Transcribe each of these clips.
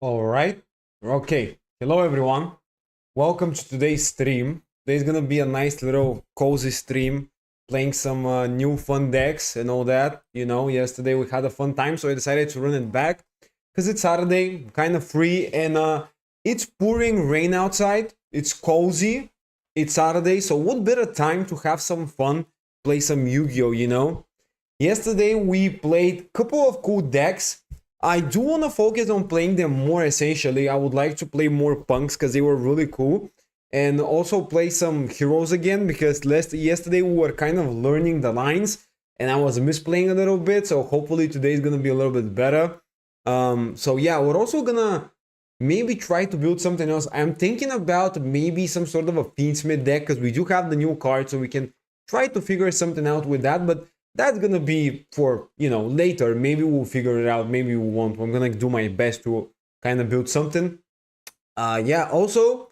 All right. Okay. Hello, everyone. Welcome to today's stream. Today's gonna be a nice little cozy stream, playing some new fun decks and all that. Yesterday we had a fun time, so I decided to run it back because it's Saturday, kind of free, and it's pouring rain outside. It's cozy. It's Saturday, so what better time to have some fun, play some Yu-Gi-Oh? Yesterday we played a couple of cool decks. I do want to focus on playing them more essentially. I would like to play more punks because they were really cool. And also play some heroes again because yesterday we were kind of learning the lines and I was misplaying a little bit. So hopefully today is going to be a little bit better. So yeah, we're also going to maybe try to build something else. I'm thinking about maybe some sort of a Fiendsmith deck because we do have the new card, so we can try to figure something out with that. But that's gonna be for later. Maybe we'll figure it out, maybe we won't. I'm gonna do my best to kind of build something. Yeah, also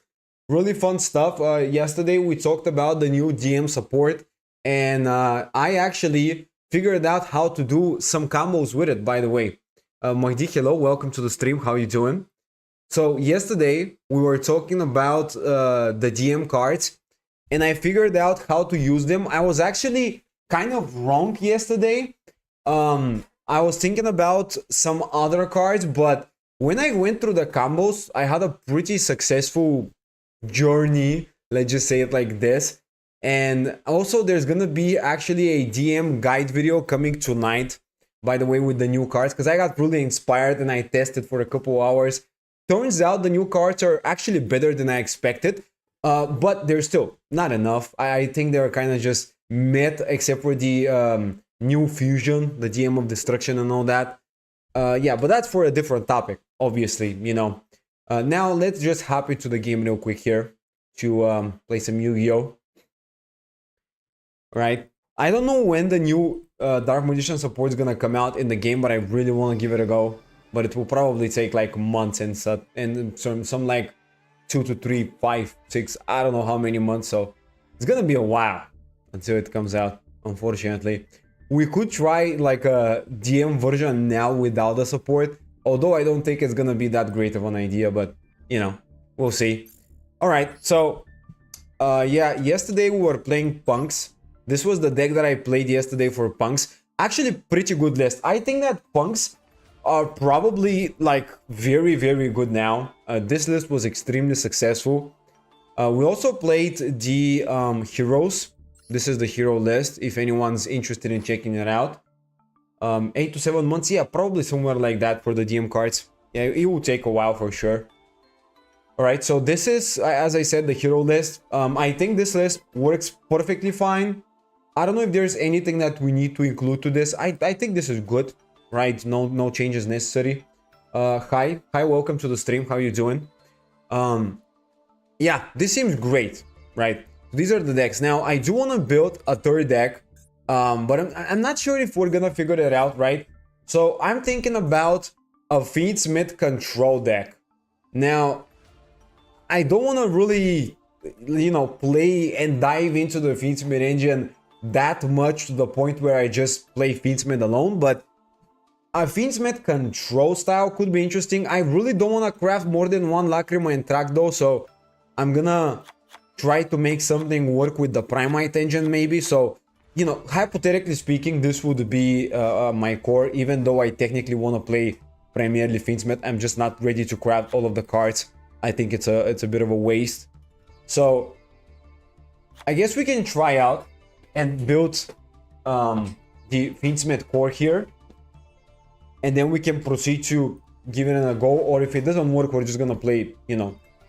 really fun stuff. Yesterday we talked about the new DM support, and I actually figured out how to do some combos with it, by the way. Mahdi, hello, welcome to the stream. How you doing? So yesterday we were talking about the DM cards, and I figured out how to use them. I was actually kind of wrong yesterday. I was thinking about some other cards, but when I went through the combos, I had a pretty successful journey. Let's just say it like this. And also, there's gonna be actually a DM guide video coming tonight, by the way, with the new cards, because I got really inspired and I tested for a couple hours. Turns out the new cards are actually better than I expected, but they're still not enough. I think they're kind of just met, except for the new fusion, the DM of destruction and all that. Yeah, but that's for a different topic, obviously. Now let's just hop into the game real quick here to play some Yu-Gi-Oh. Right? I don't know when the new Dark Magician support is gonna come out in the game, but I really want to give it a go. But it will probably take like months and some like 2 to 3, 5, 6, I don't know how many months. So it's gonna be a while until it comes out, unfortunately. We could try like a DM version now without the support, although I don't think it's gonna be that great of an idea, but we'll see. All right, so yeah, yesterday we were playing punks. This was the deck that I played yesterday for punks. Actually, pretty good list. I think that punks are probably like very, very good now. This list was extremely successful. We also played the heroes. This is the hero list, if anyone's interested in checking it out. 8 to 7 months, yeah, probably somewhere like that for the DM cards. Yeah, it will take a while for sure. Alright, so this is, as I said, the hero list. I think this list works perfectly fine. I don't know if there's anything that we need to include to this. I think this is good, right? No changes necessary. Hi, welcome to the stream. How you doing? Yeah, this seems great, right? These are the decks. Now, I do want to build a third deck, but I'm not sure if we're gonna figure it out, right? So I'm thinking about a Fiendsmith control deck. Now, I don't want to really, play and dive into the Fiendsmith engine that much to the point where I just play Fiendsmith alone, but a Fiendsmith control style could be interesting. I really don't want to craft more than one Lacrima and Track though, so I'm gonna try to make something work with the Primite engine maybe. So, hypothetically speaking, this would be my core, even though I technically want to play primarily Fiendsmith. I'm just not ready to craft all of the cards. I think it's a bit of a waste. So, I guess we can try out and build the Fiendsmith core here. And then we can proceed to give it a go. Or if it doesn't work, we're just gonna play,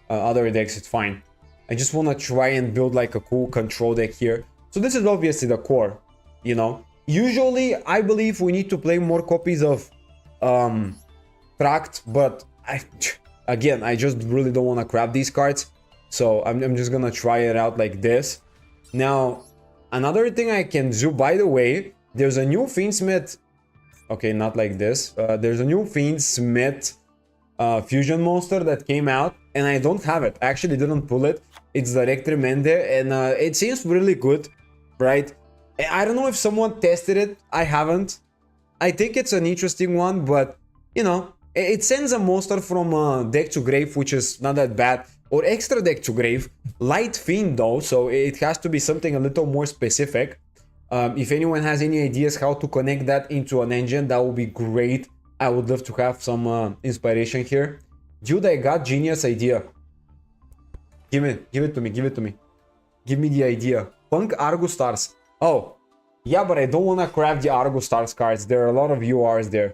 other decks. It's fine. I just want to try and build like a cool control deck here. So this is obviously the core, Usually, I believe we need to play more copies of Tract, but again, I just really don't want to craft these cards. So I'm just gonna try it out like this. Now, another thing I can do, by the way, there's a new Fiendsmith. Okay, not like this. There's a new Fiendsmith fusion monster that came out, and I don't have it. I actually didn't pull it. It's direct Remende, and it seems really good, right? I don't know if someone tested it. I haven't. I think it's an interesting one, but It sends a monster from deck to grave, which is not that bad, or extra deck to grave. Light Fiend though, so it has to be something a little more specific. If anyone has any ideas how to connect that into an engine, that would be great. I would love to have some inspiration here. Dude, I got genius idea. Give it to me, give it to me. Give me the idea. Punk Argus Stars. Oh, yeah, but I don't want to craft the Argus Stars cards. There are a lot of URs there.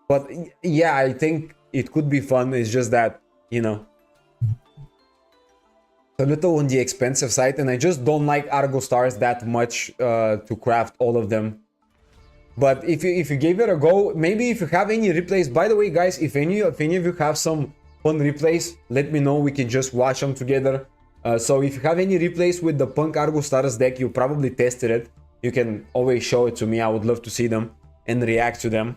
But yeah, I think it could be fun. It's just that, you know, a little on the expensive side, and I just don't like Argus Stars that much to craft all of them. But if you gave it a go, maybe if you have any replays, by the way, guys, if any of you have some fun replays, let me know. We can just watch them together. So if you have any replays with the Punk Argus Stars deck, you probably tested it. You can always show it to me. I would love to see them and react to them.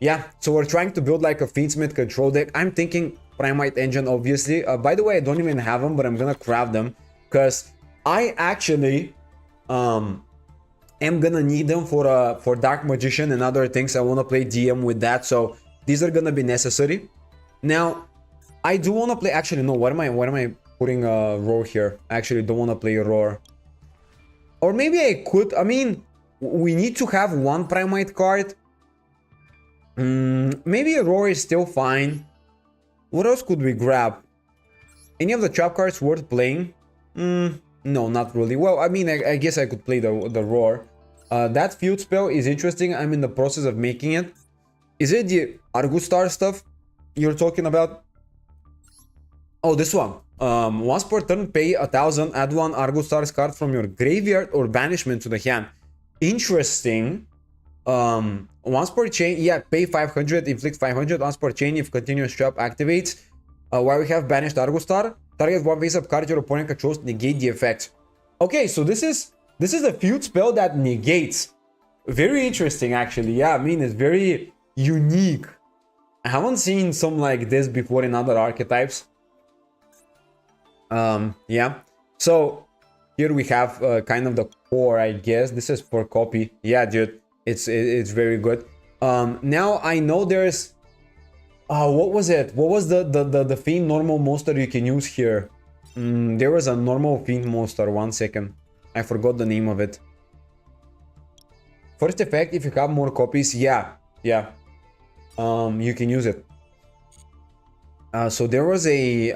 Yeah, so we're trying to build like a Fiendsmith control deck. I'm thinking Primite Engine, obviously. By the way, I don't even have them, but I'm gonna craft them because I actually am gonna need them for Dark Magician and other things. I want to play DM with that, so these are gonna be necessary. Now, I do want to play. Actually, no. What am I putting a Roar here? I actually don't want to play a Roar. Or maybe I could. I mean, we need to have one Primite card. Maybe a Roar is still fine. What else could we grab? Any of the trap cards worth playing? No, not really. Well, I mean, I guess I could play the Roar. That Feud spell is interesting. I'm in the process of making it. Is it the Argus Star stuff you're talking about? Oh, this one. Once per turn, pay 1,000, add one Argus Stars card from your graveyard or banishment to the hand. Interesting. Once per chain, yeah, pay 500, inflict 500 once per chain if continuous trap activates. While we have banished Argus Star, target one face-up card your opponent controls, negate the effect. Okay, so this is a feud spell that negates. Very interesting, actually. Yeah, I mean, it's very unique. I haven't seen some like this before in other archetypes. Yeah. So here we have kind of the core, I guess. This is for copy. Yeah, dude. It's very good. Now I know there's what was it? What was the Fiend normal monster you can use here? There was a normal Fiend monster. 1 second. I forgot the name of it. First effect, if you have more copies, yeah. You can use it. So there was a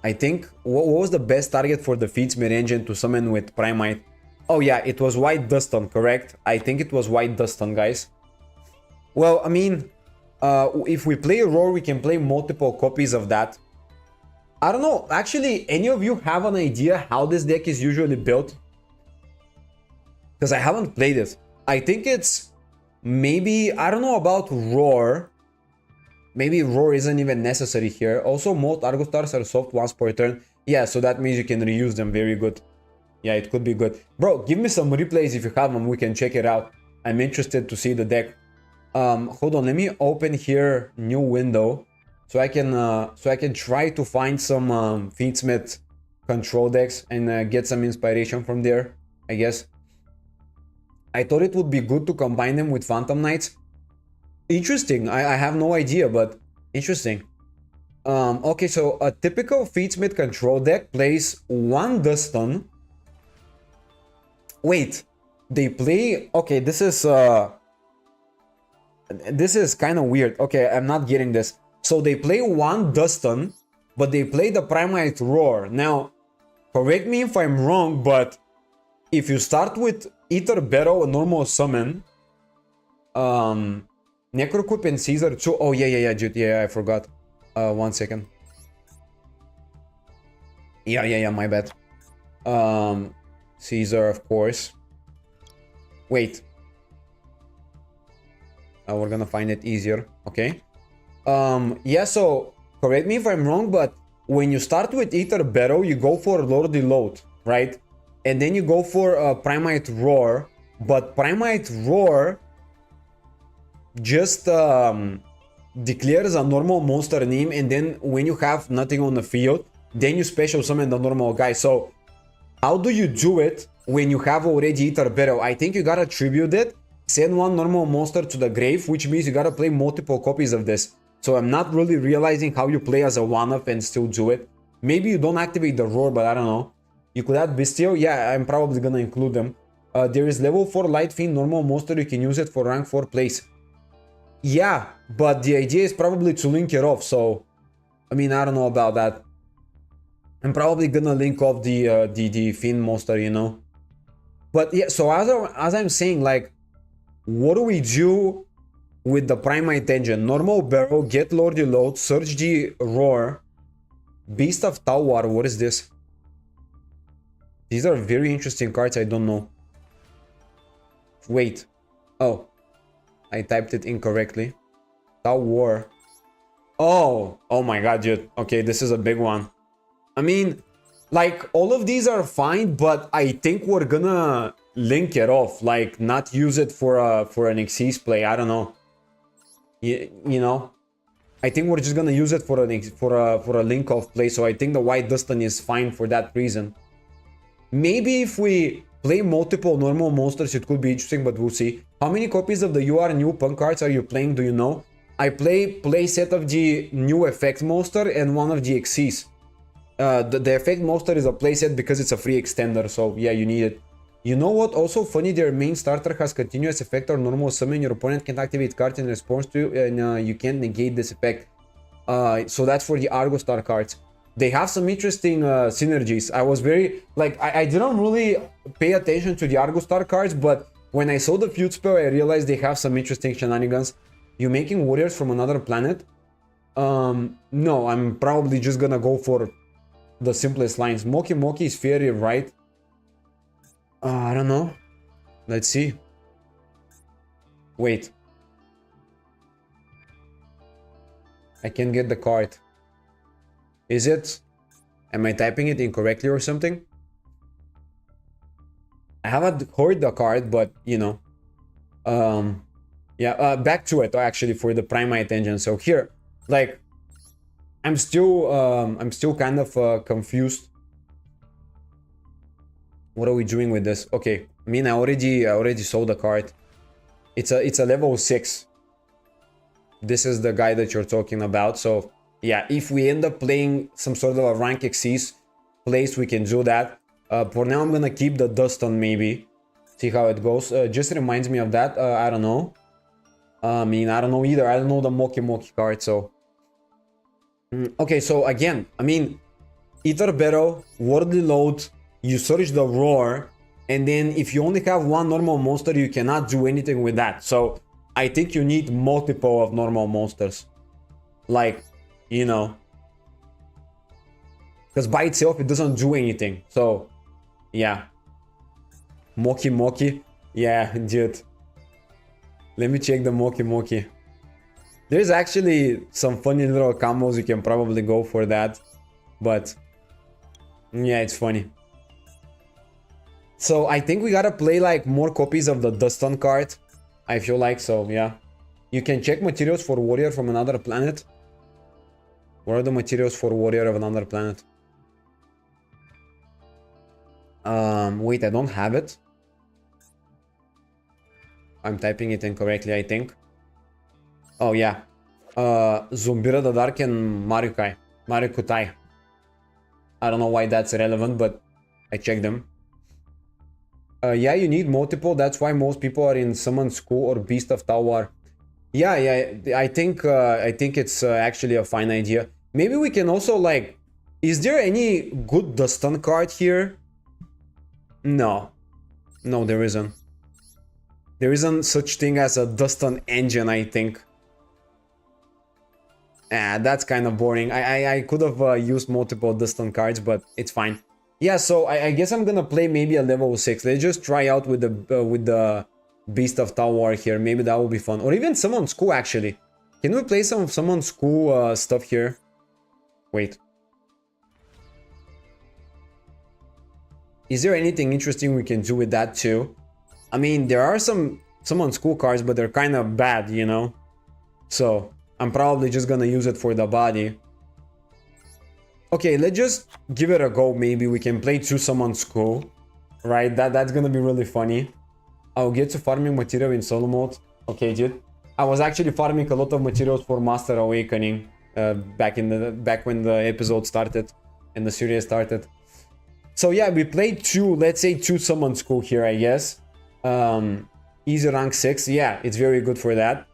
I think what was the best target for the Fiendsmith engine to summon with Primite? Oh yeah, it was White Duston, correct? I think it was White Duston, guys. Well, I mean, if we play a Roar, we can play multiple copies of that. I don't know. Actually, any of you have an idea how this deck is usually built? Because I haven't played it. I think it's maybe, I don't know about Roar. Maybe Roar isn't even necessary here. Also, most Argus Stars are soft once per turn. Yeah, so that means you can reuse them. Very good. Yeah, it could be good. Bro, give me some replays if you have them. We can check it out. I'm interested to see the deck. Hold on, let me open here new window so I can try to find some Fiendsmith control decks and get some inspiration from there, I guess. I thought it would be good to combine them with Phantom Knights. Interesting. I have no idea, but interesting. Okay, so a typical Fiendsmith control deck plays one Duston. Wait, they play... Okay, this is kind of weird. Okay, I'm not getting this. So they play one Duston, but they play the Primite Roar. Now, correct me if I'm wrong, but if you start with Ether Battle, a normal summon, Necrocoup and Caesar too. Oh, yeah, dude. Yeah, I forgot. 1 second. Yeah, my bad. Caesar, of course. Wait. We're gonna find it easier. Okay. Yeah, so correct me if I'm wrong, but when you start with Ether Battle, you go for Lordy Load, right? And then you go for Primite Roar. But Primite Roar just declares a normal monster name, and then when you have nothing on the field, then you special summon the normal guy. So how do you do it when you have already Ether Battle? I think you gotta tribute it, Send one normal monster to the grave, which means you gotta play multiple copies of this. So I'm not really realizing how you play as a one-off and still do it. Maybe you don't activate the roar, but I don't know. You could add Bestial. Yeah, I'm probably gonna include them. There is level 4 Light Fiend normal monster. You can use it for rank 4 plays. Yeah, but the idea is probably to link it off. So, I mean, I don't know about that. I'm probably gonna link off the Fiend monster, you know. But yeah, so as I'm saying, like, what do we do with the Primite Engine? Normal Barrel, Get Lordy Load, Search the Roar, Beast of Tawar. What is this? These are very interesting cards. I don't know. Wait. Oh. I typed it incorrectly. Tawar. Oh. Oh my god, dude. Okay, this is a big one. I mean, like, all of these are fine, but I think we're gonna link it off. Like, not use it for an Xyz play. I don't know. You know? I think we're just gonna use it for a link off play. So I think the White Dustin is fine for that reason. Maybe if we play multiple normal monsters, it could be interesting, but we'll see. How many copies of the UR new punk cards are you playing? Do you know? I play set of the new effect monster and one of the Xyz. The effect monster is a playset because it's a free extender, so yeah, you need it. You know what? Also funny, their main starter has continuous effect or normal summon. Your opponent can't activate cards in response to you, and you can't negate this effect. So that's for the Argo Star cards. They have some interesting synergies. I was very, like, I didn't really pay attention to the Argo Star cards, but when I saw the feud spell, I realized they have some interesting shenanigans. You making warriors from another planet? No, I'm probably just gonna go for the simplest lines. Moki Moki is fairy, right? I don't know. Let's see. Wait. I can't get the card. Is it? Am I typing it incorrectly or something? I haven't heard the card, but you know. Yeah, back to it actually for the Primite Engine. So here, like, I'm still kind of confused. What are we doing with this? Okay, I mean, I already saw the card. It's a level 6. This is the guy that you're talking about. So yeah, if we end up playing some sort of a rank Xyz place, we can do that. For now, I'm gonna keep the Dustin maybe. See how it goes. Just reminds me of that. I don't know. I mean, I don't know either. I don't know the Moki Moki card, so. Okay, so again, I mean, Ether Battle, Worldly Load, you search the Roar, and then if you only have one normal monster, you cannot do anything with that. So I think you need multiple of normal monsters. Like, you know. Because by itself, it doesn't do anything. So, yeah. Moki Moki. Yeah, dude. Let me check the Moki Moki. There's actually some funny little combos. You can probably go for that. But, yeah, it's funny. So, I think we gotta play, like, more copies of the Dustin card. I feel like, so, yeah. You can check materials for Warrior from another planet. What are the materials for Warrior of another planet? Wait, I don't have it. I'm typing it incorrectly, I think. Oh, yeah. Zumbira the Dark and Marikutai. I don't know why that's relevant, but I checked them. Yeah, you need multiple. That's why most people are in Summon School or Beast of Tawar. Yeah, I think it's actually a fine idea. Maybe we can also, like... Is there any good Dustin card here? No. No, there isn't. There isn't such thing as a Dustin engine, I think. That's kind of boring. I could have used multiple Dustin cards, but it's fine. Yeah, so I guess I'm gonna play maybe a level 6. Let's just try out with the Beast of Tawar here. Maybe that will be fun. Or even Summon School, actually. Can we play some Summon School stuff here? Wait. Is there anything interesting we can do with that too? I mean, there are some Summon School cards, but they're kind of bad, you know? So, I'm probably just gonna use it for the body. Okay, let's just give it a go. Maybe we can play 2 Summon School. Right? That's gonna be really funny. I'll get to farming material in solo mode. Okay, dude. I was actually farming a lot of materials for Master Awakening back when the episode started and the series started. So yeah, we played let's say two summon school here, I guess. Easy rank 6. Yeah, it's very good for that.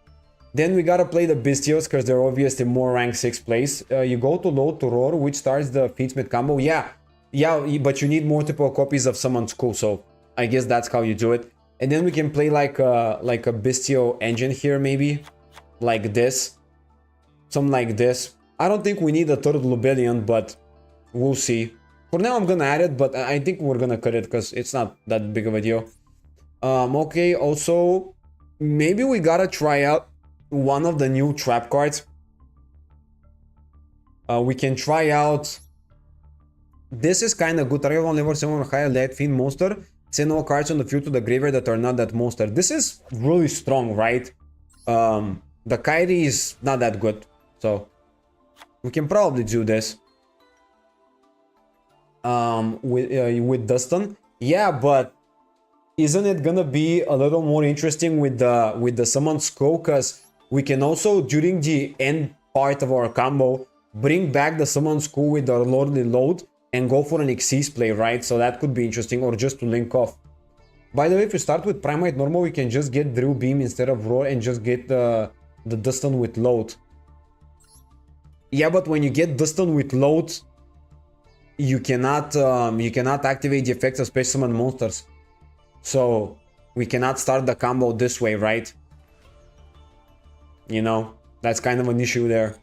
Then we gotta play the Bestios because they're obviously more rank 6 plays. You go to load to roar, which starts the Featsmith combo. Yeah, but you need multiple copies of Summon School, so I guess that's how you do it. And then we can play like a Bestio engine here, maybe. Like this. Something like this. I don't think we need a third Lubellion, but we'll see. For now, I'm gonna add it, but I think we're gonna cut it because it's not that big of a deal. Okay, also, maybe we gotta try out one of the new trap cards. We can try out. This is kind of good. Target on level 7 or higher Lead Fiend monster. Send all cards on the field to the graveyard that are not that monster. This is really strong, right? The Kairi is not that good, so we can probably do this. With Dustin, yeah, but isn't it gonna be a little more interesting with the Summon Skull? Because we can also, during the end part of our combo, bring back the Summon Skull with our Lordly Load and go for an Xyz play, right? So that could be interesting, or just to link off. By the way, if we start with Primite normal, we can just get Drill Beam instead of Roar and just get the Dustin with Load. Yeah, but when you get Dustin with Load, you cannot activate the effects of Special Summon monsters. So we cannot start the combo this way, right? You know, that's kind of an issue there.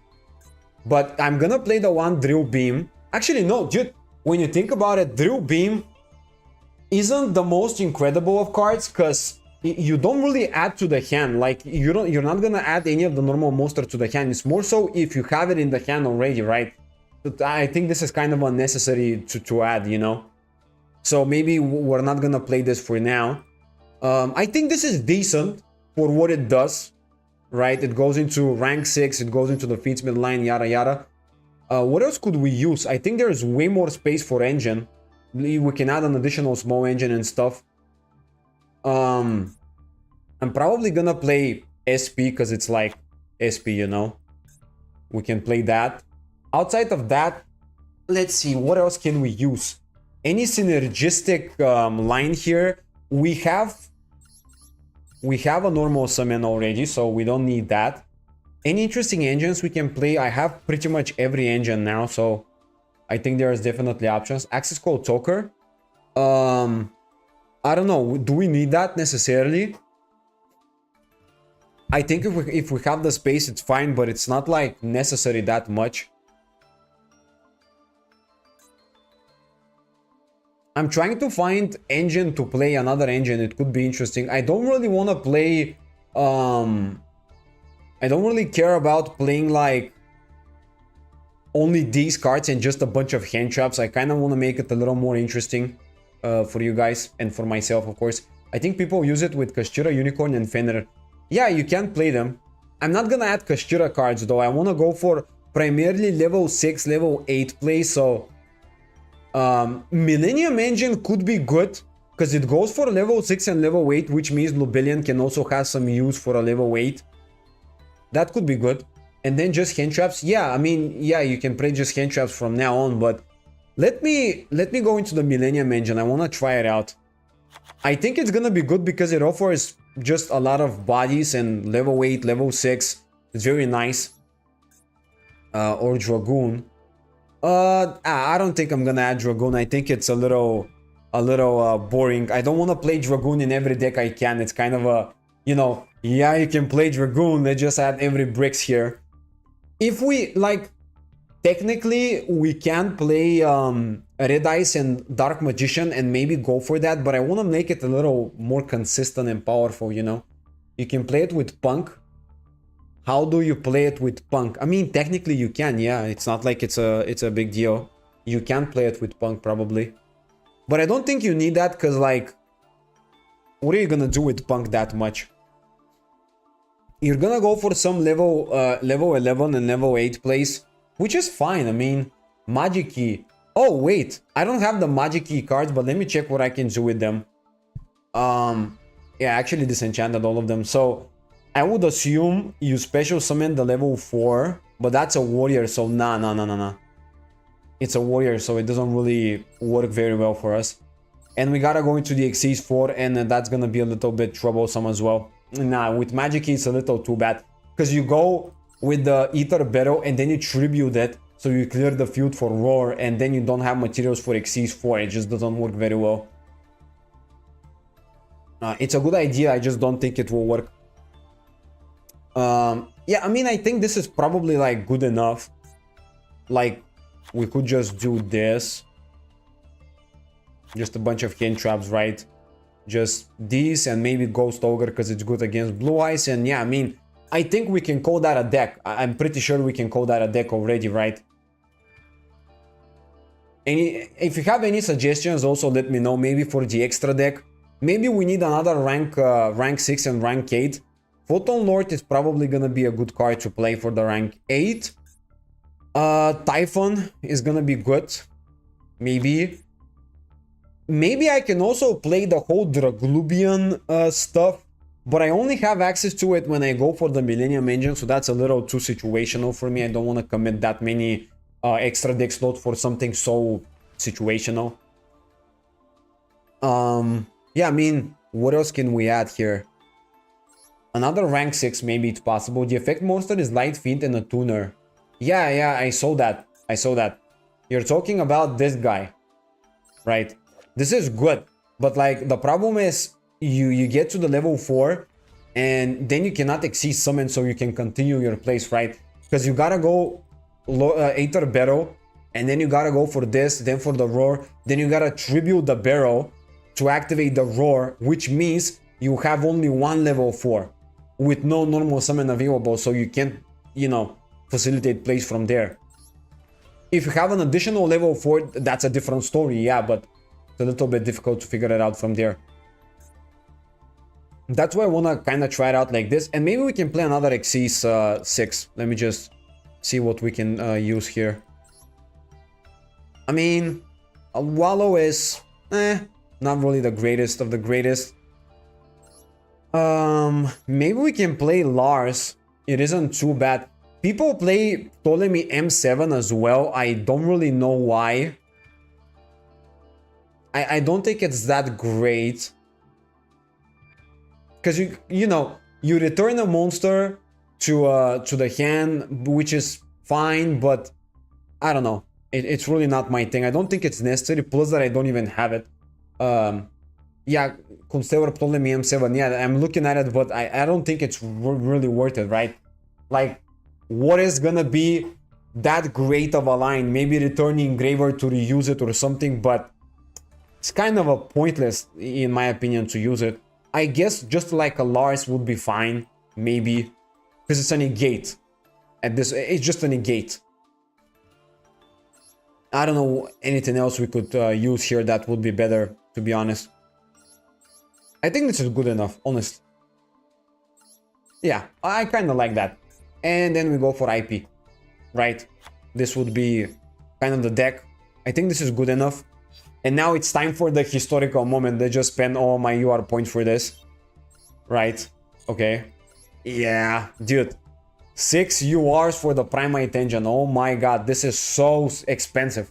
But I'm gonna play the one Drill Beam. Actually, no, dude, when you think about it, Drill Beam isn't the most incredible of cards, because you don't really add to the hand. Like, you're not gonna add any of the normal monster to the hand. It's more so if you have it in the hand already, right? But I think this is kind of unnecessary to add, you know? So maybe we're not gonna play this for now. I think this is decent for what it does, right? It goes into rank 6, it goes into the Featsmith line, yada yada. What else could we use? I think there's way more space for engine. We can add an additional small engine and stuff. I'm probably gonna play SP because it's like SP, you know? We can play that. Outside of that, let's see, what else can we use? Any synergistic line here? We have a normal summon already, so we don't need that. Any interesting engines we can play? I have pretty much every engine now, so I think there's definitely options. Access Code Talker. I don't know, do we need that necessarily? I think if we have the space, it's fine, but it's not like necessary that much. I'm trying to find engine to play another engine. It could be interesting. I don't really want to play I don't really care about playing like only these cards and just a bunch of hand traps. I kind of want to make it a little more interesting for you guys and for myself, of course. I think people use it with Kashira, Unicorn, and Fenrir. Yeah, you can play them. I'm not gonna add Kashira cards though. I want to go for primarily level 6, level 8 play, so Millennium Engine could be good because it goes for level 6 and level 8, which means Lubellion can also have some use for a level 8. That could be good. And then just hand traps. Yeah, I mean, yeah, you can play just hand traps from now on, but let me go into the Millennium Engine. I want to try it out. I think it's gonna be good because it offers just a lot of bodies and level 8, level 6. It's very nice. Or Dragoon. I don't think I'm gonna add Dragoon. I think it's a little boring. I don't want to play Dragoon in every deck I can. It's kind of a, you know, yeah, you can play Dragoon. They just add every bricks here. If we, like, technically, we can play Red Ice and Dark Magician and maybe go for that, but I want to make it a little more consistent and powerful, you know? You can play it with Punk. How do you play it with Punk? I mean, technically you can, yeah. It's not like it's a big deal. You can play it with Punk, probably. But I don't think you need that, because, like, what are you gonna do with Punk that much? You're gonna go for some level 11 and level 8 plays, which is fine. I mean, Magic Key. Oh, wait. I don't have the Magic Key cards, but let me check what I can do with them. Yeah, I actually disenchanted all of them. So I would assume you special summon the level 4, but that's a warrior, so nah. It's a warrior, so it doesn't really work very well for us. And we gotta go into the Xyz 4, and that's gonna be a little bit troublesome as well. Nah, with Magic it's a little too bad. Because you go with the Ether Battle, and then you tribute it, so you clear the field for Roar, and then you don't have materials for Xyz 4. It just doesn't work very well. It's a good idea, I just don't think it will work. Yeah, I mean, I think this is probably like good enough. Like, we could just do this. Just a bunch of hand traps, right? Just these and maybe Ghost Ogre because it's good against Blue Eyes. And yeah, I mean, I think we can call that a deck. I'm pretty sure we can call that a deck already, right? If you have any suggestions, also let me know. Maybe for the extra deck. Maybe we need another rank 6 and rank 8. Photon Lord is probably gonna be a good card to play for the rank 8. Typhon is gonna be good. Maybe I can also play the whole Draglubian stuff, but I only have access to it when I go for the Millennium Engine, so that's a little too situational for me. I don't want to commit that many extra deck slots for something so situational. Yeah, I mean, what else can we add here? Another rank 6, maybe it's possible. The effect monster is Light Feet and a Tuner. Yeah, I saw that. You're talking about this guy, right? This is good, but like the problem is you get to the level 4 and then you cannot exceed summon, so you can continue your place, right? Because you gotta go Aether Barrel, and then you gotta go for this, then for the Roar, then you gotta tribute the Barrel to activate the Roar, which means you have only one level 4 with no normal summon available, so you can't, you know, facilitate plays from there. If you have an additional level 4, that's a different story, yeah, but it's a little bit difficult to figure it out from there. That's why I want to kind of try it out like this, and maybe we can play another Xyz 6. Let me just see what we can use here. I mean, a Wallow is not really the greatest of the greatest. Maybe we can play Lars. It isn't too bad. People play Ptolemy M7 as well. I don't really know why. I don't think it's that great. Because you know, you return a monster to the hand, which is fine, but I don't know. It's really not my thing. I don't think it's necessary, plus that I don't even have it. Yeah, Constellar Ptolemy M7, yeah, I'm looking at it, but I don't think it's really worth it, right? Like, what is gonna be that great of a line? Maybe returning Graver to reuse it or something, but it's kind of a pointless, in my opinion, to use it. I guess just like a Lars would be fine, maybe, because it's a negate. It's just a negate. I don't know anything else we could use here that would be better, to be honest. I think this is good enough, honestly. Yeah, I kind of like that. And then we go for IP, right? This would be kind of the deck. I think this is good enough. And now it's time for the historical moment. They just spent all my UR points for this. Right, okay. Yeah, dude. 6 URs for the Primate Engine. Oh my god, this is so expensive.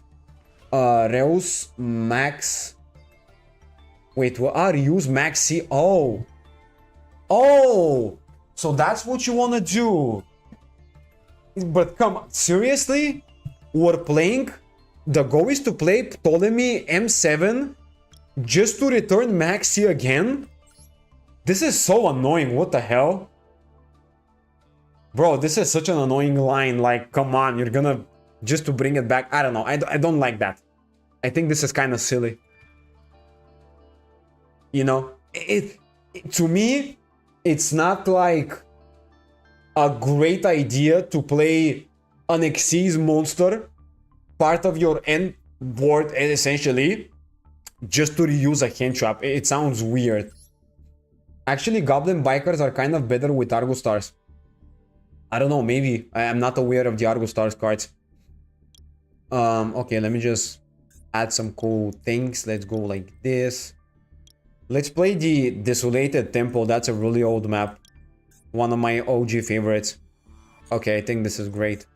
Reus Max. Wait, what are Reus Max C? Oh, so that's what you want to do. But come on, seriously? We're playing? The goal is to play Ptolemy M7 just to return Max C again? This is so annoying, what the hell? Bro, this is such an annoying line, like, come on, you're gonna... Just to bring it back, I don't know, I don't like that. I think this is kind of silly. You know? To me, it's not like a great idea to play an Xyz monster, part of your end board, essentially, just to reuse a hand trap. It sounds weird. Actually, Goblin Bikers are kind of better with Argo Stars. I don't know, maybe. I'm not aware of the Argo Stars cards. Okay, let me just add some cool things. Let's go like this. Let's play the Desolated Temple. That's a really old map. One of my OG favorites. Okay, I think this is great.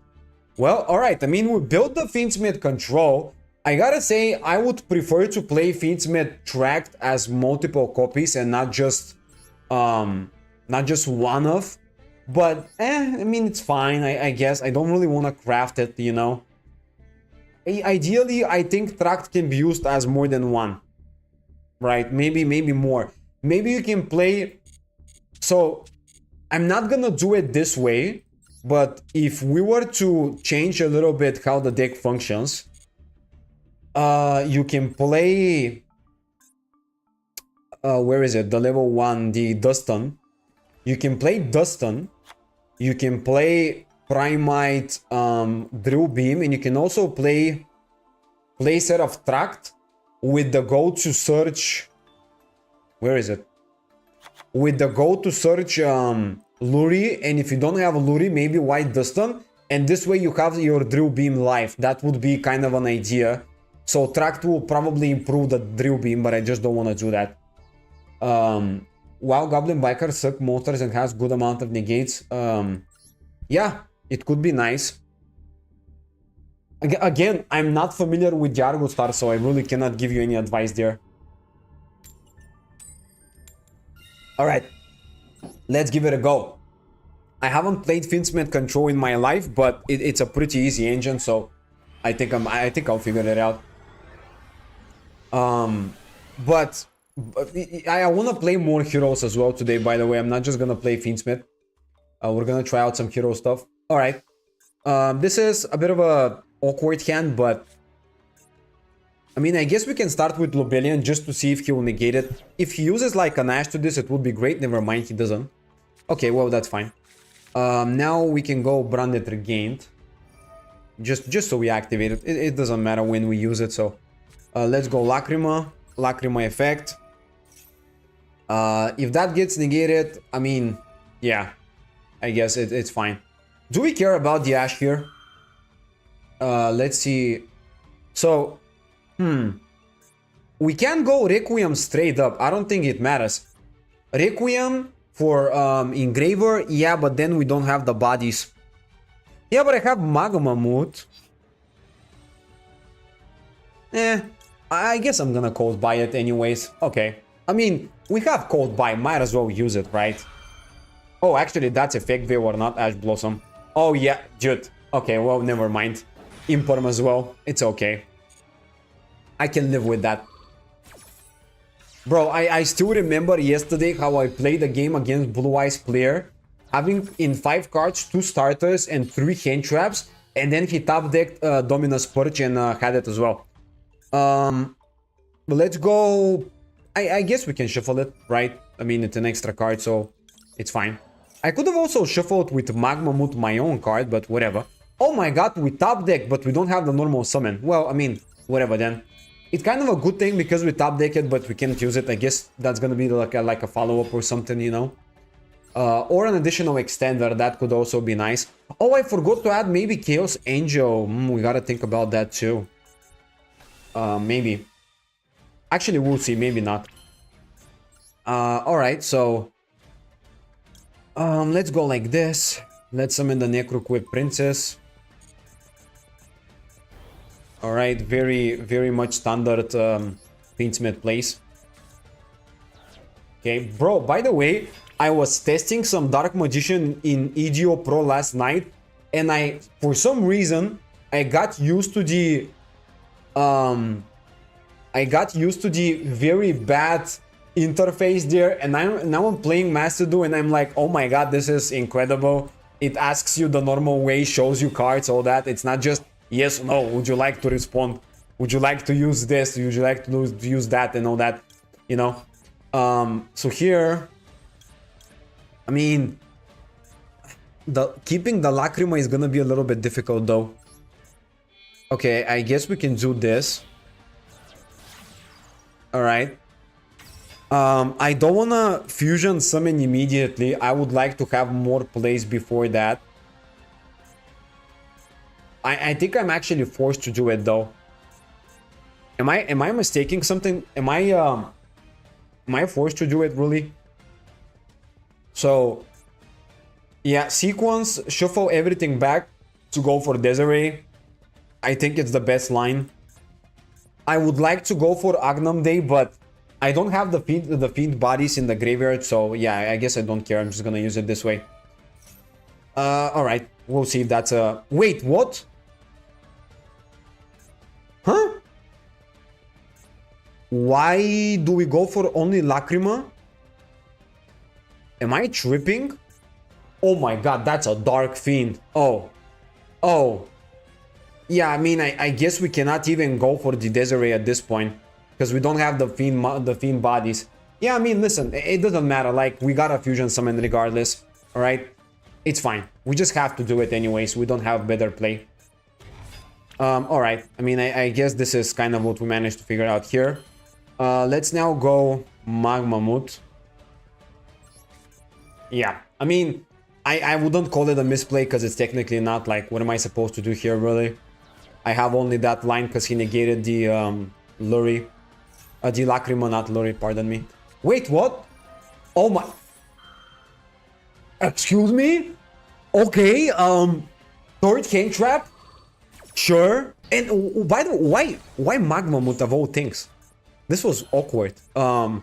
Well, alright. I mean, we built the Fiendsmith control. I gotta say, I would prefer to play Fiendsmith tracked as multiple copies and not just one of. But, I mean, it's fine, I guess. I don't really want to craft it, you know. Ideally, I think tracked can be used as more than one. Right? Maybe more. Maybe you can play... So, I'm not gonna do it this way. But if we were to change a little bit how the deck functions... you can play... where is it? The level 1, the Dustin. You can play Dustin. You can play Primite Drill Beam. And you can also play set of Tract with the goal to search... Where is it? With the goal to search Luri. And if you don't have Luri, maybe White Dustin. And this way you have your Drill Beam live. That would be kind of an idea. So Tract will probably improve the Drill Beam, but I just don't want to do that. Wow, Goblin Biker suck monsters and has good amount of negates. Yeah, it could be nice. Again, I'm not familiar with Jargostar, so I really cannot give you any advice there. Alright, let's give it a go. I haven't played Fiendsmith Control in my life, but it's a pretty easy engine, so I think I'll figure it out. But I want to play more heroes as well today, by the way. I'm not just gonna play Fiendsmith. We're gonna try out some hero stuff. Alright. This is a bit of a awkward hand, but... I mean, I guess we can start with Lobelian just to see if he will negate it. If he uses like an Ash to this, it would be great. Never mind, he doesn't. Okay, well, that's fine. Now we can go Branded Regained. Just so we activate it. It doesn't matter when we use it, so... let's go Lacrima. Lacrima effect. If that gets negated, I mean, yeah, I guess it's fine. Do we care about the Ash here? Let's see. So, we can go Requiem straight up. I don't think it matters. Requiem for Engraver, yeah, but then we don't have the bodies. Yeah, but I have Magma Mood. I guess I'm gonna Cold Buy it anyways. Okay. I mean, we have Cold Buy, might as well use it, right? Oh, actually, that's Effect Veil or not Ash Blossom. Oh, yeah, dude. Okay, well, never mind. Imperm as well. It's okay. I can live with that. Bro, I still remember yesterday how I played a game against Blue Eyes player, having in 5 cards 2 starters and 3 hand traps, and then he top decked Dominus Purge and had it as well. But let's go... I guess we can shuffle it, right? I mean, it's an extra card, so it's fine. I could have also shuffled with Magma Mood my own card, but whatever. Oh my god, we top deck, but we don't have the normal summon. Well, I mean, whatever then. It's kind of a good thing because we top deck it, but we can't use it. I guess that's gonna be like a follow-up or something, you know? Or an additional extender, that could also be nice. Oh, I forgot to add maybe Chaos Angel. We gotta think about that too. Maybe. Actually, we'll see. Maybe not. Alright, so... let's go like this. Let's summon the Necroquip Princess. Alright, very much standard Fiendsmith plays. Okay, bro, by the way, I was testing some Dark Magician in EGO Pro last night, and for some reason, I got used to the... very bad interface there, and now I'm playing Master Duel, and I'm like, oh my god, this is incredible. It asks you the normal way, shows you cards, all that. It's not just yes, no, would you like to respond? Would you like to use this? Would you like to use that and all that? You know? So here, I mean, keeping the Lacrima is gonna be a little bit difficult though. Okay, I guess we can do this. Alright. I don't wanna fusion summon immediately. I would like to have more plays before that. I think I'm actually forced to do it though. Am I mistaking something? Am I Am I forced to do it, really? So, yeah, sequence, shuffle everything back to go for Desiree. I think it's the best line. I would like to go for Agnum Day, but I don't have the fiend bodies in the graveyard, so yeah, I guess I don't care. I'm just gonna use it this way. Alright, we'll see if that's a... Wait, what? Huh? Why do we go for only Lacrima? Am I tripping? Oh my god, that's a Dark Fiend. Oh. Oh. Yeah, I mean, I guess we cannot even go for the Desiree at this point. Because we don't have the fiend bodies. Yeah, I mean, listen, it doesn't matter. Like, we got a fusion summon regardless. Alright? It's fine. We just have to do it anyways. We don't have better play. Alright. I mean, I guess this is kind of what we managed to figure out here. Let's now go Magmamut. Yeah, I mean, I wouldn't call it a misplay because it's technically not. Like, what am I supposed to do here, really? I have only that line because he negated the Lurie. The Lacrima, not Lurie, pardon me. Wait, what? Oh my... Excuse me? Okay, third Cane Trap? Sure. And by the way, why Magmamut of all things? This was awkward. I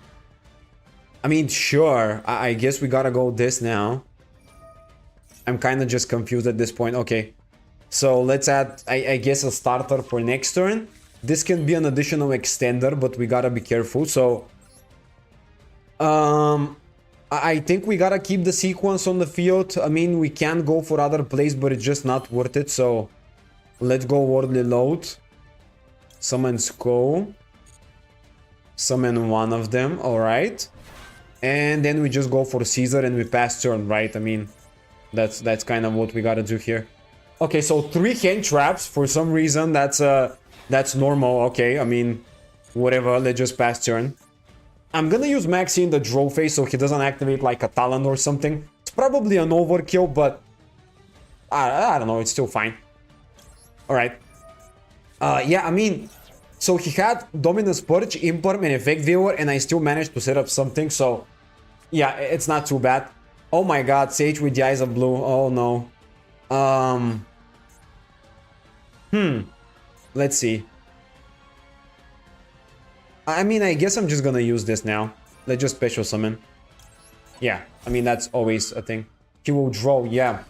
mean, sure, I guess we gotta go this now. I'm kind of just confused at this point. Okay, so let's add, I guess, a starter for next turn. This can be an additional extender, but we gotta be careful. So, I think we gotta keep the sequence on the field. I mean, we can go for other plays, but it's just not worth it. So, let's go Worldly Load. Summon Skull. Summon one of them, alright. And then we just go for Caesar and we pass turn, right? I mean, that's kind of what we gotta do here. Okay, so 3 hand traps. For some reason, that's normal. Okay, I mean, whatever, let's just pass turn. I'm gonna use Maxi in the draw phase so he doesn't activate like a talent or something. It's probably an overkill, but I don't know, it's still fine. Alright. Yeah, I mean, so he had Dominus Purge, Imperm, and Effect Viewer, and I still managed to set up something, so yeah, it's not too bad. Oh my god, Sage with the Eyes of Blue. Oh no. Let's see. I mean, I guess I'm just gonna use this now. Let's just special summon. Yeah, I mean, that's always a thing. He will draw, yeah.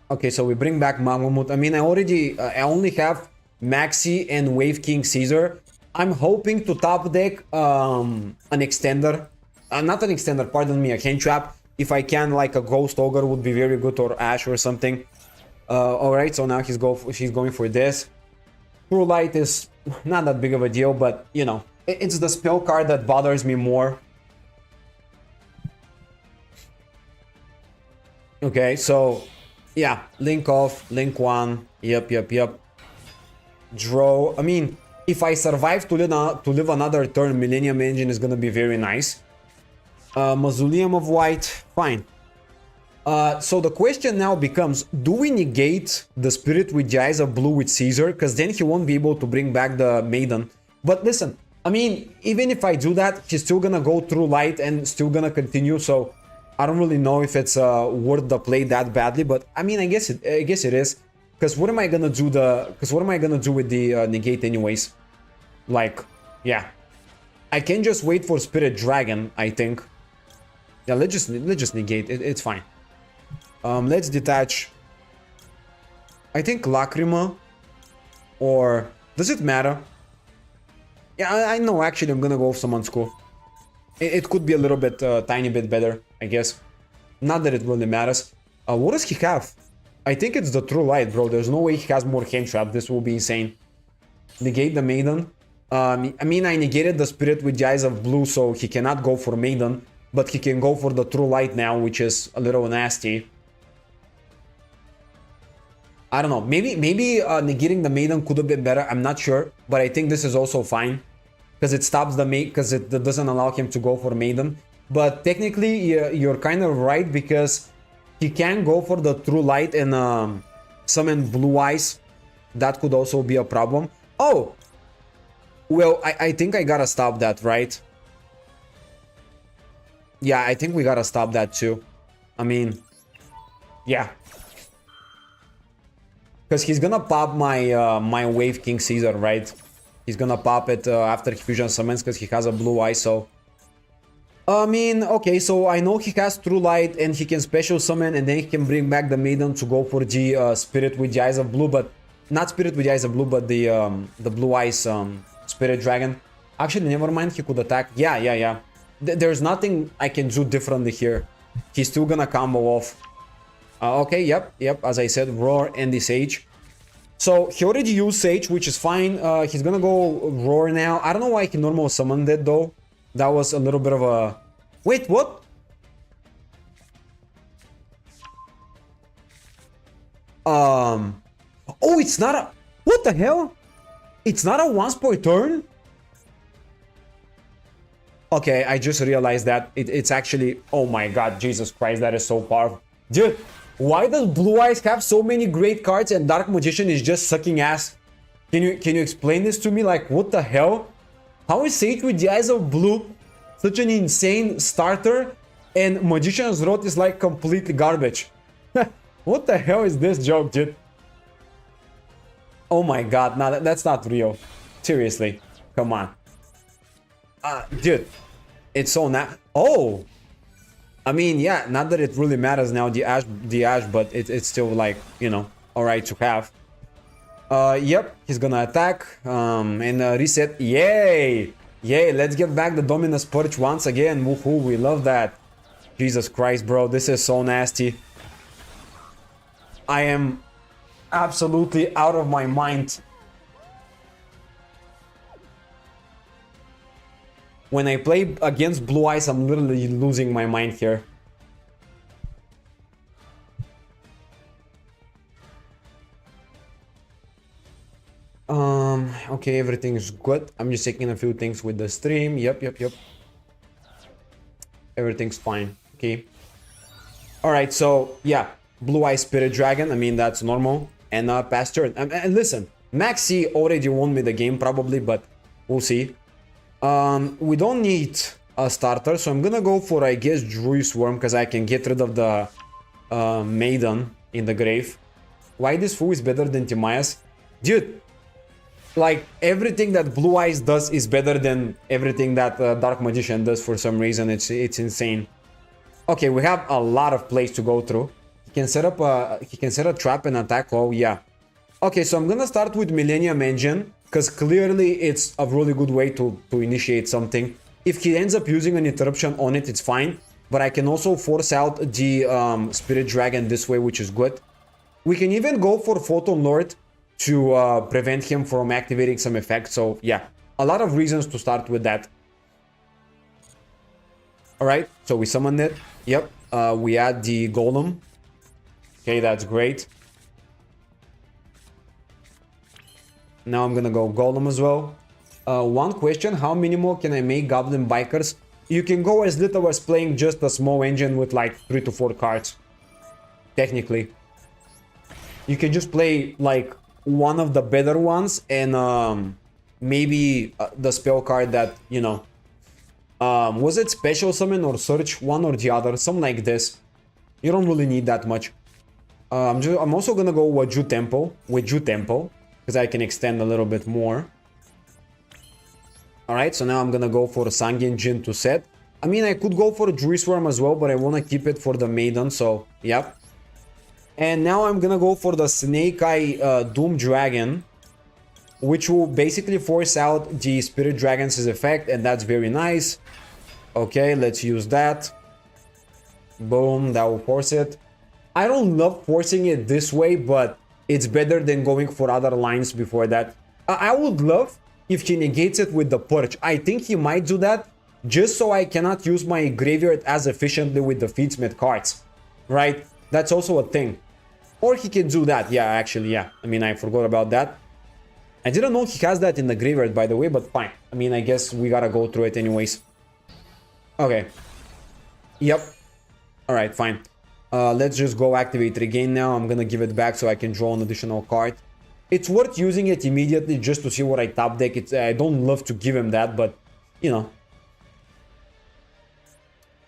Okay, so we bring back Magmamut. I mean, I only have Maxi and Wave King Caesar. I'm hoping to top deck an extender. Not an extender, pardon me, a hand trap. If I can, like a Ghost Ogre would be very good, or Ash or something. Alright, so now she's going for this. True Light is not that big of a deal, but, you know, it's the spell card that bothers me more. Okay, so, yeah, Link off, Link 1, yep. Draw. I mean, if I survive to live another turn, Millennium Engine is gonna be very nice. Mausoleum of White, fine. So the question now becomes, do we negate the Spirit with the Eyes of Blue with Caesar? Because then he won't be able to bring back the Maiden. But listen, I mean, even if I do that, he's still gonna go through Light and still gonna continue, so I don't really know if it's worth the play that badly, but I mean, I guess it is. Because what am I gonna do with the negate anyways? Like, yeah. I can just wait for Spirit Dragon, I think. Yeah, let's just negate it. It's fine. Let's detach. I think Lacrima, or does it matter? Yeah, I know. Actually, I'm gonna go with Summon Skull. It could be a little bit, tiny bit better, I guess. Not that it really matters. What does he have? I think it's the True Light, bro. There's no way he has more hand trap. This will be insane. Negate the Maiden. I mean, I negated the Spirit with the Eyes of Blue, so he cannot go for Maiden. But he can go for the True Light now, which is a little nasty. I don't know. Maybe negating the Maiden could have been better. I'm not sure. But I think this is also fine. Because it stops the Maiden. Because it doesn't allow him to go for Maiden. But technically, you're kind of right. Because he can go for the True Light and summon Blue Eyes. That could also be a problem. Oh! Well, I think I gotta stop that, right? Yeah, I think we gotta stop that too. I mean, yeah. Because he's gonna pop my my Wave King Caesar, right? He's gonna pop it after he fusion summons because he has a blue eye, so... I mean, okay, so I know he has True Light and he can special summon and then he can bring back the Maiden to go for the Spirit with the Eyes of Blue, but... Not Spirit with the Eyes of Blue, but the Blue Eyes Spirit Dragon. Actually, never mind, he could attack. Yeah. There's nothing I can do differently here. He's still gonna combo off. Okay, yep, as I said, Roar and the Sage. So, he already used Sage, which is fine. He's gonna go Roar now. I don't know why he normal summoned it, though. That was a little bit of a... Wait, what? Oh, it's not a... What the hell? It's not a once per turn? Okay, I just realized that it's actually... Oh my god, Jesus Christ, that is so powerful. Dude, why does Blue Eyes have so many great cards and Dark Magician is just sucking ass? Can you explain this to me? Like, what the hell? How is Sage with the Eyes of Blue such an insane starter and Magician's Wrath is like completely garbage? What the hell is this joke, dude? Oh my god, no, that's not real. Seriously, come on. Dude, it's so Oh! I mean, yeah, not that it really matters now, the Ash, but it's still like, you know, alright to have. Yep, he's gonna attack, and reset. Yay! Yay, let's get back the Dominus Purge once again. Woohoo, we love that. Jesus Christ, bro, this is so nasty. I am absolutely out of my mind. When I play against Blue Eyes, I'm literally losing my mind here. Okay, everything is good. I'm just checking a few things with the stream. Yep. Everything's fine. Okay. Alright, so, yeah. Blue Eye Spirit Dragon. I mean, that's normal. And past turn. And listen, Maxi already won me the game, probably, but we'll see. We don't need a starter, so I'm gonna go for, I guess, Druid Swarm, because I can get rid of the Maiden in the grave. Why this fool is better than Timaeus? Dude, like, everything that Blue Eyes does is better than everything that Dark Magician does for some reason. It's insane. Okay, we have a lot of plays to go through. He can set a trap and attack. Oh, yeah. Okay, so I'm gonna start with Millennium Engine, because clearly it's a really good way to initiate something. If he ends up using an interruption on it, it's fine. But I can also force out the Spirit Dragon this way, which is good. We can even go for Photon Lord to prevent him from activating some effect. So yeah, a lot of reasons to start with that. Alright, so we summoned it. Yep, we add the Golem. Okay, that's great. Now I'm gonna go Golem as well. One question, how minimal can I make Goblin Bikers? You can go as little as playing just a small engine with like 3 to 4 cards. Technically. You can just play like one of the better ones and maybe the spell card that, you know, was it Special Summon or Search? One or the other, something like this. You don't really need that much. I'm also gonna go with Ju Tempo, because I can extend a little bit more. Alright, so now I'm gonna go for Sanguine Jin to set. I mean, I could go for Druid Swarm as well, but I wanna keep it for the Maiden, so yep. And now I'm gonna go for the Snake Eye Doom Dragon, which will basically force out the Spirit Dragon's effect, and that's very nice. Okay, let's use that. Boom, that will force it. I don't love forcing it this way, but it's better than going for other lines before that. I would love if he negates it with the Purge. I think he might do that, just so I cannot use my graveyard as efficiently with the Feedsmith cards. Right? That's also a thing. Or he can do that. Yeah, actually, yeah. I mean, I forgot about that. I didn't know he has that in the graveyard, by the way, but fine. I mean, I guess we gotta go through it anyways. Okay. Yep. Alright, fine. Let's just go activate Regain now. I'm gonna give it back so I can draw an additional card. It's worth using it immediately just to see what I top deck. I don't love to give him that, but, you know.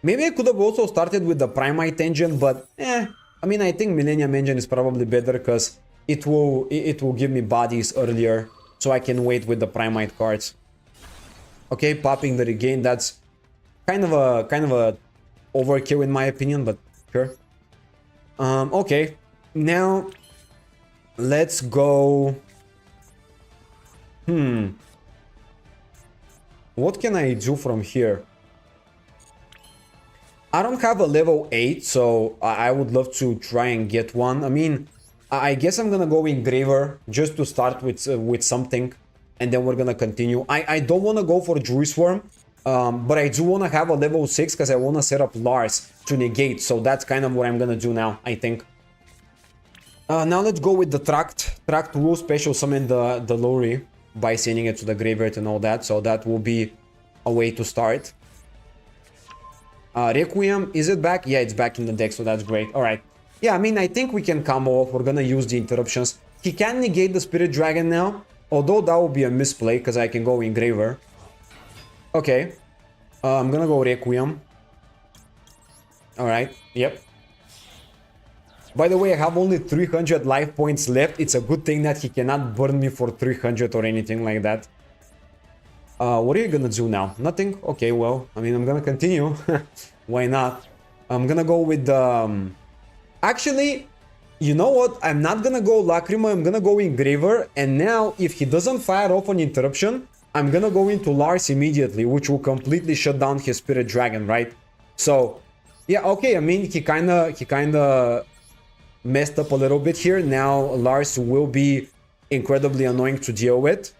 Maybe I could have also started with the Primite engine, but I mean, I think Millennium engine is probably better because it will give me bodies earlier, so I can wait with the Primite cards. Okay, popping the regain, that's kind of a overkill in my opinion, but sure. Okay, now let's go. What can I do from here? I don't have a level 8, so I would love to try and get one. I mean, I guess I'm gonna go Engraver just to start with something, and then we're gonna continue. I don't want to go for Druid Swarm, but I do want to have a level 6 because I want to set up Lars to negate, so that's kind of what I'm gonna do now, I think. Now let's go with the Tract. Tract will special summon the Lori by sending it to the graveyard and all that, so that will be a way to start. Requiem, is it back? Yeah, it's back in the deck, so that's great. Alright. Yeah, I mean, I think we can combo off. We're gonna use the interruptions. He can negate the Spirit Dragon now, although that will be a misplay, because I can go Engraver. Okay. I'm gonna go Requiem. Alright, yep. By the way, I have only 300 life points left. It's a good thing that he cannot burn me for 300 or anything like that. What are you gonna do now? Nothing? Okay, well, I mean, I'm gonna continue. Why not? I'm gonna go with the... Actually, you know what? I'm not gonna go Lacrima, I'm gonna go Engraver. And now, if he doesn't fire off an interruption, I'm gonna go into Lars immediately, which will completely shut down his Spirit Dragon, right? So, yeah, okay, I mean, he kinda messed up a little bit here. Now, Lars will be incredibly annoying to deal with.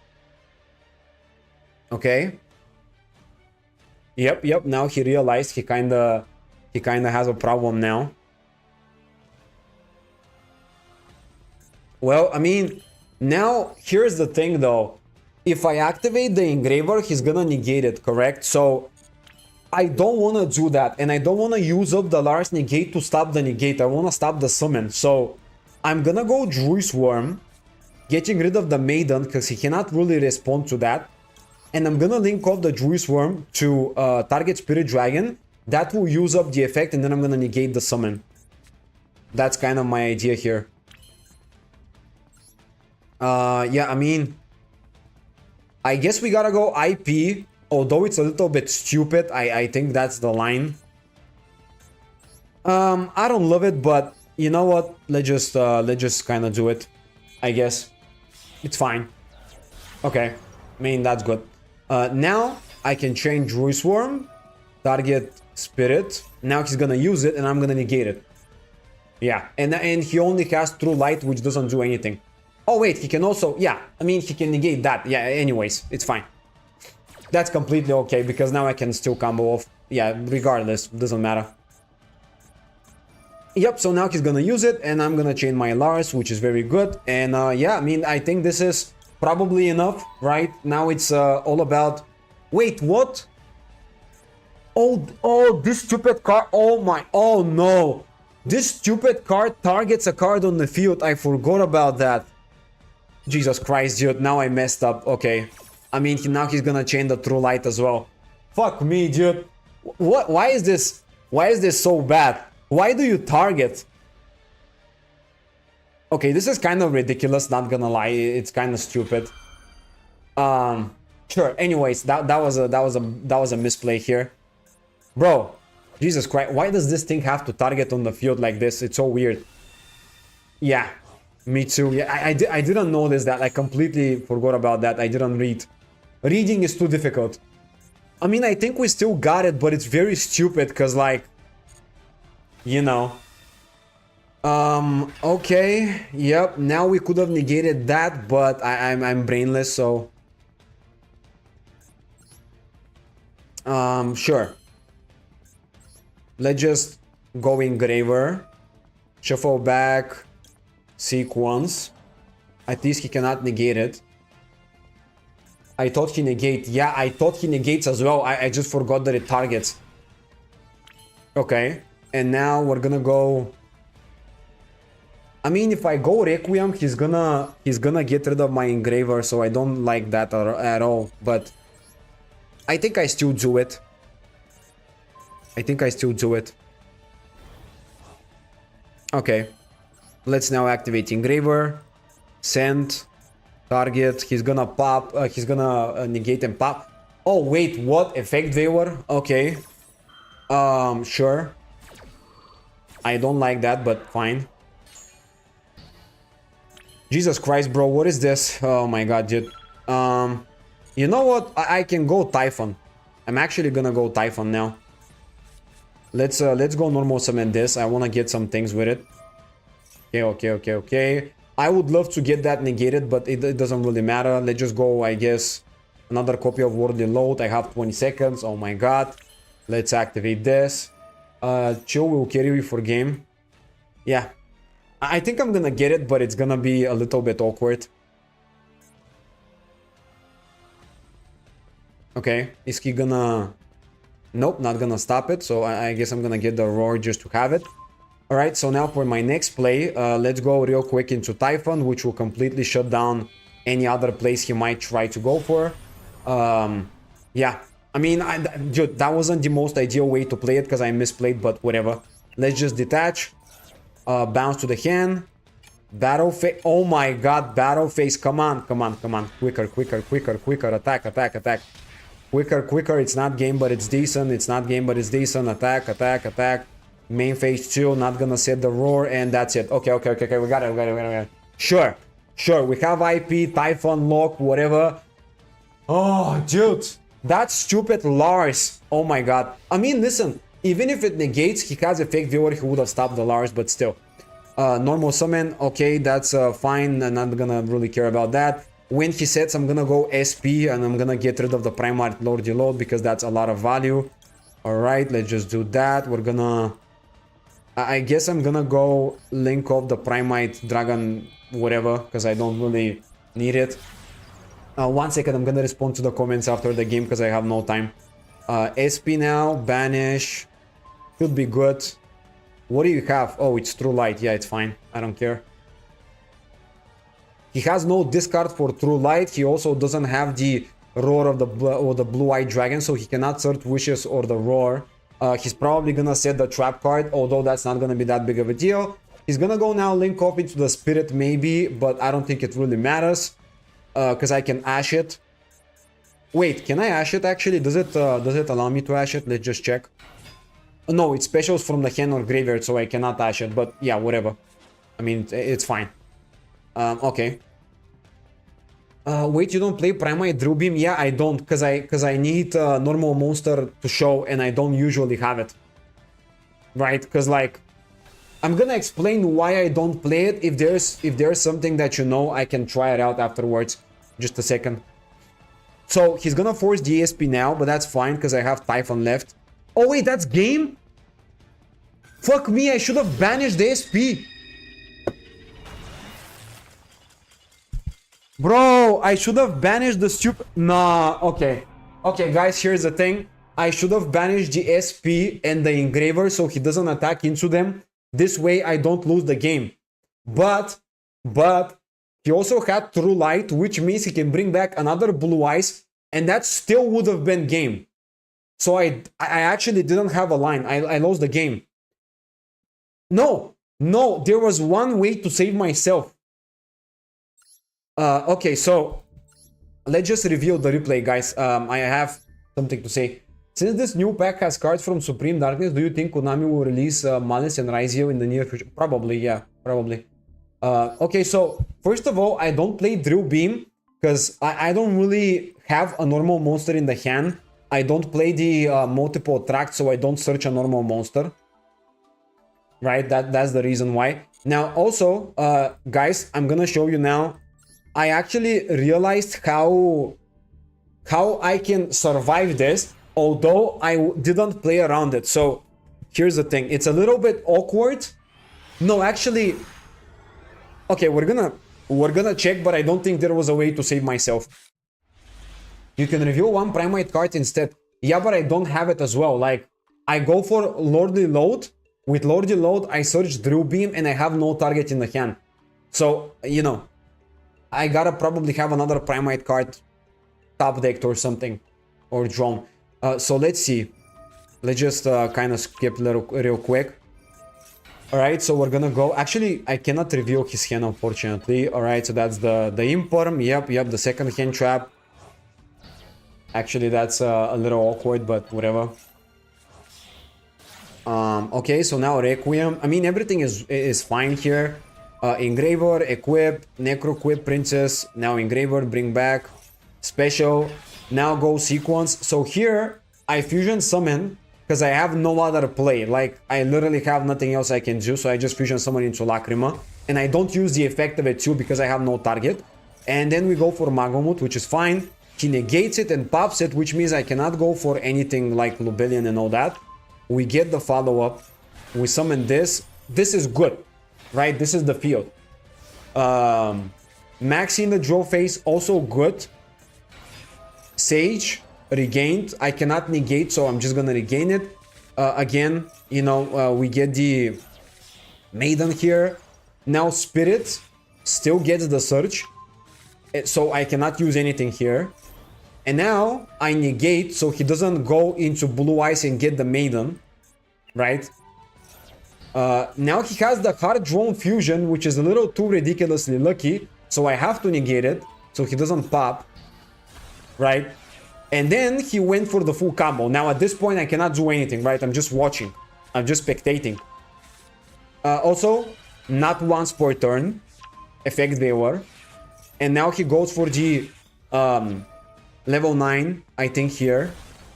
Okay. Yep. Now he realized he kinda has a problem now. Well, I mean, now here's the thing though. If I activate the Engraver, he's gonna negate it, correct? So I don't want to do that, and I don't want to use up the Lars negate to stop the negate. I want to stop the summon. So I'm gonna go Druid Swarm, getting rid of the Maiden because he cannot really respond to that. And I'm gonna link off the Druid Swarm to target Spirit Dragon. That will use up the effect, and then I'm gonna negate the summon. That's kind of my idea here. Yeah, I mean, I guess we gotta go IP, although it's a little bit stupid. I think that's the line. I don't love it, but you know what? Let's just kind of do it. I guess it's fine. Okay, I mean, that's good. Now I can change Druid Swarm, target Spirit. Now he's gonna use it, and I'm gonna negate it. Yeah, and he only has True Light, which doesn't do anything. Oh wait, he can also, yeah, I mean, he can negate that. Yeah, anyways, it's fine. That's completely okay, because now I can still combo off. Yeah, regardless, doesn't matter. Yep, so now he's gonna use it, and I'm gonna chain my Lars, which is very good. And yeah, I mean, I think this is probably enough, right? Now it's all about... Wait, what? Oh, this stupid card... Oh no! This stupid card targets a card on the field. I forgot about that. Jesus Christ, dude. Now I messed up. Okay. I mean, now he's gonna chain the True Light as well. Fuck me, dude. What? Why is this? Why is this so bad? Why do you target? Okay, this is kind of ridiculous, not gonna lie. It's kind of stupid. Sure. Anyways, that was a misplay here. Bro, Jesus Christ, why does this thing have to target on the field like this? It's so weird. Yeah, me too. Yeah, I didn't notice that. I completely forgot about that. I didn't read. Reading is too difficult. I mean, I think we still got it, but it's very stupid because, like, you know. Okay. Yep. Now we could have negated that, but I'm brainless, so. Sure. Let's just go Engraver. Shuffle back. Seek once. At least he cannot negate it. I thought he negates. Yeah, I thought he negates as well. I just forgot that it targets. Okay. And now we're gonna go... I mean, if I go Requiem, he's gonna get rid of my Engraver, so I don't like that at all. But I think I still do it. I think I still do it. Okay. Let's now activate Engraver. Send. Target. He's gonna pop. He's gonna negate and pop. Oh, wait. What? Effect Veiler? Okay. Sure. I don't like that, but fine. Jesus Christ, bro. What is this? Oh my god, dude. You know what? I can go Typhon. I'm actually gonna go Typhon now. Let's go normal summon this. I wanna get some things with it. Okay. I would love to get that negated, but it doesn't really matter. Let's just go, I guess, another copy of Worldly Load. I have 20 seconds. Oh my god. Let's activate this. Chill will carry you for game. Yeah. I think I'm gonna get it, but it's gonna be a little bit awkward. Okay. Is he gonna... Nope, not gonna stop it. So I guess I'm gonna get the Roar just to have it. Alright, so now for my next play, let's go real quick into Typhon, which will completely shut down any other place he might try to go for. Yeah, I mean, dude, that wasn't the most ideal way to play it because I misplayed, but whatever. Let's just detach, bounce to the hand, battle phase. Oh my god, battle phase, come on. Quicker, attack. Quicker, it's not game, but it's decent. Attack. Main phase 2, not gonna set the Roar, and that's it. Okay, we got it. Sure, we have IP, Typhon, lock, whatever. Oh, dude, that stupid Lars. Oh my god. I mean, listen, even if it negates, he has a fake viewer, he would have stopped the Lars, but still. Normal summon, okay, that's fine. I'm not gonna really care about that. When he sets, I'm gonna go SP, and I'm gonna get rid of the Primary Lordy Load, because that's a lot of value. Alright, let's just do that. We're gonna... I guess I'm gonna go link off the Primite Dragon whatever, because I don't really need it. 1 second, I'm gonna respond to the comments after the game because I have no time. SP now, banish. Could be good. What do you have? Oh, it's True Light. Yeah, it's fine. I don't care. He has no discard for True Light. He also doesn't have the Roar of the Blue-Eyed Dragon, so he cannot search Wishes or the Roar. He's probably gonna set the trap card, although that's not gonna be that big of a deal. He's gonna go now link off into the Spirit maybe, but I don't think it really matters. Because I can Ash it. Wait, can I Ash it actually? Does it allow me to Ash it? Let's just check. No, it specials from the hand or graveyard, so I cannot Ash it, but yeah, whatever. I mean, it's fine. Okay. Wait, you don't play Primite Drill Beam? Yeah, I don't, because I need normal monster to show, and I don't usually have it. Right? Because like, I'm gonna explain why I don't play it. If there's something that you know, I can try it out afterwards. Just a second. So he's gonna force the ESP now, but that's fine because I have Typhon left. Oh wait, that's game? Fuck me, I should have banished the SP. Bro, I should have banished the stupid... Nah, okay. Okay, guys, here's the thing. I should have banished the SP and the Engraver so he doesn't attack into them. This way, I don't lose the game. But he also had True Light, which means he can bring back another Blue Eyes, and that still would have been game. So I actually didn't have a line. I lost the game. No, there was one way to save myself. Okay, so let's just reveal the replay, guys. I have something to say. Since this new pack has cards from Supreme Darkness, do you think Konami will release Malice and Raizio in the near future? Probably, yeah, probably. Okay, so first of all, I don't play Drill Beam because I don't really have a normal monster in the hand. I don't play the multiple attract, so I don't search a normal monster. Right, that's the reason why. Now, also, guys, I'm gonna show you now. I actually realized how I can survive this, although I didn't play around it. So here's the thing, it's a little bit awkward. No, actually, okay, we're gonna check, but I don't think there was a way to save myself. You can reveal one Primite card instead. Yeah, but I don't have it as well. Like, I go for Lordly Load. With Lordly Load, I search Drill Beam and I have no target in the hand. So, you know, I gotta probably have another Primite card top decked or something. Or drawn. So let's see. Let's just kind of skip real quick. Alright, so we're gonna go. Actually, I cannot reveal his hand, unfortunately. Alright, so that's the Imperm. Yep, the second hand trap. Actually, that's a little awkward, but whatever. Okay, so now Requiem. I mean, everything is fine here. Engraver, equip, Necro equip, Princess. Now Engraver, bring back. Special. Now go sequence. So here, I fusion summon because I have no other play. Like, I literally have nothing else I can do. So I just fusion summon into Lacrima. And I don't use the effect of it too because I have no target. And then we go for Magomut, which is fine. He negates it and pops it, which means I cannot go for anything like Lubellion and all that. We get the follow-up. We summon this. This is good, right? This is the field. Maxi in the draw phase, also good. Sage, regained. I cannot negate, so I'm just gonna regain it. Again, you know, we get the Maiden here. Now Spirit still gets the Surge. So I cannot use anything here. And now I negate, so he doesn't go into Blue Eyes and get the Maiden, right? Now he has the Hard Drone Fusion, which is a little too ridiculously lucky, so I have to negate it, so he doesn't pop, right? And then he went for the full combo. Now at this point I cannot do anything, right? I'm just watching. I'm just spectating. Also, not once per turn, effect Veiler. And now he goes for the level 9, I think here.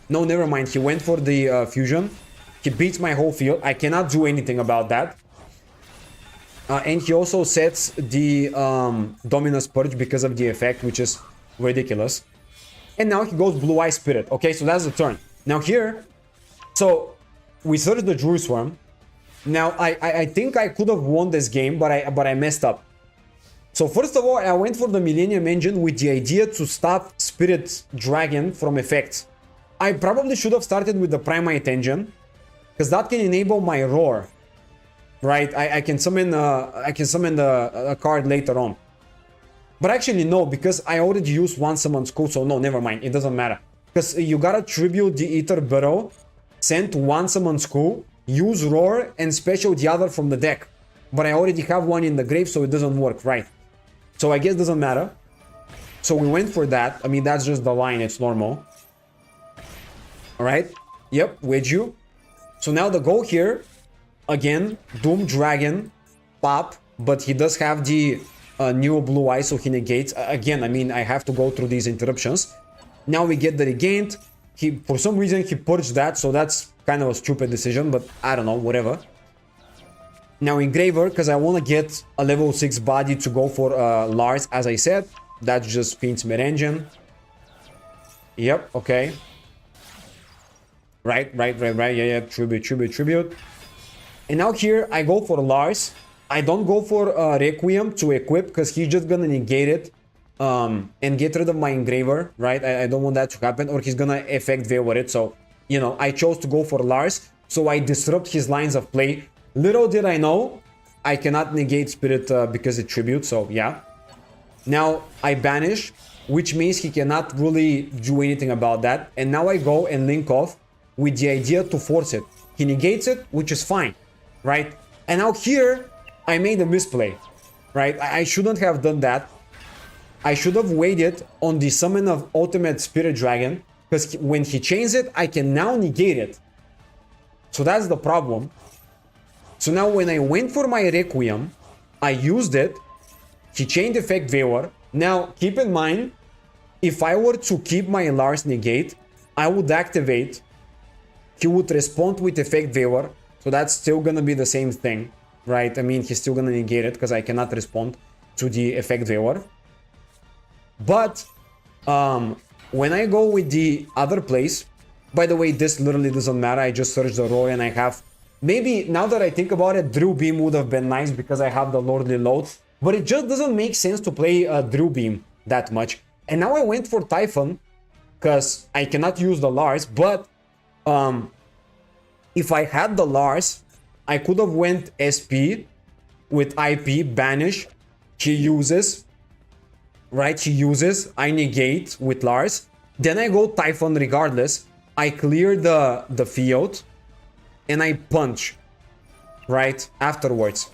No, never mind. He went for the fusion. He beats my whole field. I cannot do anything about that. And he also sets the Dominus Purge because of the effect, which is ridiculous. And now he goes Blue Eye Spirit. Okay, so that's the turn. Now here, so we searched the Druid Swarm. Now I think I could have won this game, but I messed up. So first of all, I went for the Millennium Engine with the idea to stop Spirit Dragon from effects. I probably should have started with the Primate Engine, because that can enable my Roar, right? I can summon a card later on. But actually no, because I already used one summon school, so no, never mind. It doesn't matter, because you gotta tribute the Ether Burrow, send one summon school, use Roar, and special the other from the deck. But I already have one in the grave, so it doesn't work, right? So I guess it doesn't matter. So we went for that. I mean, that's just the line. It's normal. Alright. Yep, wedge you. So now the goal here, again, Doom Dragon, pop, but he does have the new Blue Eye, so he negates. Again, I mean, I have to go through these interruptions. Now we get the regained. For some reason, he purged that, so that's kind of a stupid decision, but I don't know, whatever. Now Engraver, because I want to get a level 6 body to go for Lars, as I said. That's just Fiend's Engine. Yep, okay. Right. Yeah. Tribute. And now here, I go for Lars. I don't go for Requiem to equip, because he's just gonna negate it and get rid of my Engraver, right? I don't want that to happen, or he's gonna effect Veiler it. So, you know, I chose to go for Lars, so I disrupt his lines of play. Little did I know, I cannot negate Spirit because it tributes, so yeah. Now I banish, which means he cannot really do anything about that. And now I go and link off with the idea to force it. He negates it, which is fine, right? And now here, I made a misplay, right? I shouldn't have done that. I should have waited on the summon of Ultimate Spirit Dragon, because when he chains it, I can now negate it. So that's the problem. So now when I went for my Requiem, I used it. He chained effect Veiler. Now keep in mind, if I were to keep my Lars negate, I would activate. He would respond with effect Veiler. So that's still gonna be the same thing, right? I mean, he's still gonna negate it because I cannot respond to the effect Veiler. But when I go with the other place, by the way, this literally doesn't matter. I just searched the Roy and I have... Maybe, now that I think about it, Drill Beam would have been nice because I have the Lordly Load. But it just doesn't make sense to play Drill Beam that much. And now I went for Typhon, because I cannot use the Lars. But if I had the Lars, I could have went SP with IP, Banish. He uses, right? He uses, I negate with Lars. Then I go Typhon regardless. I clear the field and I punch, right, afterwards.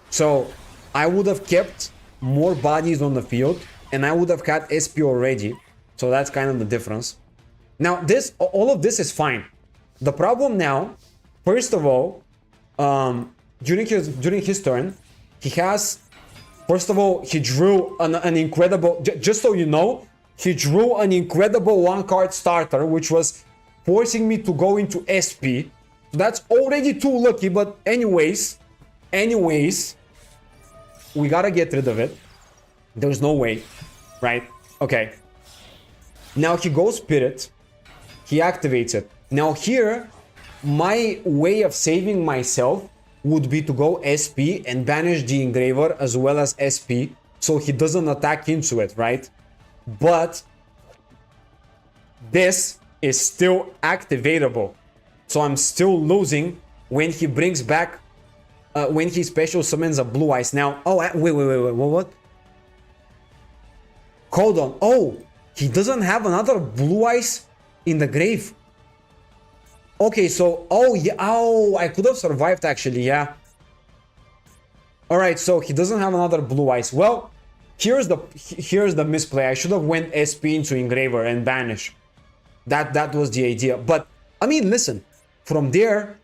So I would have kept more bodies on the field and I would have had SP already. So that's kind of the difference. Now all of this is fine. The problem now, first of all, during his turn, he has, first of all, he drew an incredible, just so you know, he drew an incredible one-card starter, which was forcing me to go into SP. So that's already too lucky, but anyways, we gotta get rid of it. There's no way, right? Okay. Now he goes Spirit. He activates it. Now here, my way of saving myself would be to go SP and banish the Engraver as well as SP, so he doesn't attack into it, right? But this is still activatable. So I'm still losing when he brings back, when he special summons a Blue Eyes. Now, oh, wait, what? Hold on. Oh, he doesn't have another Blue Eyes in the grave. Okay, so, oh, yeah, oh, I could have survived actually, yeah. Alright, so he doesn't have another Blue Eyes. Well, here's the misplay. I should have went SP into Engraver and banish. That was the idea. But, I mean, listen, from there,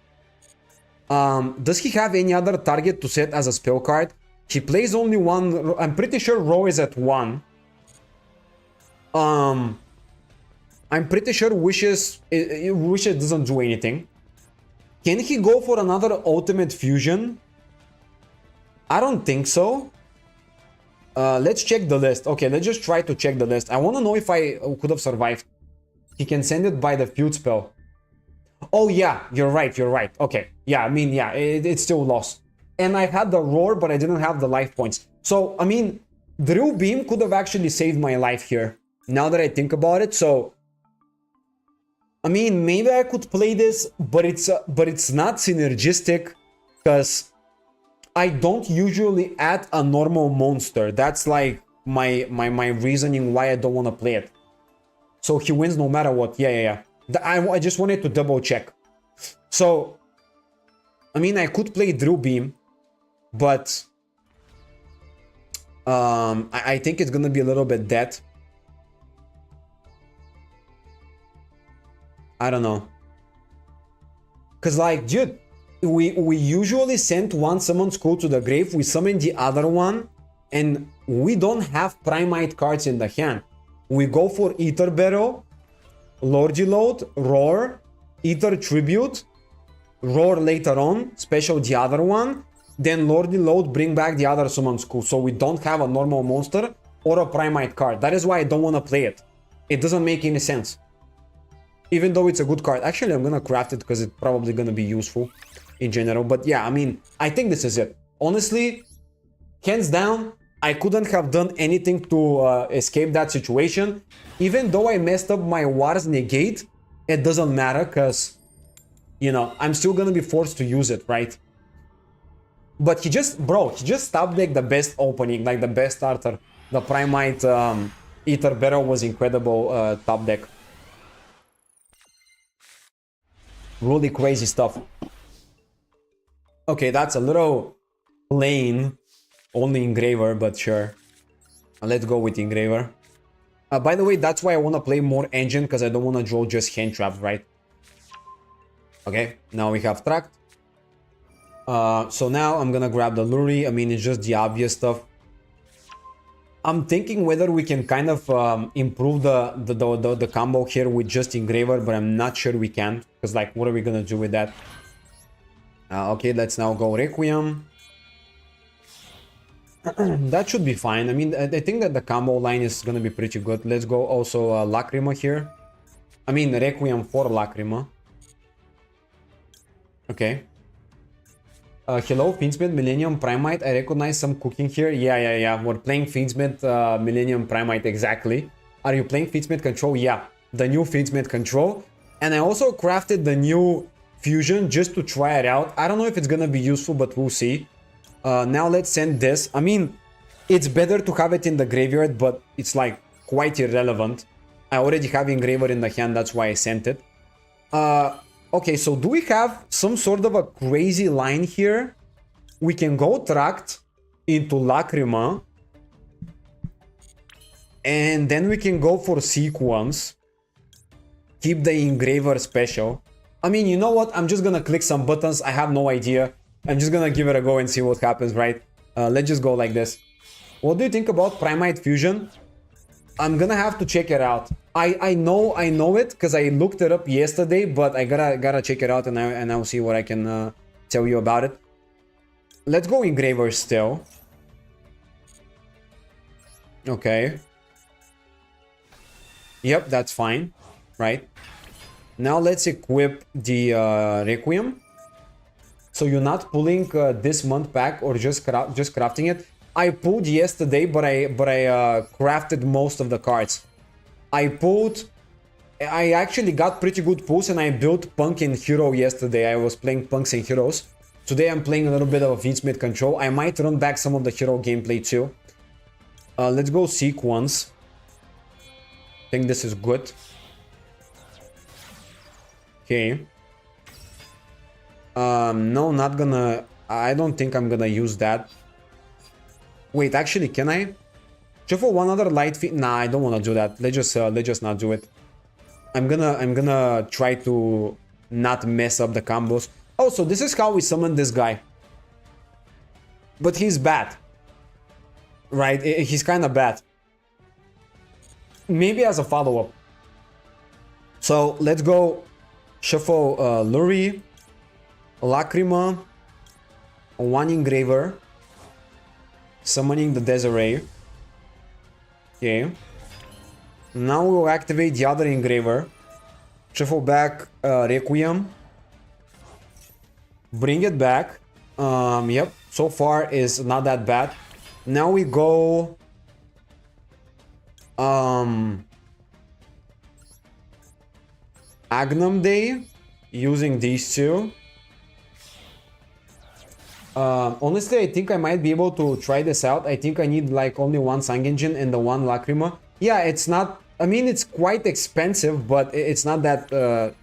does he have any other target to set as a spell card? He plays only one. I'm pretty sure Row is at 1. I'm pretty sure Wishes doesn't do anything. Can he go for another Ultimate Fusion? I don't think so. Let's check the list. Okay, let's just try to check the list. I want to know if I could have survived. He can send it by the Feud spell. Oh yeah, you're right. Okay, yeah, I mean, yeah, it's still lost. And I had the Roar, but I didn't have the life points. So, I mean, Drill Beam could have actually saved my life here, now that I think about it. So, I mean, maybe I could play this, but it's not synergistic, because I don't usually add a normal monster. That's like my reasoning why I don't want to play it. So he wins no matter what. Yeah. I just wanted to double check. So, I mean, I could play Drill Beam, but I think it's gonna be a little bit dead. I don't know. Cause like, dude, we usually send one summon school to the grave, we summon the other one, and we don't have Primite cards in the hand. We go for Ether Barrel, Lordy Load, Roar, Ether Tribute, Roar later on, special the other one, then Lordy Load, bring back the other summon school. So we don't have a normal monster or a Primite card. That is why I don't want to play it. It doesn't make any sense. Even though it's a good card. Actually, I'm gonna craft it because it's probably gonna be useful in general. But yeah, I mean, I think this is it. Honestly, hands down, I couldn't have done anything to escape that situation. Even though I messed up my War's Negate, it doesn't matter because, you know, I'm still gonna be forced to use it, right? But he just stopped like the best opening, like the best starter. The Primite Ether Barrel was incredible top deck. Really crazy stuff. Okay, that's a little plain. Only Engraver, but sure. Let's go with Engraver. By the way, that's why I want to play more Engine, because I don't want to draw just Hand Trap, right? Okay, now we have Tracked. So now I'm gonna grab the Luri. I mean, it's just the obvious stuff. I'm thinking whether we can kind of improve the combo here with just Engraver, but I'm not sure we can. Because, like, what are we gonna do with that? Okay, let's now go Requiem. That should be fine. I mean, I think that the combo line is gonna be pretty good. Let's go also Lacrima here. I mean, Requiem for Lacrima. Okay. Hello, Fiendsmith, Millennium Primite. I recognize some cooking here. Yeah. We're playing Fiendsmith, Millennium Primite, exactly. Are you playing Fiendsmith Control? Yeah, the new Fiendsmith Control. And I also crafted the new Fusion just to try it out. I don't know if it's gonna be useful, but we'll see. Now let's send this. I mean, it's better to have it in the graveyard, but it's like quite irrelevant. I already have Engraver in the hand, that's why I sent it. Okay, so do we have some sort of a crazy line here? We can go Tract into Lacrima. And then we can go for Sequence. Keep the Engraver special. I mean, you know what? I'm just gonna click some buttons. I have no idea. I'm just gonna give it a go and see what happens, right? Let's just go like this. What do you think about Primite Fusion? I'm gonna have to check it out. I know it because I looked it up yesterday, but I gotta check it out and I'll see what I can tell you about it. Let's go Engraver still. Okay. Yep, that's fine. Right. Now let's equip the Requiem. So you're not pulling this month pack or just crafting it. I pulled yesterday, but I crafted most of the cards. I actually got pretty good pulls and I built Punk and Hero yesterday. I was playing Punks and Heroes. Today I'm playing a little bit of Vinsmith Control. I might run back some of the Hero gameplay too. Let's go Sequence. I think this is good. Okay. No, not gonna... I don't think I'm gonna use that. Wait, actually, can I? Shuffle one other light feat. Nah, I don't want to do that. Let's just not do it. I'm gonna try to not mess up the combos. Oh, so this is how we summon this guy. But he's bad. Right? He's kind of bad. Maybe as a follow-up. So, let's go shuffle Lurie, Lacrima, one Engraver, summoning the Desiree. Okay. Now we'll activate the other Engraver. Shuffle back Requiem. Bring it back. Yep, so far is not that bad. Now we go... Agnum Day, using these two. Honestly, I think I might be able to try this out. I think I need like only one Sangenjin and the one Lacrima. Yeah, it's not... I mean, it's quite expensive, but it's not that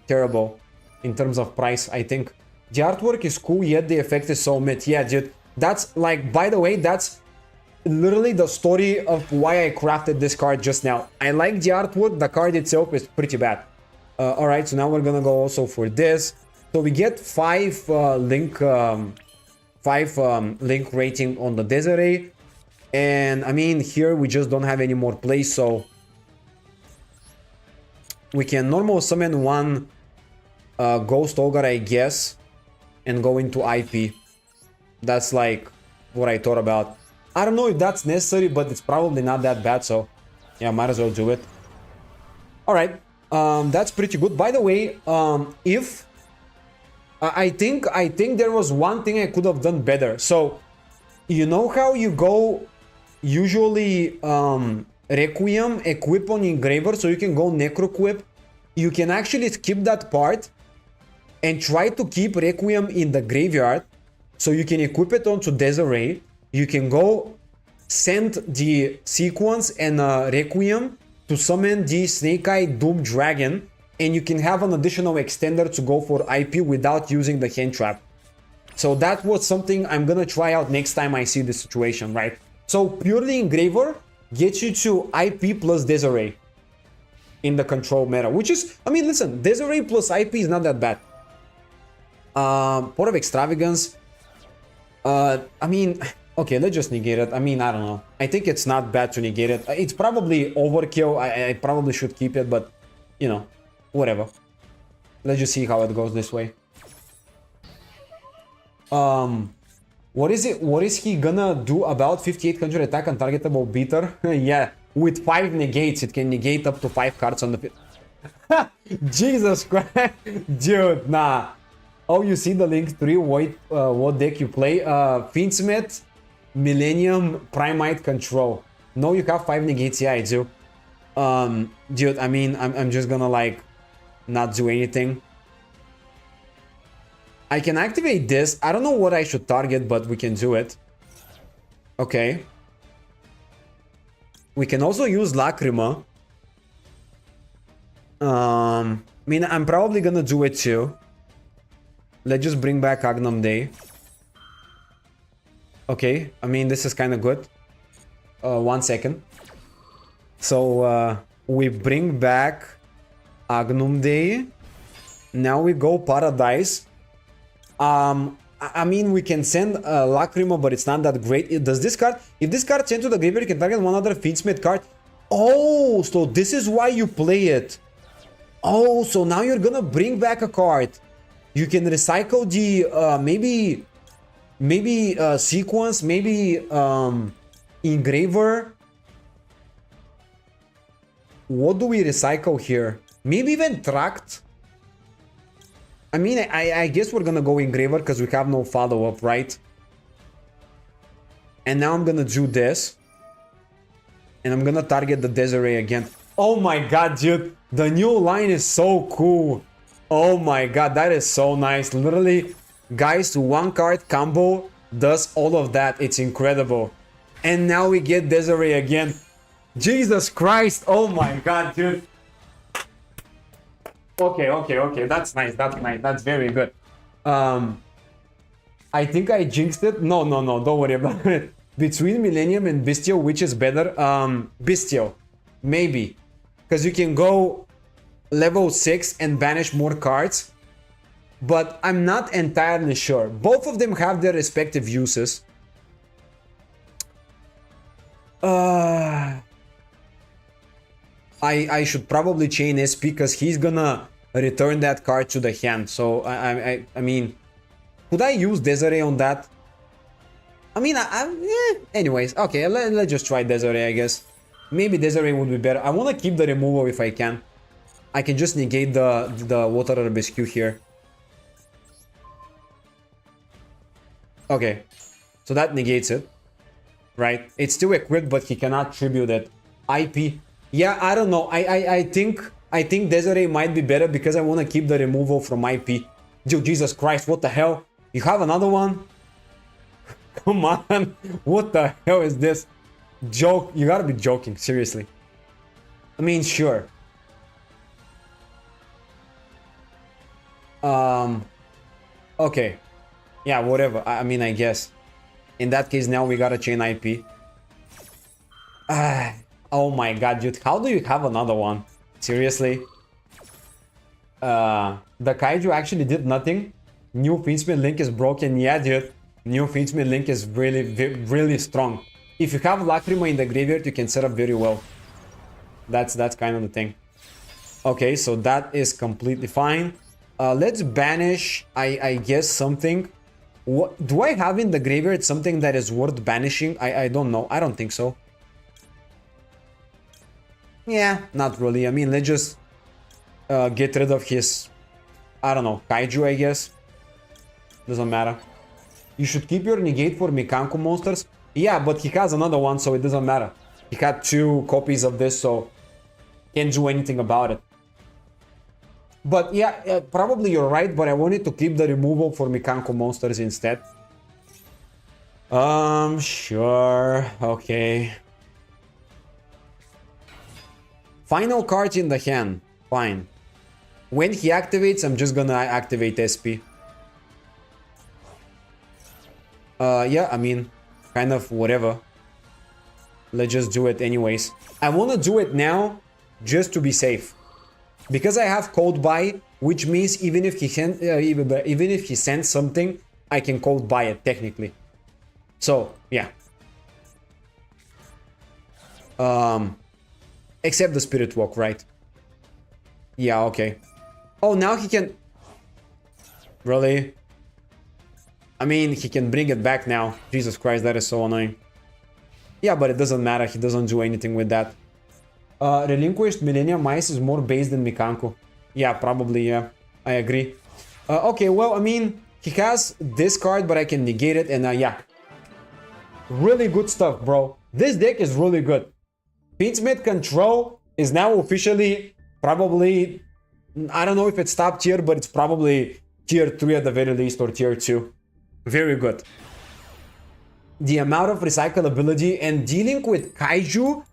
terrible in terms of price, I think. The artwork is cool, yet the effect is so mid. Yeah, dude, that's like... By the way, that's literally the story of why I crafted this card just now. I like the artwork, the card itself is pretty bad. Alright, so now we're gonna go also for this. So we get 5 link rating on the Desiree. And I mean, here we just don't have any more plays, so we can normal summon one Ghost Ogre, I guess, and go into IP. That's like what I thought about. I don't know if that's necessary, but it's probably not that bad, so yeah, might as well do it. Alright, that's pretty good. By the way, if I think there was one thing I could have done better. So, you know how you go usually Requiem, equip on Engraver, so you can go Necroquip. You can actually skip that part and try to keep Requiem in the graveyard, so you can equip it onto Desiree. You can go send the Sequence and Requiem to summon the Snake Eye Doom Dragon, and you can have an additional extender to go for IP without using the hand trap. So that was something I'm gonna try out next time I see the situation, right? So purely Engraver gets you to IP plus Desiree in the control meta, which is, I mean, listen, Desiree plus IP is not that bad. Port of Extravagance. I mean, okay, let's just negate it. I mean, I don't know. I think it's not bad to negate it. It's probably overkill. I probably should keep it, but, you know, whatever. Let's just see how it goes this way. What is it? What is he gonna do about 5800 attack on targetable beater? Yeah, with 5 negates, it can negate up to 5 cards on the pit. Jesus Christ, dude, nah. Oh, you see the link 3, what deck you play? Finsmith, Millennium, Primite Control. No, you have 5 negates, yeah, I do. Dude, I mean, I'm just gonna like not do anything. I can activate this. I don't know what I should target, but we can do it. Okay. We can also use Lacrima. I mean, I'm probably gonna do it too. Let's just bring back Agnum Day. Okay, I mean, this is kind of good. 1 second. So, we bring back Agnum Day. Now we go Paradise. I mean, we can send Lacrima, but it's not that great. Does this card... If this card sent to the graveyard, you can target one other Fiendsmith card. Oh, so this is why you play it. Oh, so now you're gonna bring back a card. You can recycle the... maybe Sequence, maybe Engraver. What do we recycle here? Maybe even Tract. I mean, I guess we're gonna go Engraver because we have no follow-up, right? And now I'm gonna do this. And I'm gonna target the Desiree again. Oh my god, dude. The new line is so cool. Oh my god, that is so nice. Literally, guys, one card combo does all of that. It's incredible. And now we get Desiree again. Jesus Christ. Oh my god, dude. Okay. That's nice. That's very good. I think I jinxed it. No. Don't worry about it. Between Millennium and Bestial, which is better? Bestial. Maybe. Because you can go level 6 and banish more cards. But I'm not entirely sure. Both of them have their respective uses. I should probably chain SP because he's gonna return that card to the hand. So I mean, could I use Desiree on that? I mean, anyways, okay, let's just try Desiree, I guess. Maybe Desiree would be better. I want to keep the removal if I can. I can just negate the Water Rescue here. Okay, so that negates it, right? It's still equipped, but he cannot tribute it. IP, yeah, I don't know. I think Desiree might be better because I want to keep the removal from IP. Dude, Jesus Christ, what the hell? You have another one? Come on, what the hell is this? Joke, you gotta be joking, seriously. I mean, sure. Okay. Yeah, whatever. I mean, I guess. In that case, now we gotta chain IP. Oh my god, dude. How do you have another one? Seriously? The Kaiju actually did nothing. New Fiendsmith Link is broken. Yeah, dude. New Fiendsmith Link is really strong. If you have Lacrima in the graveyard, you can set up very well. That's kind of the thing. Okay, so that is completely fine. Let's banish, I guess, something. What do I have in the graveyard? Something that is worth banishing? I don't know. I don't think so. Yeah, not really. I mean, let's just get rid of his, I don't know, Kaiju, I guess. Doesn't matter. You should keep your negate for Mikanko monsters. Yeah, but he has another one, so it doesn't matter. He had 2 copies of this, so can't do anything about it. But yeah, probably you're right, but I wanted to keep the removal for Mikanko monsters instead. Sure. Okay. Final cards in the hand. Fine. When he activates, I'm just gonna activate SP. Yeah, I mean, kind of whatever. Let's just do it anyways. I wanna do it now just to be safe. Because I have code buy, which means even if he sends something, I can code buy it technically. So yeah. Except the Spirit Walk, right? Yeah, okay. Oh, now he can. Really? I mean, he can bring it back now. Jesus Christ, that is so annoying. Yeah, but it doesn't matter. He doesn't do anything with that. Relinquished Millennium Mice is more base than Mikanko. Yeah, probably, yeah. I agree. Okay, well, I mean, he has this card, but I can negate it, and yeah. Really good stuff, bro. This deck is really good. Fiendsmith Control is now officially probably... I don't know if it's top tier, but it's probably tier 3 at the very least, or tier 2. Very good. The amount of recyclability and dealing with Kaiju...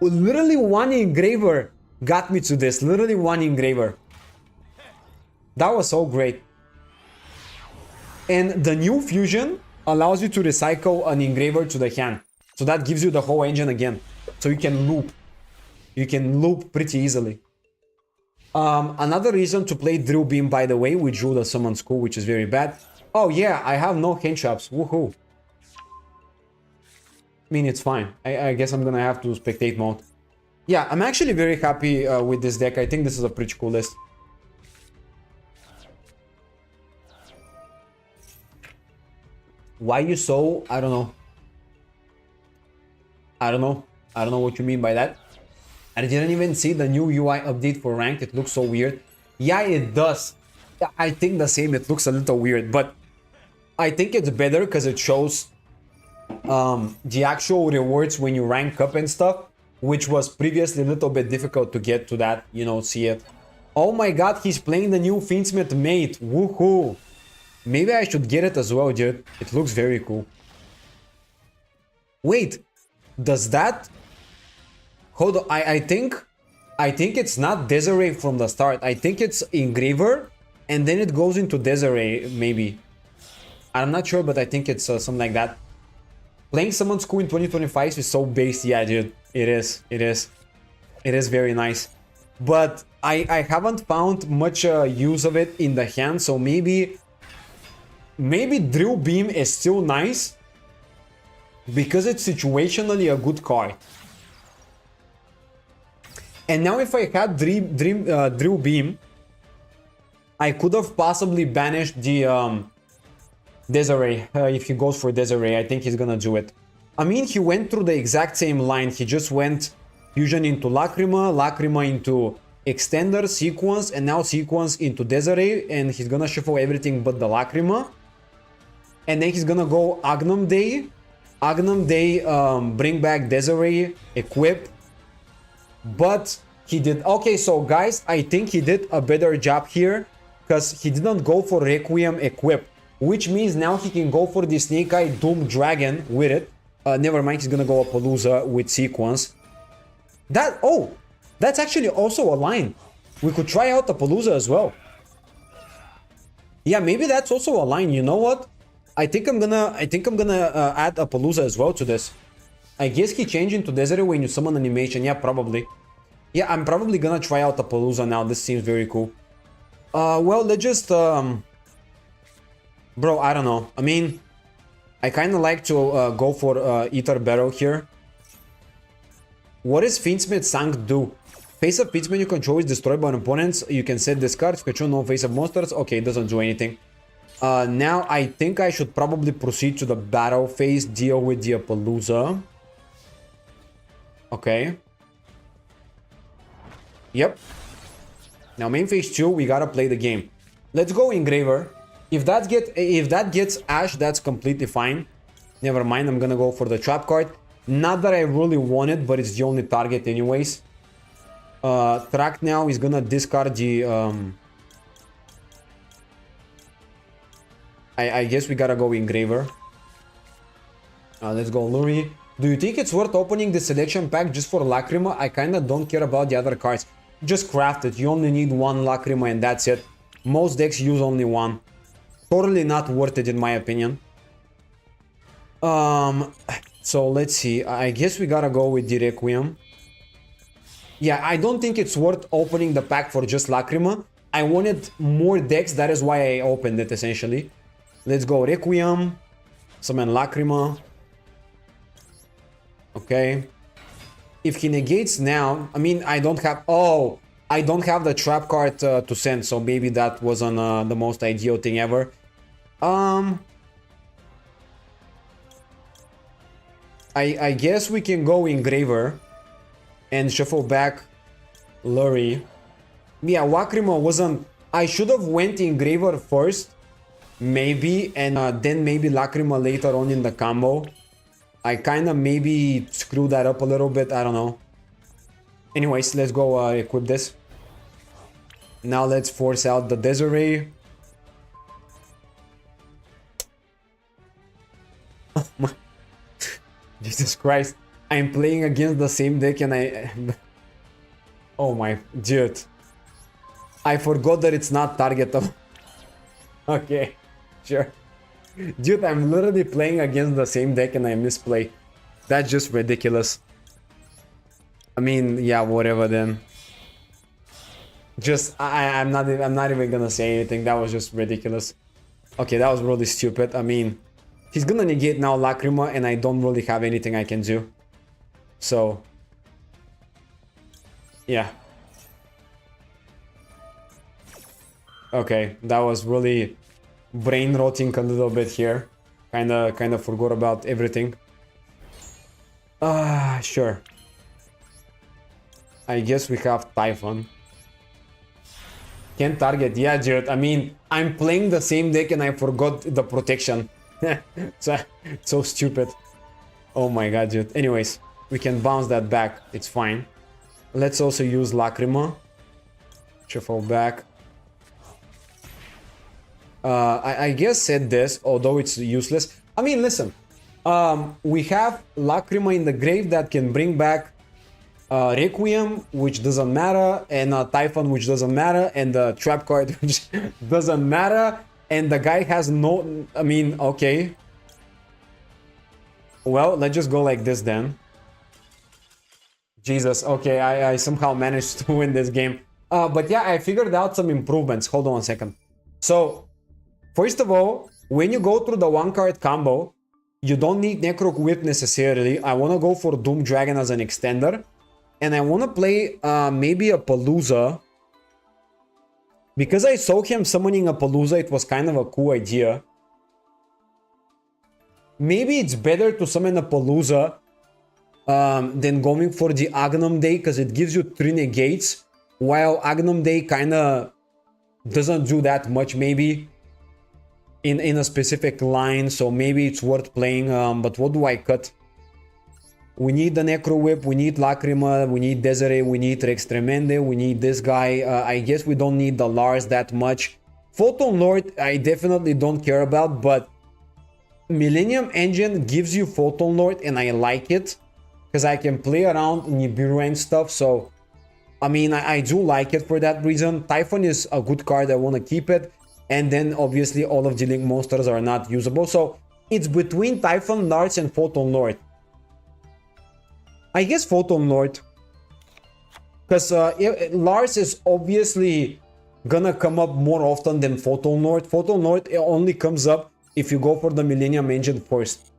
Literally one Engraver got me to this. Literally one engraver. That was so great. And the new fusion allows you to recycle an engraver to the hand. So that gives you the whole engine again. So you can loop. You can loop pretty easily. Another reason to play Drill Beam, by the way, we drew the Summon School, which is very bad. Oh yeah, I have no hand traps. Woohoo. I mean, it's fine. I guess I'm gonna have to spectate mode. Yeah, I'm actually very happy with this deck. I think this is a pretty cool list. Why you so? I don't know. I don't know what you mean by that. I didn't even see the new UI update for ranked. It looks so weird. Yeah, it does. I think the same. It looks a little weird, but I think it's better because it shows the actual rewards when you rank up and stuff, which was previously a little bit difficult to get to that, you know, see it. Oh my god, he's playing the new Fiendsmith Mate. Woohoo! Maybe I should get it as well, dude. It looks very cool. Wait, does that... Hold on, I think it's not Desiree from the start. I think it's Engraver, and then it goes into Desiree, maybe. I'm not sure, but I think it's something like that. Playing Summon School in 2025 is so base. Yeah, dude. It is. It is very nice. But I haven't found much use of it in the hand, so maybe Drill Beam is still nice because it's situationally a good card. And now if I had Drill Beam, I could have possibly banished the Desiree. If he goes for Desiree, I think he's gonna do it. I mean, he went through the exact same line. He just went Fusion into Lacrima, Lacrima into Extender, Sequence, and now Sequence into Desiree, and he's gonna shuffle everything but the Lacrima. And then he's gonna go Agnum Day, bring back Desiree, equip. But he did... Okay, so guys, I think he did a better job here because he didn't go for Requiem equip, which means now he can go for the Snake Eye Doom Dragon with it. Never mind, he's gonna go Appaloosa with Sequence. Oh, that's actually also a line. We could try out Appaloosa as well. Yeah, maybe that's also a line. You know what? I think I'm gonna add Appaloosa as well to this. I guess he changed into Desiree when you summon animation. Yeah, probably. Yeah, I'm probably gonna try out Appaloosa now. This seems very cool. Well, let's just... Bro, I don't know. I mean, I kind of like to go for Ether Barrel here. What does Fiendsmith Sank do? Face of Fiendsmith you control is destroyed by opponents. You can set this card. Control no face of monsters. Okay, it doesn't do anything. Now, I think I should probably proceed to the battle phase. Deal with the Appaloosa. Okay. Yep. Now main phase 2, we gotta play the game. Let's go Engraver. If that gets Ash, that's completely fine. Never mind, I'm gonna go for the trap card. Not that I really want it, but it's the only target anyways. Track now is gonna discard the... I guess we gotta go Engraver. Let's go Lurie. Do you think it's worth opening the selection pack just for Lacrima? I kinda don't care about the other cards. Just craft it. You only need one Lacrima and that's it. Most decks use only one. Totally not worth it in my opinion. So let's see. I guess we gotta go with the Requiem. Yeah, I don't think it's worth opening the pack for just Lacrima. I wanted more decks. That is why I opened it essentially. Let's go Requiem. Summon Lacrima. Okay. If he negates now, I mean, I don't have... Oh, I don't have the trap card to send, so maybe that wasn't the most ideal thing ever. I guess we can go Engraver and shuffle back Lurie. Yeah, Lacrima wasn't... I should have went Engraver first, maybe, and then maybe Lacrima later on in the combo. I kind of maybe screwed that up a little bit. I don't know. Anyways, let's go equip this. Now let's force out the Desiree. Oh my... Jesus Christ. I'm playing against the same deck and Oh my, dude. I forgot that it's not targetable. Okay, sure. Dude, I'm literally playing against the same deck and I misplay. That's just ridiculous. I mean, yeah, whatever then. Just, I'm not even gonna say anything. That was just ridiculous. Okay, that was really stupid. I mean, he's gonna negate now Lacrima and I don't really have anything I can do. So, yeah. Okay, that was really brain rotting a little bit here. Kinda forgot about everything. Sure. I guess we have Typhon. Can't target. Yeah, Jared. I mean, I'm playing the same deck and I forgot the protection. So stupid. Oh my god, dude. Anyways, we can bounce that back. It's fine. Let's also use Lacrima. Shuffle back. I guess said this, although it's useless. I mean, listen. We have Lacrima in the grave that can bring back Requiem, which doesn't matter, and Typhon, which doesn't matter, and the trap card, which doesn't matter, and the guy has no... I mean, okay. Well, let's just go like this then. Jesus, okay, I somehow managed to win this game. But yeah, I figured out some improvements. Hold on a second. So, first of all, when you go through the one-card combo, you don't need Necro Whip necessarily. I want to go for Doom Dragon as an extender. And I want to play maybe a Palooza. Because I saw him summoning a Palooza, it was kind of a cool idea. Maybe it's better to summon a Palooza than going for the Agnum Day, because it gives you 3 negates, while Agnum Day kind of doesn't do that much maybe in a specific line, so maybe it's worth playing. But what do I cut? We need the Necro Whip, we need Lacrima, we need Desiree, we need Rex Tremende, we need this guy. I guess we don't need the Lars that much. Photon Lord, I definitely don't care about, but Millennium Engine gives you Photon Lord, and I like it, because I can play around Nibiru and stuff, so... I mean, I do like it for that reason. Typhon is a good card, I want to keep it. And then, obviously, all of the Link monsters are not usable, so... It's between Typhon, Lars, and Photon Lord. I guess Photon Lord. Because Lars is obviously gonna come up more often than Photon Lord. Photon Lord only comes up if you go for the Millennium Engine first.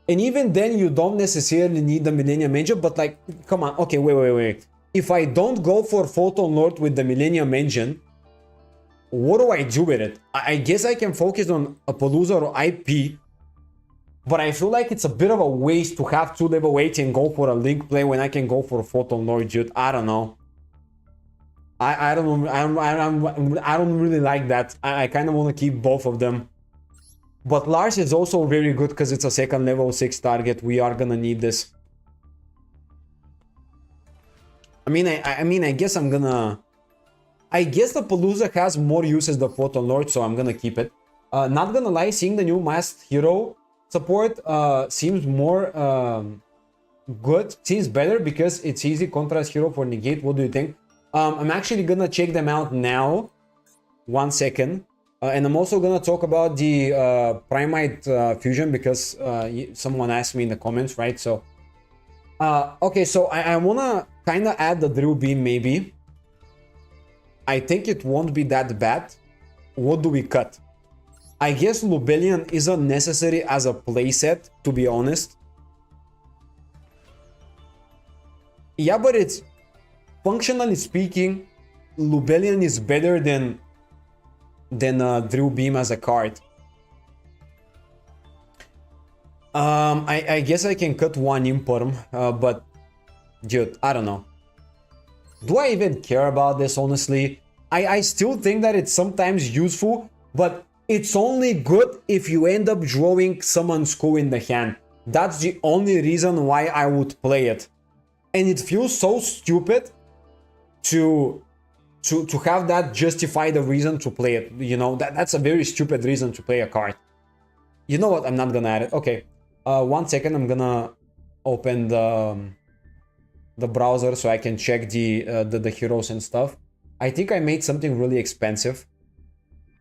And even then, you don't necessarily need the Millennium Engine, but like, come on. Okay, wait. If I don't go for Photon Lord with the Millennium Engine, what do I do with it? I guess I can focus on a Palooza or IP. But I feel like it's a bit of a waste to have 2 level 8 and go for a Link play when I can go for a Photon Lord, dude. I don't know. I don't really like that. I kind of want to keep both of them. But Lars is also very good because it's a second level 6 target. We are gonna need this. I mean, I guess I'm gonna... I guess the Palooza has more uses than Photon Lord, so I'm gonna keep it. Not gonna lie, seeing the new Masked Hero support seems more good, seems better because it's easy contrast hero for negate. What do you think? I'm actually gonna check them out now. 1 second. And I'm also gonna talk about the Primite fusion because someone asked me in the comments, right? So okay, so I wanna kind of add the drill beam maybe. I think it won't be that bad. What do we cut? I guess Lubellion isn't necessary as a playset, to be honest. Yeah, but it's... Functionally speaking, Lubellion is better than Drill Beam as a card. I guess I can cut 1 Imperm, but... Dude, I don't know. Do I even care about this, honestly? I still think that it's sometimes useful, but... It's only good if you end up drawing Summon Skull in the hand. That's the only reason why I would play it. And it feels so stupid to have that justify the reason to play it. You know, that's a very stupid reason to play a card. You know what? I'm not gonna add it. Okay. 1 second. I'm gonna open the... the browser so I can check the heroes and stuff. I think I made something really expensive.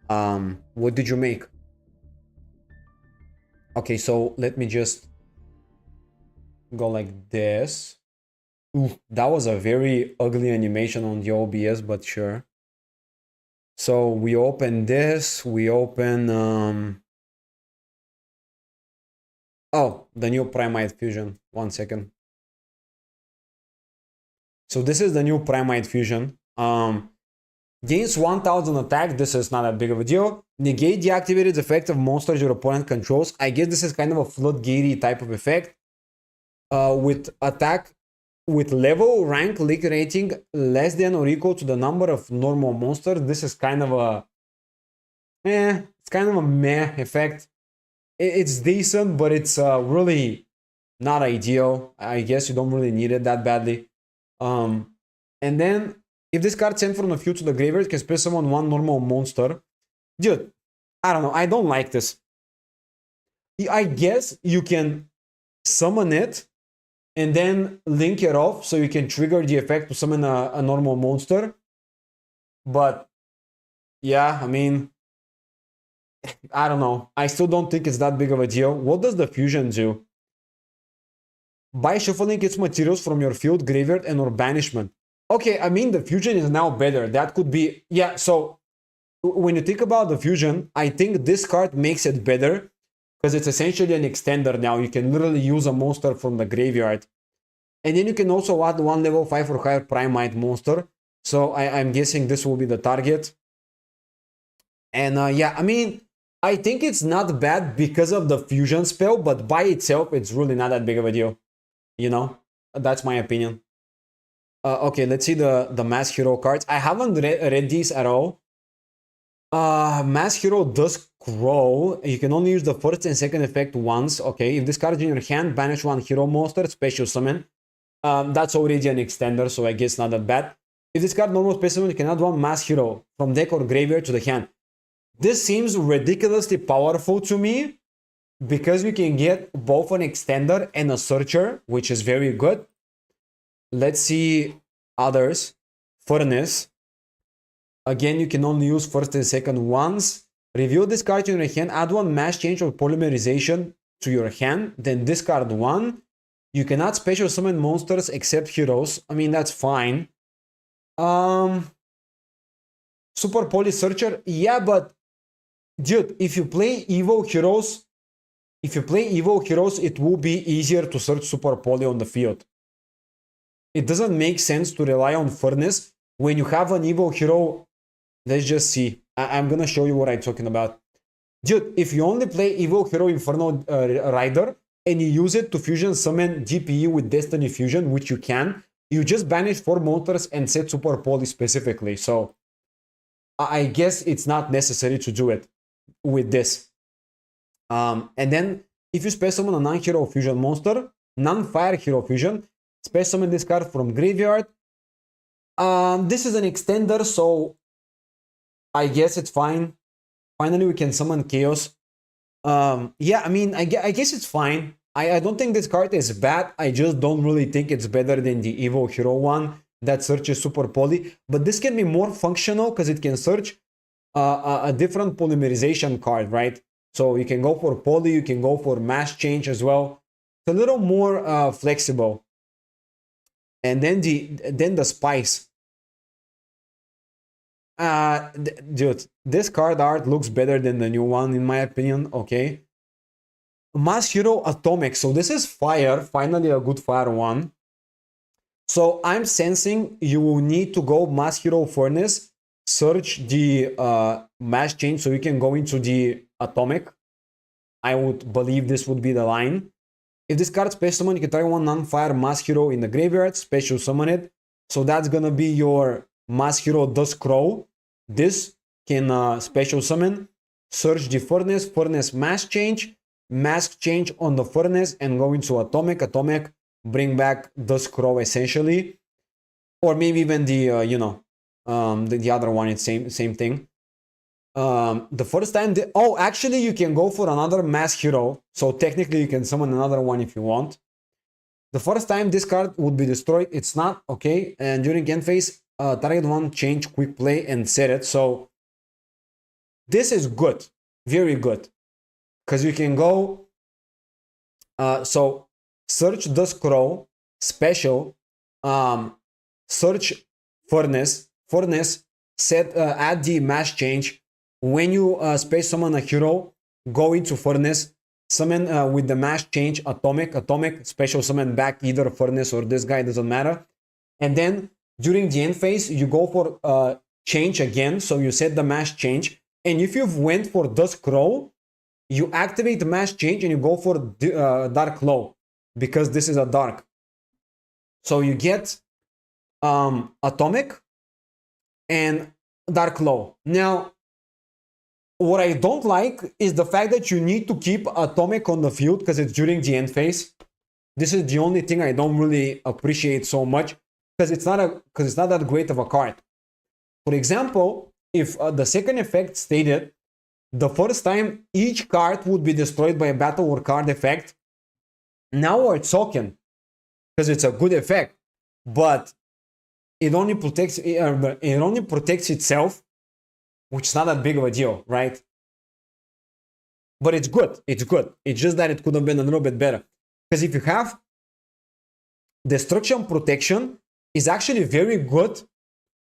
What did you make? Okay, so let me just go like this. Ooh, that was a very ugly animation on the OBS, but sure. So we open this, we open oh, the new Primite Fusion. 1 second. So this is the new Primite Fusion. Gains 1000 attack. This is not that big of a deal. Negate deactivated effect of monsters your opponent controls. I guess this is kind of a floodgatey type of effect. With attack with level, rank, league rating less than or equal to the number of normal monsters. This is kind of a it's kind of a meh effect. It's decent, but it's really not ideal. I guess you don't really need it that badly. And then if this card sent from the field to the graveyard, can special summon one normal monster. Dude, I don't know. I don't like this. I guess you can summon it and then link it off so you can trigger the effect to summon a normal monster. But yeah, I mean, I don't know. I still don't think it's that big of a deal. What does the fusion do? By shuffling its materials from your field, graveyard, and or banishment. Okay, I mean, the fusion is now better. That could be, yeah, so when you think about the fusion, I think this card makes it better because it's essentially an extender now. You can literally use a monster from the graveyard. And then you can also add one level 5 or higher Primite monster. So I'm guessing this will be the target. And yeah, I mean, I think it's not bad because of the fusion spell, but by itself, it's really not that big of a deal. You know, that's my opinion. Okay, let's see the Mass Hero cards. I haven't read these at all. Mass Hero does grow. You can only use the first and second effect once. Okay, if this card is in your hand, banish one hero monster, special summon. That's already an extender, so I guess not that bad. If this card normal special summon, you can add one Mass Hero from deck or graveyard to the hand. This seems ridiculously powerful to me because you can get both an extender and a searcher, which is very good. Let's see others. Furnace. Again, you can only use first and second ones. Reveal this card in your hand. Add one mass change or polymerization to your hand. Then discard one. You cannot special summon monsters except heroes. I mean, that's fine. Super Poly Searcher. Yeah, but dude, if you play evil heroes, it will be easier to search Super Poly on the field. It doesn't make sense to rely on Furnace when you have an evil hero. Let's just see. I'm gonna show you what I'm talking about. Dude, if you only play evil hero Inferno Rider and you use it to fusion summon GPE with Destiny Fusion, which you can, you just banish 4 monsters and set Super Poly specifically. So I guess it's not necessary to do it with this. And then if you special summon a non-hero fusion monster, non-fire hero fusion, special summon this card from graveyard. This is an extender, so I guess it's fine. Finally, we can summon Chaos. Yeah, I mean, I guess it's fine. I don't think this card is bad. I just don't really think it's better than the evil hero one that searches Super Poly. But this can be more functional because it can search a different polymerization card, right? So you can go for Poly, you can go for Mass Change as well. It's a little more flexible. And then the Spice. Dude, this card art looks better than the new one in my opinion. Okay. Mass Hero Atomic. So this is fire. Finally a good fire one. So I'm sensing you will need to go Mass Hero Furnace, search the Mass Change so you can go into the Atomic. I would believe this would be the line. If this card special summon, you can target one non-fire Mass Hero in the graveyard, special summon it. So that's gonna be your Mass Hero Does Crow. This can special summon, search the Furnace, Furnace Mass Change, Mask Change on the Furnace, and go into Atomic. Atomic, bring back Does Crow essentially. Or maybe even the, the other one, it's same thing. The first time, oh, actually you can go for another Mass Hero. So technically you can summon another one if you want. The first time this card would be destroyed, it's not, okay? And during end phase, target one, change, quick play, and set it. So this is good, very good. Because you can go, so search the scroll, special, search furnace, set, add the mass change. When you space summon a hero, go into furnace, summon with the mass change, atomic, special summon back either furnace or this guy, doesn't matter. And then during the end phase, you go for change again. So you set the mass change. And if you've went for the scroll, you activate the mass change and you go for dark low, because this is a dark. So you get atomic and dark low. Now, what I don't like is the fact that you need to keep atomic on the field because it's during the end phase. This is the only thing I don't really appreciate so much, because it's not that great of a card. For example, if the second effect stated the first time each card would be destroyed by a battle or card effect, now we're talking, because it's a good effect, but it only protects itself, which is not that big of a deal, right? But it's good. It's good. It's just that it could have been a little bit better. Because if you have destruction protection, is actually very good.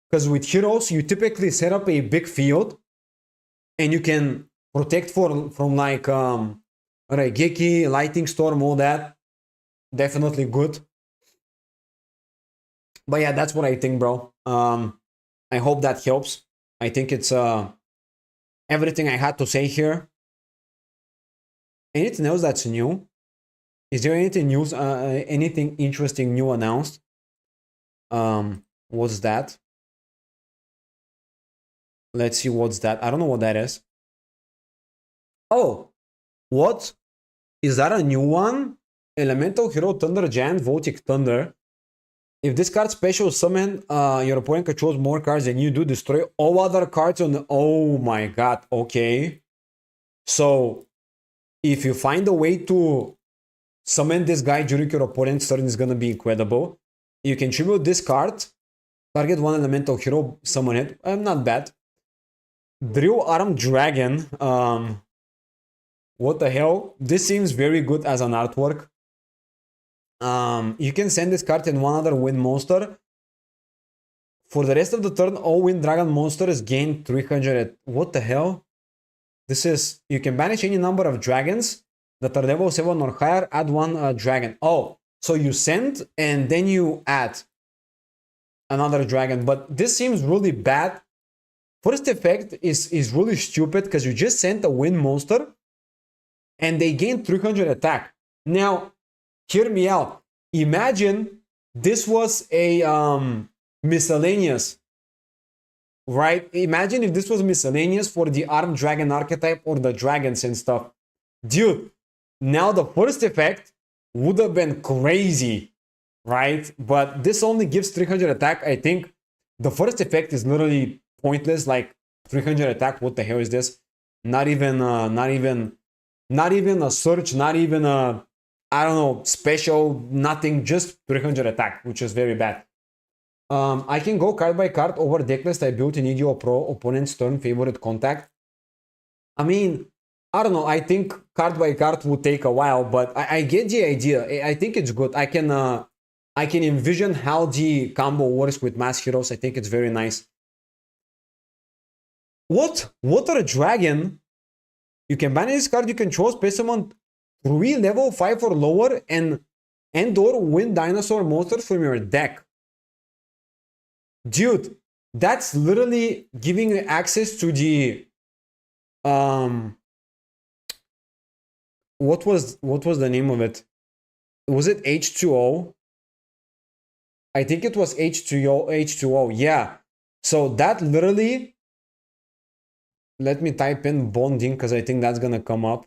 Because with heroes, you typically set up a big field, and you can protect from like Raigeki, Lightning Storm, all that. Definitely good. But yeah, that's what I think, bro. I hope that helps. I think it's everything I had to say here. Anything else that's new? Is there anything news? Anything interesting new announced? What's that? Let's see what's that. I don't know what that is. Oh, what? Is that a new one? Elemental Hero Thunder Giant Voltic Thunder. If this card special summon, your opponent controls more cards than you do, destroy all other cards on the... Oh my god, okay. So, if you find a way to summon this guy during your opponent's turn, is gonna be incredible. You can tribute this card, target one elemental hero, summon it. Not bad. Drill Arm Dragon. What the hell? This seems very good as an artwork. You can send this card and one other wind monster. For the rest of the turn, all wind dragon monsters gain 300. What the hell? This is, you can banish any number of dragons that are level 7 or higher, add one dragon. Oh, so you send and then you add another dragon. But this seems really bad. First effect is really stupid because you just sent a wind monster and they gain 300 attack. Now, hear me out. Imagine this was a miscellaneous, right? Imagine if this was miscellaneous for the armed dragon archetype or the dragons and stuff. Dude, now the first effect would have been crazy, right? But this only gives 300 attack. I think the first effect is literally pointless. Like 300 attack, what the hell is this? Not even a search, not even a, I don't know, special, nothing, just 300 attack, which is very bad. I can go card by card over decklist I built in your opponent's turn favorite contact. I mean, I don't know, I think card by card would take a while, but I get the idea. I think it's good. I can envision how the combo works with mass heroes. I think it's very nice. What? Water Dragon? You can banish this card you control, space summon 3 level 5 or lower and or win dinosaur monsters from your deck. Dude, that's literally giving you access to the what was the name of it? Was it H2O? I think it was H2O, yeah. So that literally, let me type in bonding because I think that's gonna come up.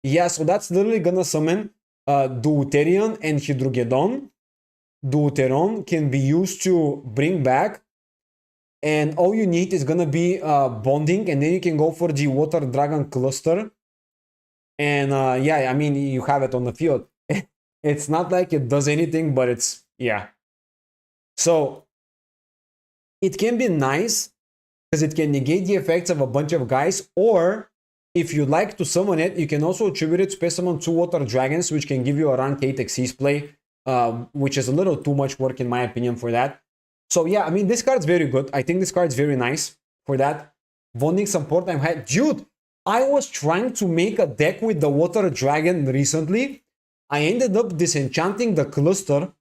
Yeah, so that's literally gonna summon Deuterion and Hydrogeddon. Deuteron can be used to bring back, and all you need is gonna be bonding, and then you can go for the Water Dragon cluster. And yeah, I mean, you have it on the field. It's not like it does anything, but it's, yeah. So it can be nice because it can negate the effects of a bunch of guys, or if you like to summon it, you can also attribute it to summon 2 water dragons, which can give you a rank 8 Xyz play, which is a little too much work in my opinion for that. So yeah, I mean, this card's very good. I think this card's very nice for that. Bonding support, I'm high. Dude, I was trying to make a deck with the water dragon recently. I ended up disenchanting the cluster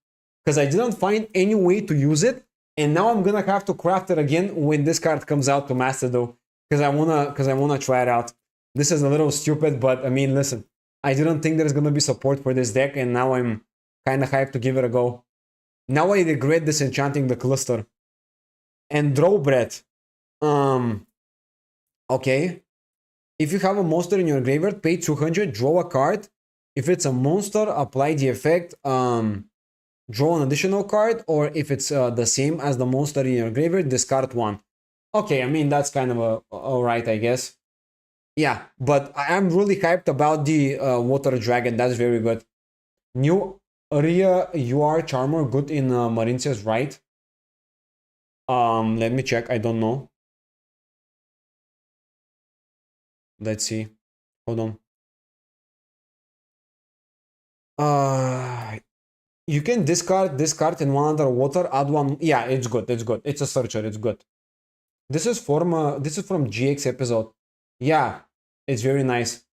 because I didn't find any way to use it. And now I'm gonna have to craft it again when this card comes out to master though, because I wanna try it out. This is a little stupid, but I mean, listen, I didn't think there's gonna be support for this deck, and now I'm kind of hyped to give it a go. Now I regret disenchanting the cluster. And draw breath. Okay. If you have a monster in your graveyard, pay 200, draw a card. If it's a monster, apply the effect. Draw an additional card, or if it's the same as the monster in your graveyard, discard 1. Okay, I mean, that's kind of alright, I guess. Yeah, but I'm really hyped about the water dragon. That's very good. New area, you are Charmer, good in Marincia's right. Let me check, I don't know. Let's see. Hold on. You can discard this card in one underwater, add one. Yeah, it's good. It's good. It's a searcher. It's good. This is from GX episode. Yeah, it's very nice.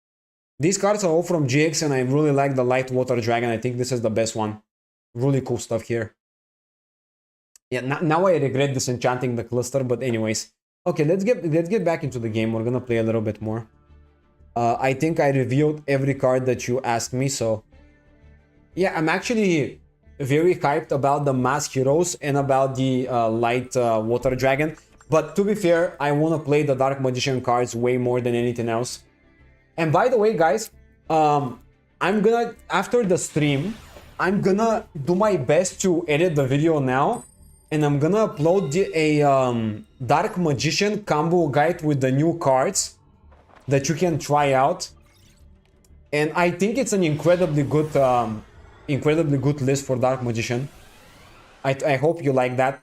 These cards are all from GX, and I really like the light water dragon. I think this is the best one. Really cool stuff here. Yeah, now I regret disenchanting the cluster, but anyways. Okay, let's get back into the game. We're gonna play a little bit more. I think I reviewed every card that you asked me, so yeah, I'm actually very hyped about the mask heroes and about the light water dragon. But to be fair, I want to play the dark magician cards way more than anything else. And by the way, guys, I'm gonna, after the stream, I'm gonna do my best to edit the video now, and I'm gonna upload a dark magician combo guide with the new cards that you can try out. And I think it's an incredibly good list for dark magician. I hope you like that.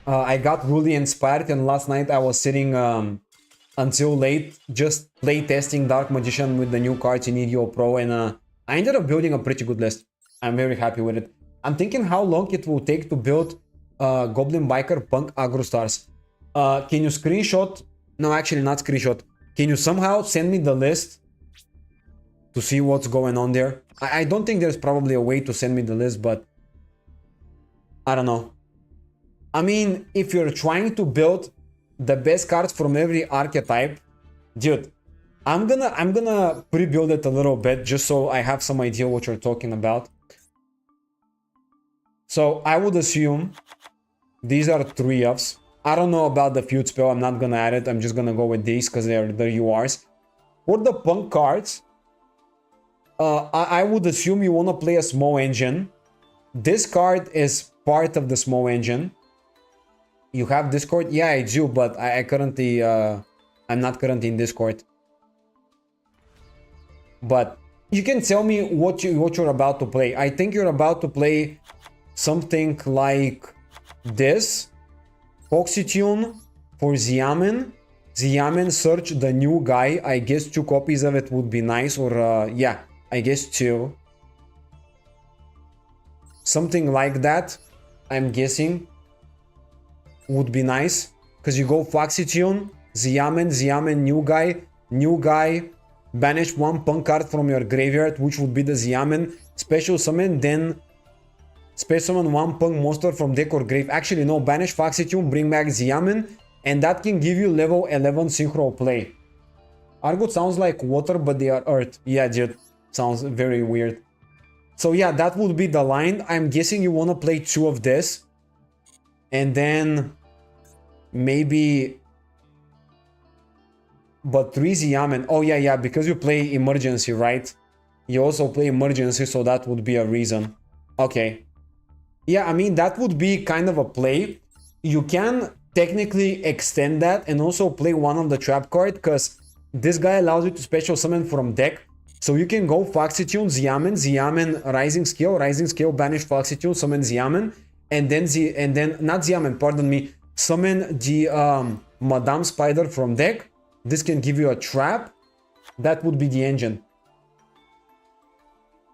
I got really inspired, and last night I was sitting until late just play testing dark magician with the new cards in EDO Pro, and I ended up building a pretty good list. I'm very happy with it. I'm thinking how long it will take to build Goblin Biker Punk Agro Stars. Can you screenshot? No, actually not screenshot. Can you somehow send me the list to see what's going on there? I don't think there's probably a way to send me the list, but I don't know. I mean, if you're trying to build the best cards from every archetype, dude, I'm gonna pre-build it a little bit just so I have some idea what you're talking about. So I would assume these are 3-ups. I don't know about the feud spell. I'm not gonna add it. I'm just gonna go with these because they're the URs. For the punk cards, I would assume you want to play a small engine. This card is part of the small engine. You have Discord? Yeah, I do, but I currently I'm not currently in Discord. But you can tell me what you're about to play. I think you're about to play something like this. Foxytune for Xiamen. Xiamen search the new guy. I guess 2 copies of it would be nice, or yeah, I guess 2. Something like that, I'm guessing, would be nice. Because you go Foxytune, Xiamen, new guy, banish 1 punk card from your graveyard, which would be the Xiamen, special summon, then special summon 1 punk monster from deck or grave. Actually, no, banish Foxytune, bring back Xiamen, and that can give you level 11 synchro play. Argot sounds like water, but they are earth. Yeah, dude, sounds very weird. So yeah, that would be the line. I'm guessing you want to play 2 of this, and then maybe, but 3 Xiamen. Oh yeah, because you play emergency, right? You also play emergency, so that would be a reason. Okay. Yeah, I mean, that would be kind of a play. You can technically extend that and also play one of the trap card, because this guy allows you to special summon from deck. So you can go Foxy Tune, Xiamen, Xiamen, Rising Scale, banish Foxy Tune, summon Xiamen, and then not Xiamen, pardon me, summon the Madame Spider from deck. This can give you a trap. That would be the engine.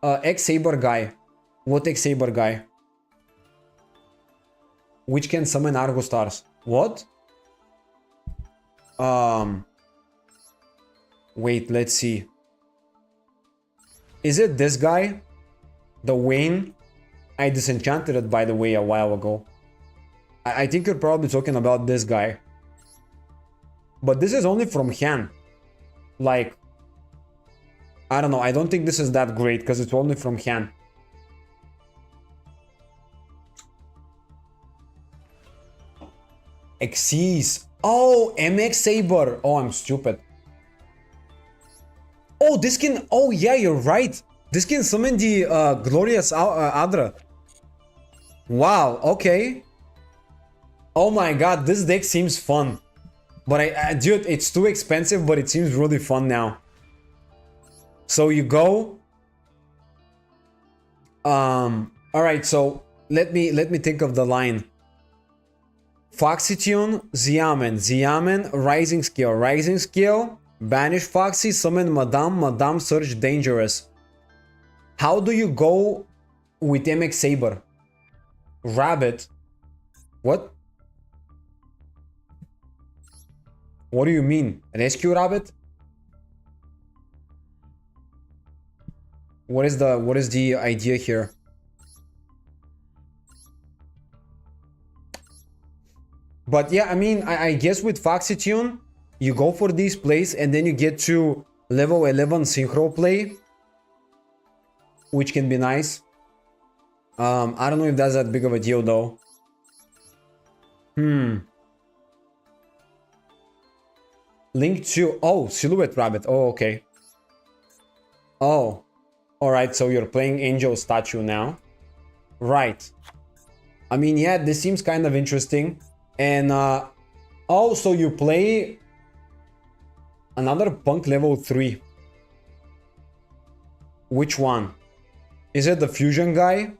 X-Saber guy. What X-Saber guy? Which can summon Argo Stars. What? Wait, let's see. Is it this guy? The Wayne? I disenchanted it, by the way, a while ago. I think you're probably talking about this guy. But this is only from hand. Like, I don't know. I don't think this is that great because it's only from hand. Xyz. Oh, MX Saber. Oh, I'm stupid. Oh, this can... Oh, yeah, you're right. This can summon the Glorious Adra. Wow, okay. Oh my god, this deck seems fun. But dude, it's too expensive, but it seems really fun now. So you go... Alright, so let me think of the line. Foxy Tune, Xiamen, Rising Scale, banish Foxy, summon Madame Surge Dangerous. How do you go with MX Saber? Rabbit. What? What do you mean? Rescue Rabbit? What is the idea here? But yeah, I mean, I guess with Foxy Tune, you go for these plays and then you get to level 11 synchro play, which can be nice. I don't know if that's that big of a deal though. Link to... Oh, Silhouette Rabbit. Oh, okay. Oh. Alright, so you're playing Angel Statue now. Right. I mean, yeah, this seems kind of interesting. And, oh, so you play another Punk level 3. Which one? Is it the Fusion guy?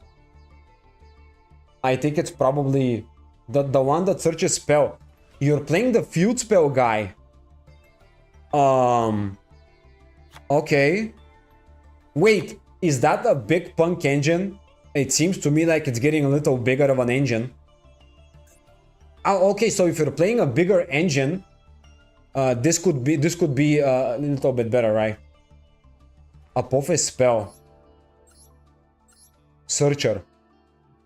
I think it's probably the one that searches spell. You're playing the Feud spell guy. Okay. Wait, is that a big Punk engine? It seems to me like it's getting a little bigger of an engine. Oh, okay, so if you're playing a bigger engine, this could be a little bit better, right? Apophis spell. Searcher.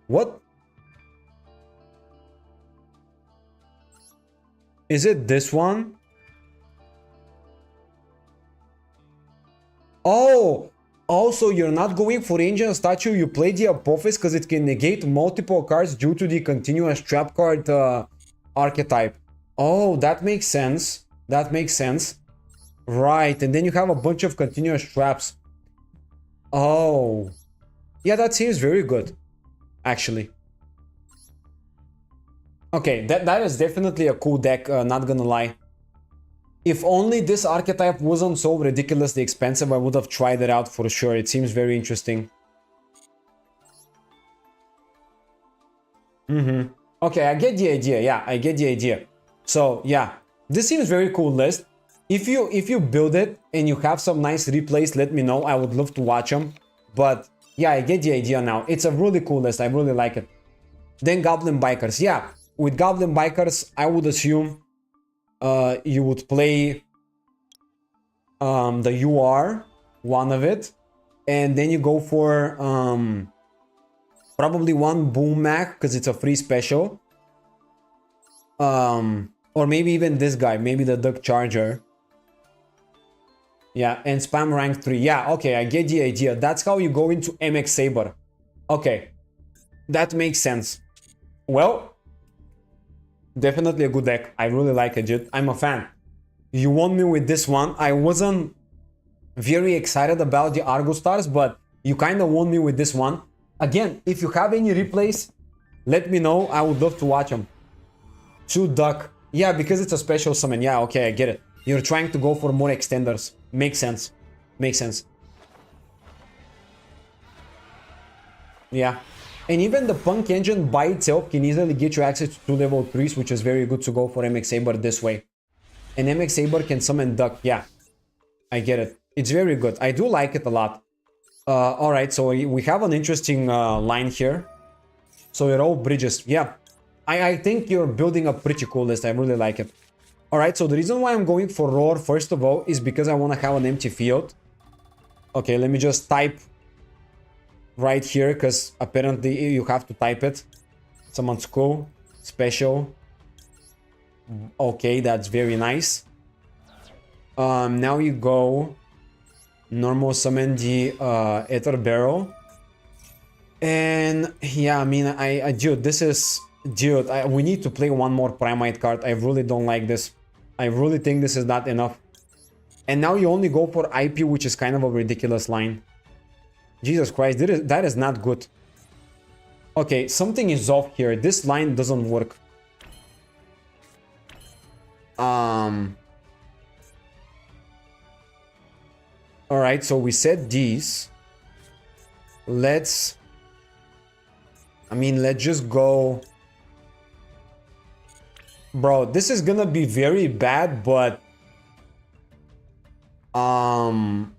What? Is it this one? Oh! Also, you're not going for Angel Statue, you play the Apophis because it can negate multiple cards due to the continuous trap card archetype. Oh, that makes sense. That makes sense. Right, and then you have a bunch of continuous traps. Oh. Yeah, that seems very good, actually. Okay, that is definitely a cool deck, not gonna lie. If only this archetype wasn't so ridiculously expensive, I would have tried it out for sure. It seems very interesting. Okay, I get the idea. Yeah, I get the idea. So, yeah, this seems very cool list. If you build it and you have some nice replays, let me know. I would love to watch them. But, yeah, I get the idea now. It's a really cool list. I really like it. Then Goblin Bikers. Yeah, with Goblin Bikers, I would assume you would play the UR, one of it, and then you go for probably one Boom Mac because it's a free special, or maybe even this guy, maybe the Duck Charger. Yeah, and spam rank 3. Yeah, okay, I get the idea. That's how you go into MX Saber. Okay, that makes sense. Well, definitely a good deck. I really like it, dude. I'm a fan. You won me with this one. I wasn't very excited about the Argo Stars, but you kind of won me with this one. Again, if you have any replays, let me know. I would love to watch them. 2 Duck. Yeah, because it's a special summon. Yeah, okay, I get it. You're trying to go for more extenders. Makes sense. Makes sense. Yeah. And even the Punk Engine by itself can easily get you access to 2 level 3s, which is very good to go for MX Saber this way. And MX Saber can summon Duck. Yeah, I get it. It's very good. I do like it a lot. Alright, so we have an interesting line here. So it all bridges. Yeah, I think you're building a pretty cool list. I really like it. Alright, so the reason why I'm going for Roar, first of all, is because I want to have an empty field. Okay, let me just type right here, because apparently you have to type it. Someone's cool. Special. Okay, that's very nice. Now you go normal summon the Ether Barrel. And yeah, I mean, dude, this is... Dude, we need to play one more Primite card. I really don't like this. I really think this is not enough. And now you only go for IP, which is kind of a ridiculous line. Jesus Christ, that is not good. Okay, something is off here. This line doesn't work. Alright, so we said these. Let's just go... Bro, this is gonna be very bad, but...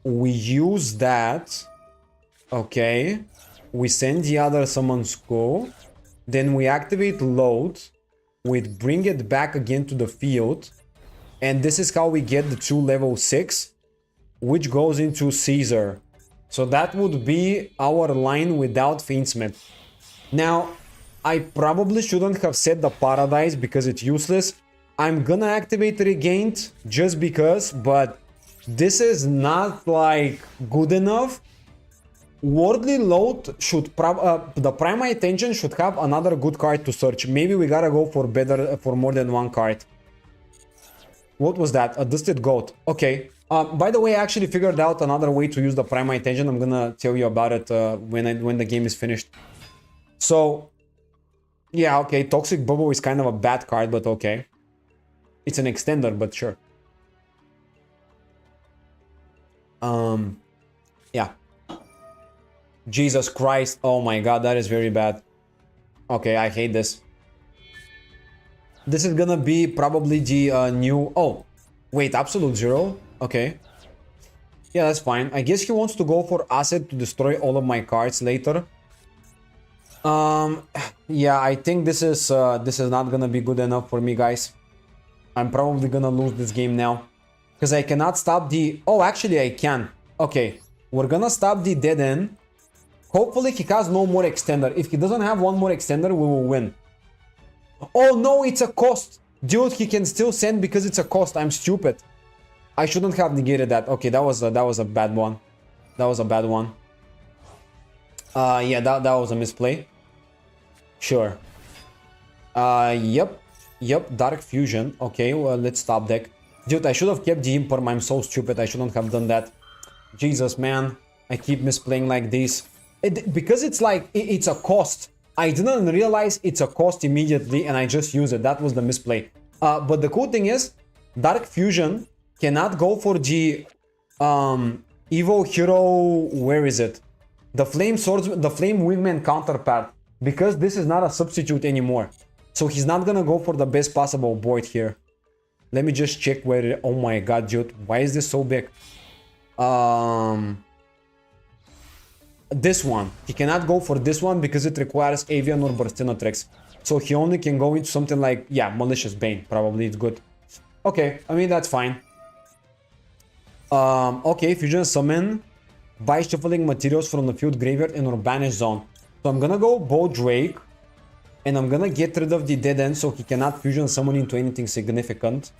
we use that. Okay. We send the other summon school. Then we activate load. We bring it back again to the field. And this is how we get the 2 level 6. Which goes into Caesar. So that would be our line without Fiendsmith. Now, I probably shouldn't have said the Paradise because it's useless. I'm gonna activate Regained just because, but this is not like good enough. Worldly Load should the Primite Engine should have another good card to search. Maybe we gotta go for more than one card. What was that? A Dusted Goat. Okay. By the way, I actually figured out another way to use the Primite Engine. I'm gonna tell you about it when the game is finished. So, yeah, okay. Toxic Bubble is kind of a bad card, but okay. It's an extender, but sure. Yeah. Jesus Christ. Oh my god, that is very bad. Okay, I hate this. This is gonna be probably the new... Oh, wait, Absolute Zero? Okay. Yeah, that's fine. I guess he wants to go for Acid to destroy all of my cards later. Yeah, I think this is not gonna be good enough for me, guys. I'm probably gonna lose this game now. Because I cannot stop the... Oh, actually I can. Okay, we're gonna stop the dead end. Hopefully he has no more extender. If he doesn't have one more extender, we will win. Oh no, it's a cost. Dude, he can still send because it's a cost. I'm stupid. I shouldn't have negated that. Okay, that was a bad one. That was a bad one. Yeah, that was a misplay. Sure. Yep, Dark Fusion. Okay, well, let's stop deck. Dude, I should have kept the Imperm. I'm so stupid. I shouldn't have done that. Jesus, man. I keep misplaying like this. Because it's like, it's a cost. I didn't realize it's a cost immediately and I just use it. That was the misplay. But the cool thing is, Dark Fusion cannot go for the Evo Hero... Where is it? The Flame Swordsman, the Flame Wingman counterpart. Because this is not a substitute anymore. So he's not gonna go for the best possible board here. Let me just check where... Oh my god, dude. Why is this so big? This one. He cannot go for this one because it requires Avian or Burstinatrix. So he only can go into something like... Yeah, Malicious Bane. Probably it's good. Okay, I mean, that's fine. Okay, Fusion Summon. By shuffling materials from the field, graveyard, and or banish zone. So I'm gonna go Bow Drake. And I'm gonna get rid of the dead end so he cannot Fusion Summon into anything significant.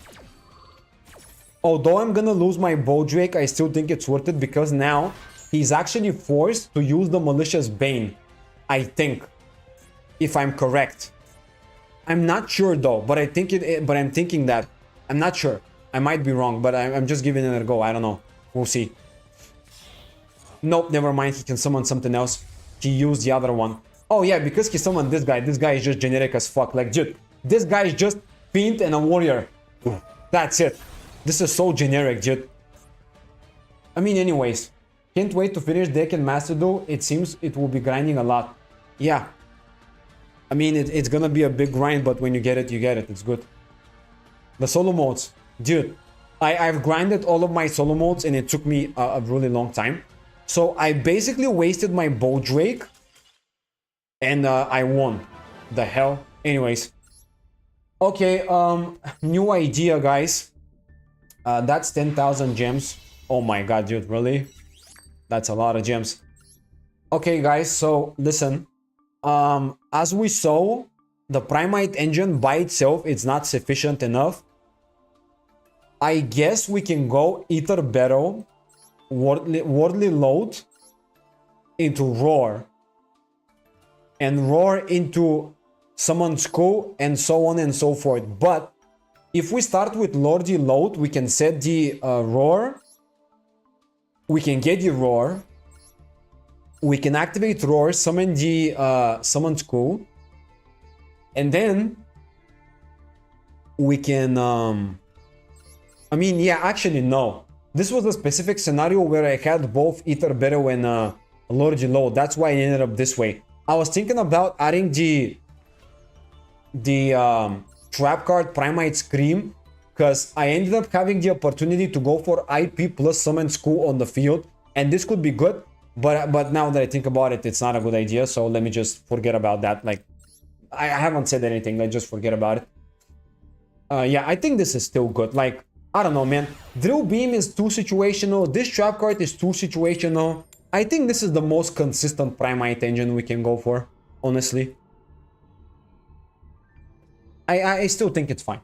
Although I'm gonna lose my Bow Drake, I still think it's worth it because now he's actually forced to use the Malicious Bane. I think. If I'm correct. I'm not sure though, but I think but I'm thinking that. I'm not sure. I might be wrong, but I'm just giving it a go. I don't know. We'll see. Nope, never mind. He can summon something else. He used the other one. Oh yeah, because he summoned this guy. This guy is just generic as fuck. Like, dude, this guy is just Fiend and a Warrior. That's it. This is so generic, dude. I mean, anyways. Can't wait to finish deck and Master Duel. It seems it will be grinding a lot. yeah. I mean, it's gonna be a big grind, but when you get it, you get it. It's good. The solo modes. Dude, I've grinded all of my solo modes and it took me a really long time. So I basically wasted my bow drake and I won. The hell? Anyways. Okay, new idea, guys. That's 10,000 gems. Oh my god, dude, really? That's a lot of gems. Okay, guys, so listen. As we saw, the Primite engine by itself is not sufficient enough. I guess we can go Ether Battle, Worldly Load into Roar, and Roar into Summon School, and so on and so forth. But if we start with Lordy Load, we can set the Roar, we can get the Roar, we can activate Roar, summon the Summon School, and then we can I mean, yeah, actually no, this was a specific scenario where I had both Ether Battle and Lordy Load. That's why I ended up this way. I was thinking about adding the trap card Primite Scream, because I ended up having the opportunity to go for IP plus Summon School on the field, and this could be good, but now that I think about it, it's not a good idea, so let me just forget about that. Like, I haven't said anything, let's just forget about it. Yeah, I think this is still good. Like, I don't know, man. Drill Beam is too situational, this trap card is too situational. I think this is the most consistent Primite engine we can go for, honestly. I still think it's fine.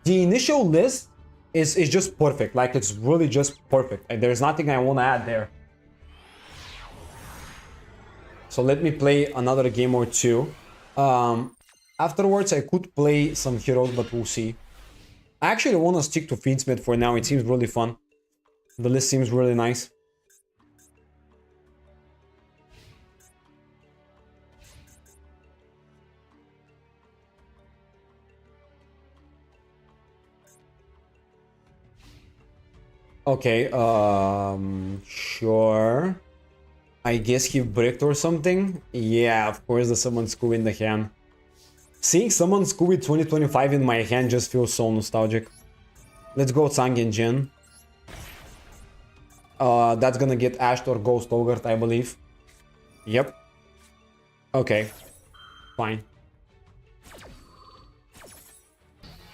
The initial list is just perfect. Like, it's really just perfect. Like, there's nothing I want to add there. So let me play another game or two. Afterwards, I could play some heroes, but we'll see. I actually want to stick to Feedsmith for now. It seems really fun. The list seems really nice. Okay, sure. I guess he bricked or something. Yeah, of course, the Summon School in the hand. Seeing Summon School with 2025 in my hand just feels so nostalgic. Let's go Sangen Jin. That's gonna get Ashed or Ghost Ogre, I believe. Yep. Okay. Fine.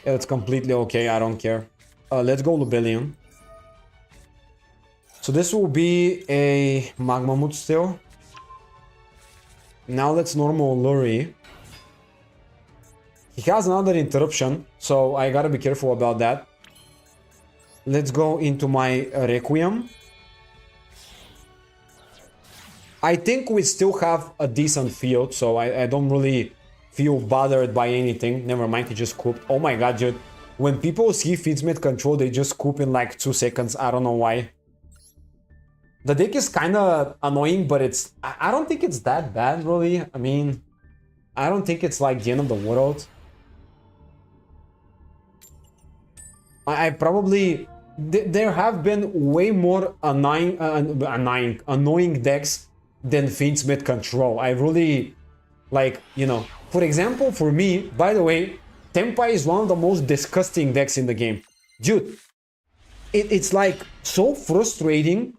It's completely okay, I don't care. Let's go Lubellion. So this will be a Magmamut still. Now let's normal Lurie. He has another interruption, so I gotta be careful about that. Let's go into my Requiem. I think we still have a decent field, so I don't really feel bothered by anything. Never mind, he just cooped. Oh my god, dude. When people see Feedsmith control, they just coop in like 2 seconds. I don't know why. The deck is kinda annoying, but it's... I don't think it's that bad, really. I mean, I don't think it's like the end of the world. I probably... There have been way more annoying decks than Feedsmith control. I really... Like, you know... For example, for me, by the way, Tempai is one of the most disgusting decks in the game. Dude, it's like so frustrating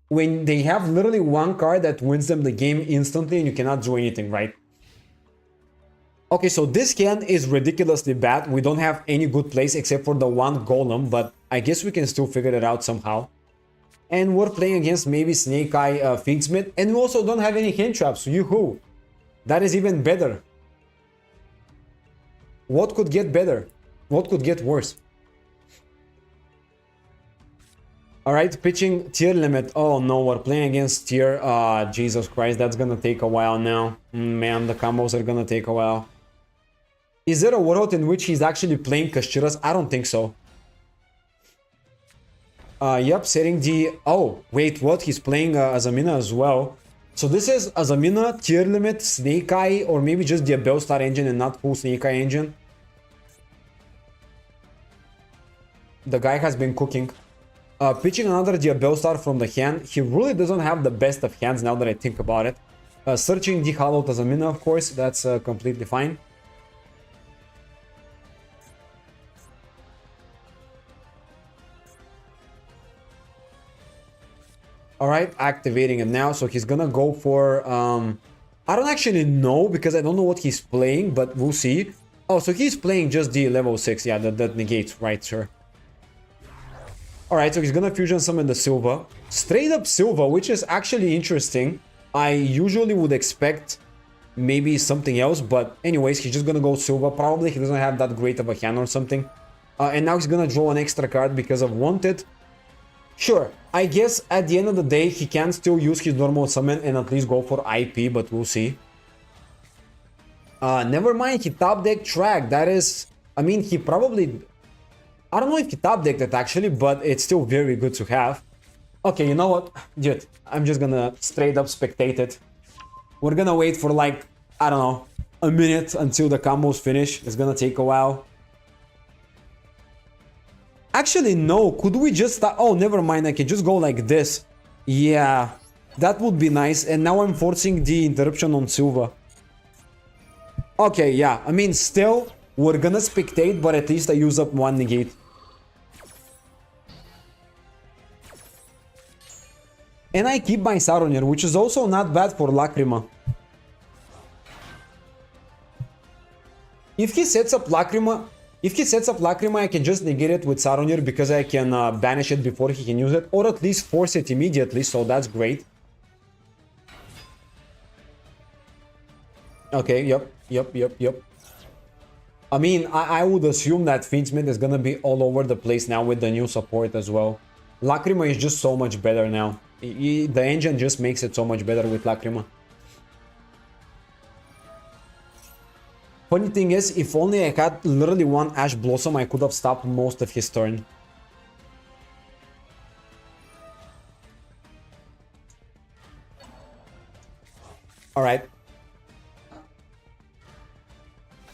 when they have literally one card that wins them the game instantly and you cannot do anything, right? Okay, so this can is ridiculously bad. We don't have any good plays except for the one golem, but I guess we can still figure it out somehow. And we're playing against maybe Snake Eye Feedsmith, and we also don't have any hand traps, yoo-hoo! That is even better. What could get better? What could get worse? Alright, pitching tier limit. Oh no, we're playing against tier. Jesus Christ, that's gonna take a while now. Man, the combos are gonna take a while. Is there a world in which he's actually playing Kashiras? I don't think so. Yep, setting the... Oh, wait, what? He's playing Azamina as well. So this is Azamina, tier limit, Snake Eye, or maybe just the Bellstar engine and not full Snake Eye engine. The guy has been cooking. Pitching another Diabellstar from the hand. He really doesn't have the best of hands now that I think about it. Searching the hollow Tazamina, of course, that's completely fine. Alright, activating it now, so he's gonna go for... I don't actually know, because I don't know what he's playing, but we'll see. Oh, so he's playing just the level 6, yeah, that negates, right, sure. Alright, so he's gonna fusion summon the Silva. Straight up Silva, which is actually interesting. I usually would expect maybe something else, but anyways, he's just gonna go Silva. Probably he doesn't have that great of a hand or something. And now he's gonna draw an extra card because of Wanted. Sure, I guess at the end of the day, he can still use his normal summon and at least go for IP, but we'll see. Never mind, he top deck track. That is, I mean, he probably... I don't know if he top decked it actually, but it's still very good to have. Okay, you know what? Dude, I'm just gonna straight up spectate it. We're gonna wait for like, I don't know, a minute until the combos finish. It's gonna take a while. Actually, no. Could we just... Oh, never mind. I can just go like this. Yeah, that would be nice. And now I'm forcing the interruption on Silva. Okay, yeah. I mean, still, we're gonna spectate, but at least I use up one negate. And I keep my Saronir, which is also not bad for Lacrima. If he sets up Lacrima, I can just negate it with Saronir because I can banish it before he can use it, or at least force it immediately, so that's great. Okay, yep. I mean, I would assume that Fiendsmith is gonna be all over the place now with the new support as well. Lacrima is just so much better now. The engine just makes it so much better with Lacrima. Funny thing is, if only I had literally one Ash Blossom, I could have stopped most of his turn. Alright.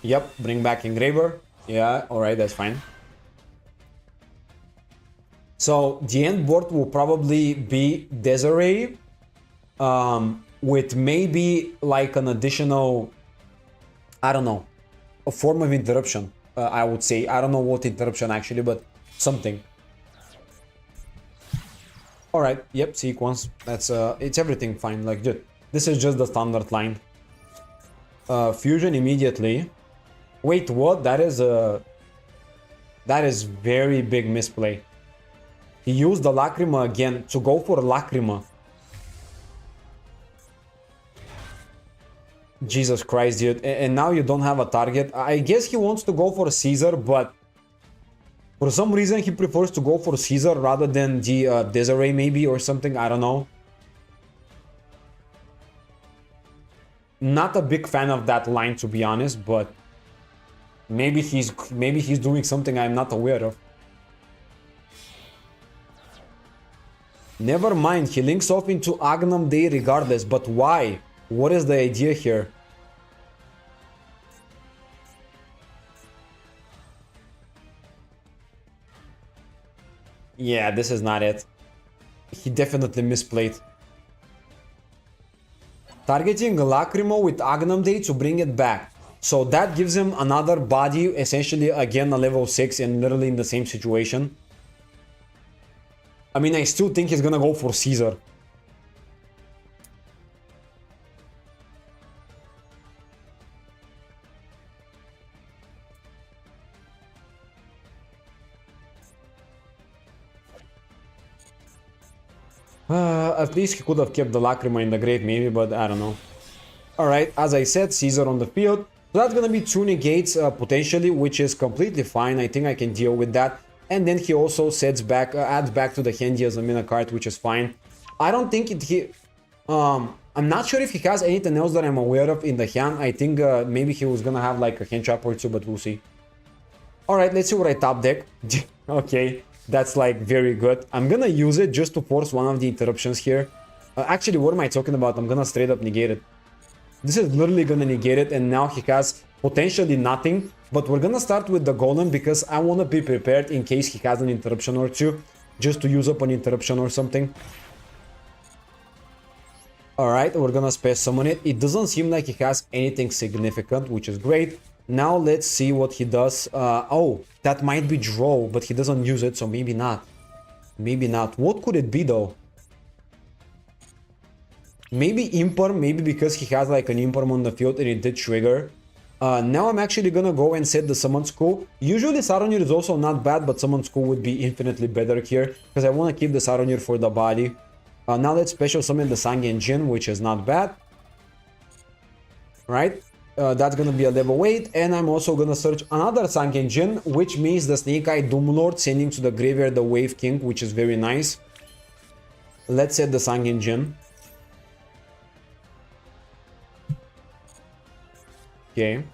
Yep, bring back Engraver. Yeah, alright, that's fine. So the end board will probably be Desiree, with maybe like an additional, I don't know, a form of interruption, I would say. I don't know what interruption actually, but something. Alright, yep, sequence. That's, it's everything fine, like, dude. This is just the standard line. Fusion immediately. Wait, what? That is very big misplay. He used the Lacrima again to go for Lacrima. Jesus Christ, dude. And now you don't have a target. I guess he wants to go for Caesar, but for some reason he prefers to go for Caesar rather than the Desiree maybe or something. I don't know. Not a big fan of that line, to be honest, but maybe he's doing something I'm not aware of. Never mind, he links off into Agnum Day regardless, but why? What is the idea here? Yeah, this is not it. He definitely misplayed. Targeting Lacrimo with Agnum Day to bring it back. So that gives him another body, essentially again a level 6 and literally in the same situation. I mean, I still think he's gonna go for Caesar. At least he could have kept the Lacrima in the grave maybe, but I don't know. Alright, as I said, Caesar on the field. So that's gonna be 2 negates potentially, which is completely fine. I think I can deal with that. And then he also adds back to the hand as a mina card, which is fine. I don't think I'm not sure if he has anything else that I'm aware of in the hand. I think maybe he was gonna have like a hand trap or two, but we'll see. Alright, let's see what I top deck. Okay, that's like very good. I'm gonna use it just to force one of the interruptions here. Actually, what am I talking about? I'm gonna straight up negate it. This is literally gonna negate it, and now he has potentially nothing. But we're gonna start with the Golem because I wanna be prepared in case he has an interruption or two. Just to use up an interruption or something. Alright, we're gonna space summon it. It doesn't seem like he has anything significant, which is great. Now let's see what he does. Oh, that might be draw, but he doesn't use it, so maybe not. Maybe not. What could it be though? Maybe Imperm, maybe because he has like an Imperm on the field and it did trigger. Now I'm actually gonna go and set the Summon School. Usually Saronir is also not bad, but Summon School would be infinitely better here, because I want to keep the Saronir for the body. Now let's special summon the Sangen Jin, which is not bad. Right? That's gonna be a level 8, and I'm also gonna search another Sangen Jin, which means the Snake Eye Doomlord, sending to the graveyard the Wave King, which is very nice. Let's set the Sangen Jin. Okay.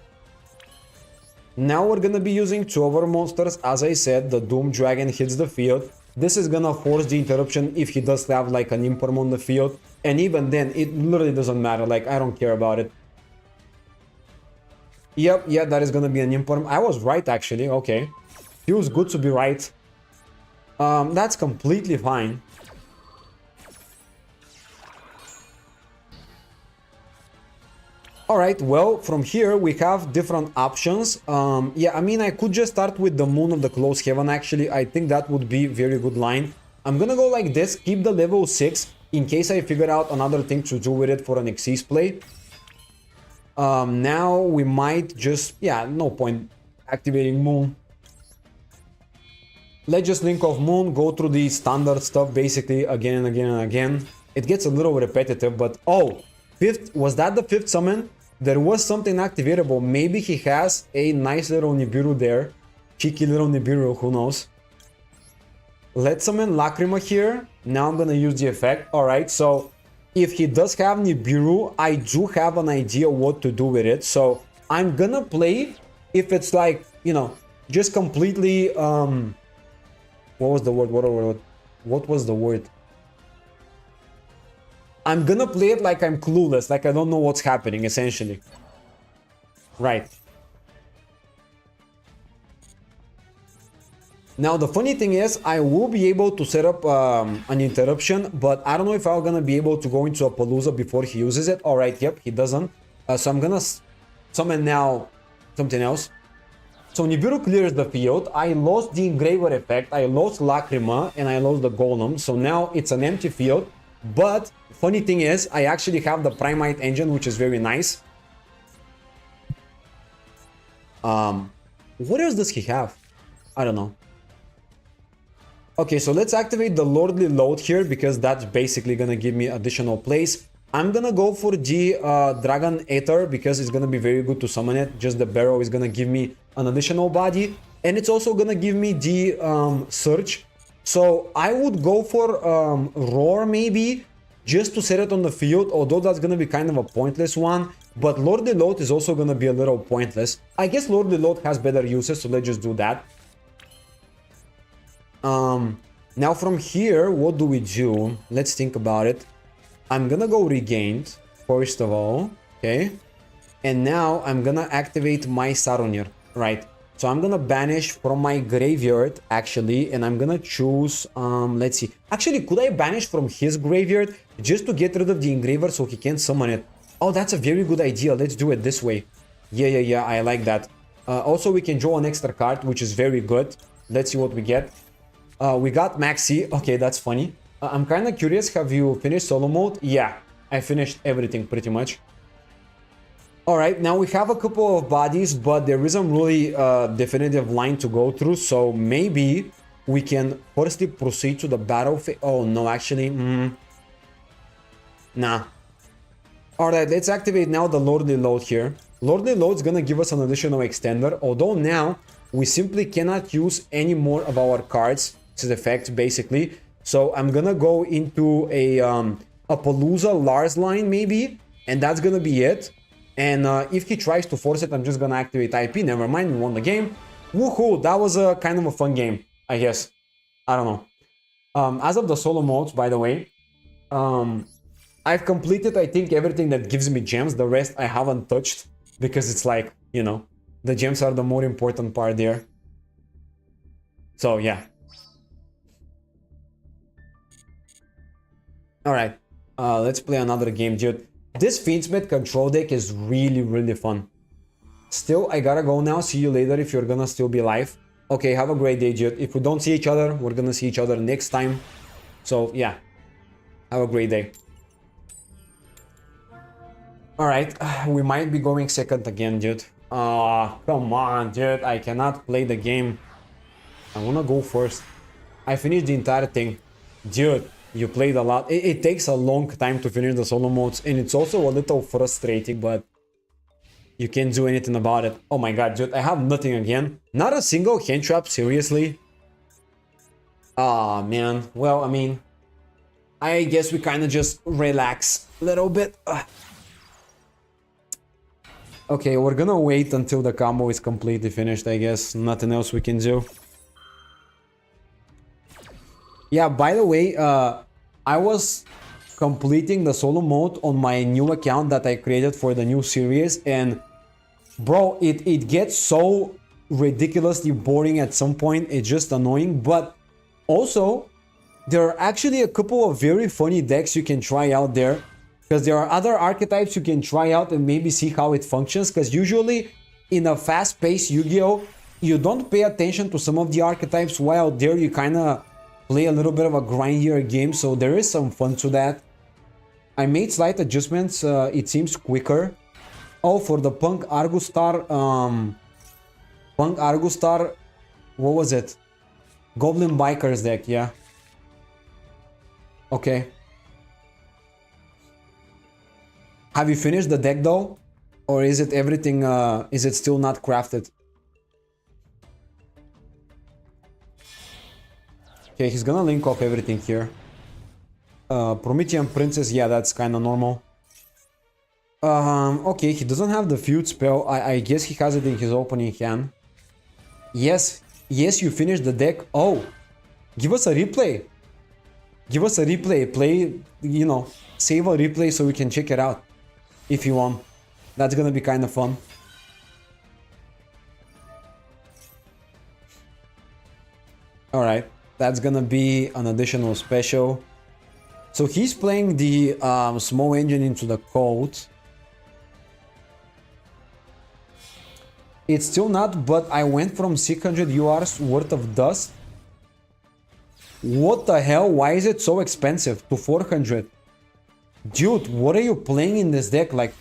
Now we're gonna be using 2 of our monsters. As I said, the Doom Dragon hits the field. This is gonna force the interruption if he does have like an Imperm on the field. And even then, it literally doesn't matter. Like, I don't care about it. Yep, yeah, that is gonna be an Imperm. I was right, actually. Okay. Feels good to be right. That's completely fine. Alright, well, from here we have different options. Yeah, I mean, I could just start with the Moon of the Close Heaven, actually. I think that would be very good line. I'm gonna go like this, keep the level 6, in case I figure out another thing to do with it for an Xyz play. Now we might just... yeah, no point activating Moon. Let's just link off Moon, go through the standard stuff basically again and again and again. It gets a little repetitive, but... oh! Fifth, was that the 5th summon? There was something activatable. Maybe he has a nice little Nibiru there. Cheeky little Nibiru, who knows. Let's summon Lacrima here. Now I'm gonna use the effect. Alright, so if he does have Nibiru, I do have an idea what to do with it. So I'm gonna play if it's like, you know, just completely... what was the word? What was the word? I'm gonna play it like I'm clueless, like I don't know what's happening, essentially. Right. Now, the funny thing is, I will be able to set up an interruption, but I don't know if I'm gonna be able to go into a Palooza before he uses it. Alright, yep, he doesn't. So I'm gonna summon now something else. So Nibiru clears the field. I lost the Engraver effect, I lost Lacrima, and I lost the Golem. So now it's an empty field. But funny thing is, I actually have the Primite engine, which is very nice. What else does he have? I don't know. Okay, so let's activate the Lordly Load here, because that's basically gonna give me additional plays. I'm gonna go for the Dragon Aether, because it's gonna be very good to summon it. Just the Barrow is gonna give me an additional body, and it's also gonna give me the Search. So I would go for Roar maybe, just to set it on the field, although that's gonna be kind of a pointless one. But Lordly Load is also gonna be a little pointless. I guess Lordly Load has better uses, so let's just do that. Now from here, what do we do? Let's think about it. I'm gonna go Regained, first of all, okay? And now I'm gonna activate my Saronir, right? So I'm gonna banish from my graveyard, actually, and I'm gonna choose, let's see. Actually, could I banish from his graveyard just to get rid of the Engraver so he can't summon it? Oh, that's a very good idea. Let's do it this way. Yeah, I like that. Also, we can draw an extra card, which is very good. Let's see what we get. We got Maxi. Okay, that's funny. I'm kind of curious, have you finished solo mode? Yeah, I finished everything pretty much. Alright, now we have a couple of bodies, but there isn't really a definitive line to go through, so maybe we can firstly proceed to the battlefield. Oh, no, actually, nah. Alright, let's activate now the Lordly Load here. Lordly Load is gonna give us an additional extender, although now we simply cannot use any more of our cards, which is effect, basically. So I'm gonna go into a Palooza Lars line, maybe, and that's gonna be it. And if he tries to force it, I'm just gonna activate IP. Never mind, we won the game. Woohoo! That was a kind of a fun game, I guess. I don't know. As of the solo modes, by the way, I've completed, I think, everything that gives me gems. The rest I haven't touched, because it's like, you know, the gems are the more important part there. So, yeah. Alright. Let's play another game, dude. This Fiendsmith control deck is really, really fun. Still, I gotta go now. See you later if you're gonna still be live. Okay, have a great day, dude. If we don't see each other, we're gonna see each other next time. So, yeah. Have a great day. Alright, we might be going second again, dude. Come on, dude. I cannot play the game. I wanna go first. I finished the entire thing. Dude, you played a lot. It takes a long time to finish the solo modes, and it's also a little frustrating, but you can't do anything about it. Oh my god, dude, I have nothing again. Not a single hand trap, seriously. Ah, man. Well, I mean, I guess we kind of just relax a little bit. Okay, we're gonna wait until the combo is completely finished, I guess. Nothing else we can do. Yeah, by the way, I was completing the solo mode on my new account that I created for the new series, and bro, it gets so ridiculously boring at some point. It's just annoying, but also there are actually a couple of very funny decks you can try out there, because there are other archetypes you can try out and maybe see how it functions, because usually in a fast-paced Yu-Gi-Oh! You don't pay attention to some of the archetypes, while there you kind of play a little bit of a grindier game, so there is some fun to that. I made slight adjustments, it seems quicker. Oh, for the Punk Argustar, what was it? Goblin Bikers deck, yeah. Okay. Have you finished the deck though? Or is it everything, is it still not crafted? Okay, he's gonna link off everything here. Promethean Princess, yeah, that's kind of normal. Okay, he doesn't have the feud spell. I guess he has it in his opening hand. Yes, you finished the deck. Oh, give us a replay. Give us a replay. Play, you know, save a replay so we can check it out. If you want. That's gonna be kind of fun. Alright, that's gonna be an additional special. So he's playing the small engine into the code. It's still not, but I went from 600 URs worth of dust. What the hell? Why is it so expensive? To 400. Dude, what are you playing in this deck? Like,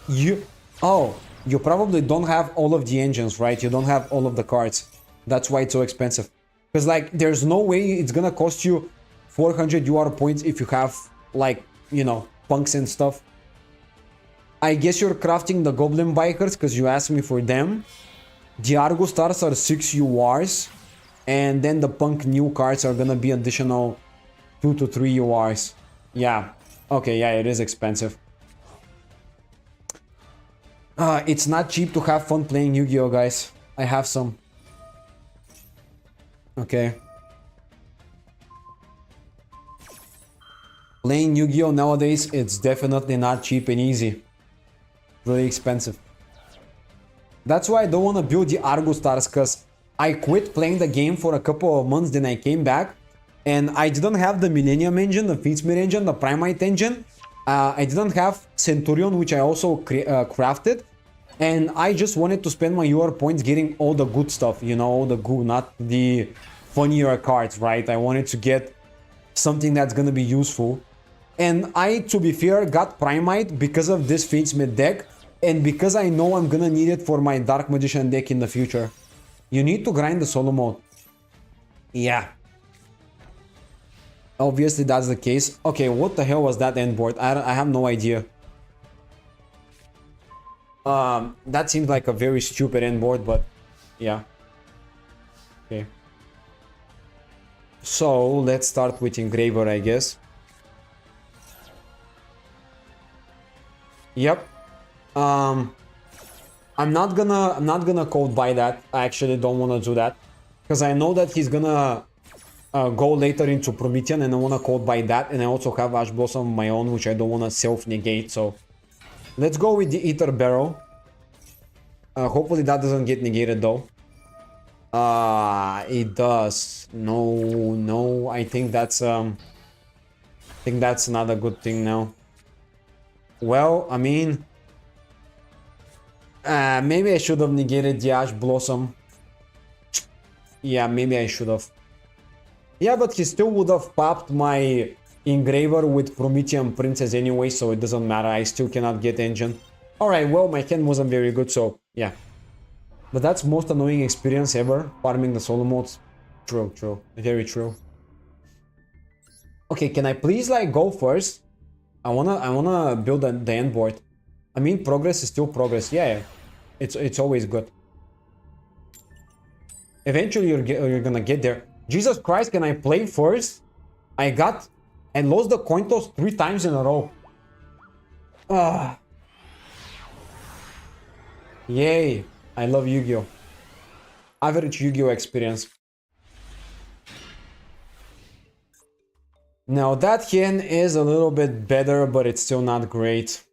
you... Oh, you probably don't have all of the engines, right? You don't have all of the cards. That's why it's so expensive. Because, like, there's no way it's gonna cost you 400 UR points if you have, like, you know, punks and stuff. I guess you're crafting the Goblin Bikers because you asked me for them. The Argo Stars are 6 URs. And then the punk new cards are gonna be additional 2 to 3 URs. Yeah. Okay, yeah, it is expensive. It's not cheap to have fun playing Yu-Gi-Oh, guys. I have some. Okay. Playing Yu-Gi-Oh nowadays, it's definitely not cheap and easy. Really expensive. That's why I don't want to build the Argo Stars, because I quit playing the game for a couple of months, then I came back. And I didn't have the Millennium engine, the Fiendsmith engine, the Primite engine. I didn't have Centurion, which I also crafted. And I just wanted to spend my UR points getting all the good stuff, you know, all the good, not the funnier cards, right? I wanted to get something that's gonna be useful. And I, to be fair, got Primite because of this Fiendsmith deck. And because I know I'm gonna need it for my Dark Magician deck in the future. You need to grind the solo mode. Yeah. Obviously that's the case. Okay, what the hell was that end board? I have no idea. That seems like a very stupid end board, but yeah. Okay. So let's start with Engraver, I guess. Yep. I'm not gonna code by that. I actually don't want to do that because I know that he's gonna go later into Promethean, and I want to code by that. And I also have Ash Blossom of my own, which I don't want to self-negate. So let's go with the Ether Barrel. Hopefully that doesn't get negated though. It does. No, I think that's think that's not a good thing now. Well, I mean, maybe I should have negated the Ash Blossom. Yeah, maybe I should have. Yeah, but he still would have popped my Engraver with Promethean Princess anyway, so it doesn't matter. I still cannot get Engine. Alright, well, my hand wasn't very good, so yeah. But that's most annoying experience ever, farming the solo modes. True, true. Very true. Okay, can I please, like, go first? I wanna build the end board. I mean, progress is still progress. Yeah, yeah. It's always good. Eventually, you're gonna get there. Jesus Christ, can I play first? I got and lost the coin toss 3 times in a row. Ah. Yay. I love Yu-Gi-Oh! Average Yu-Gi-Oh! Experience. Now that hen is a little bit better, but it's still not great.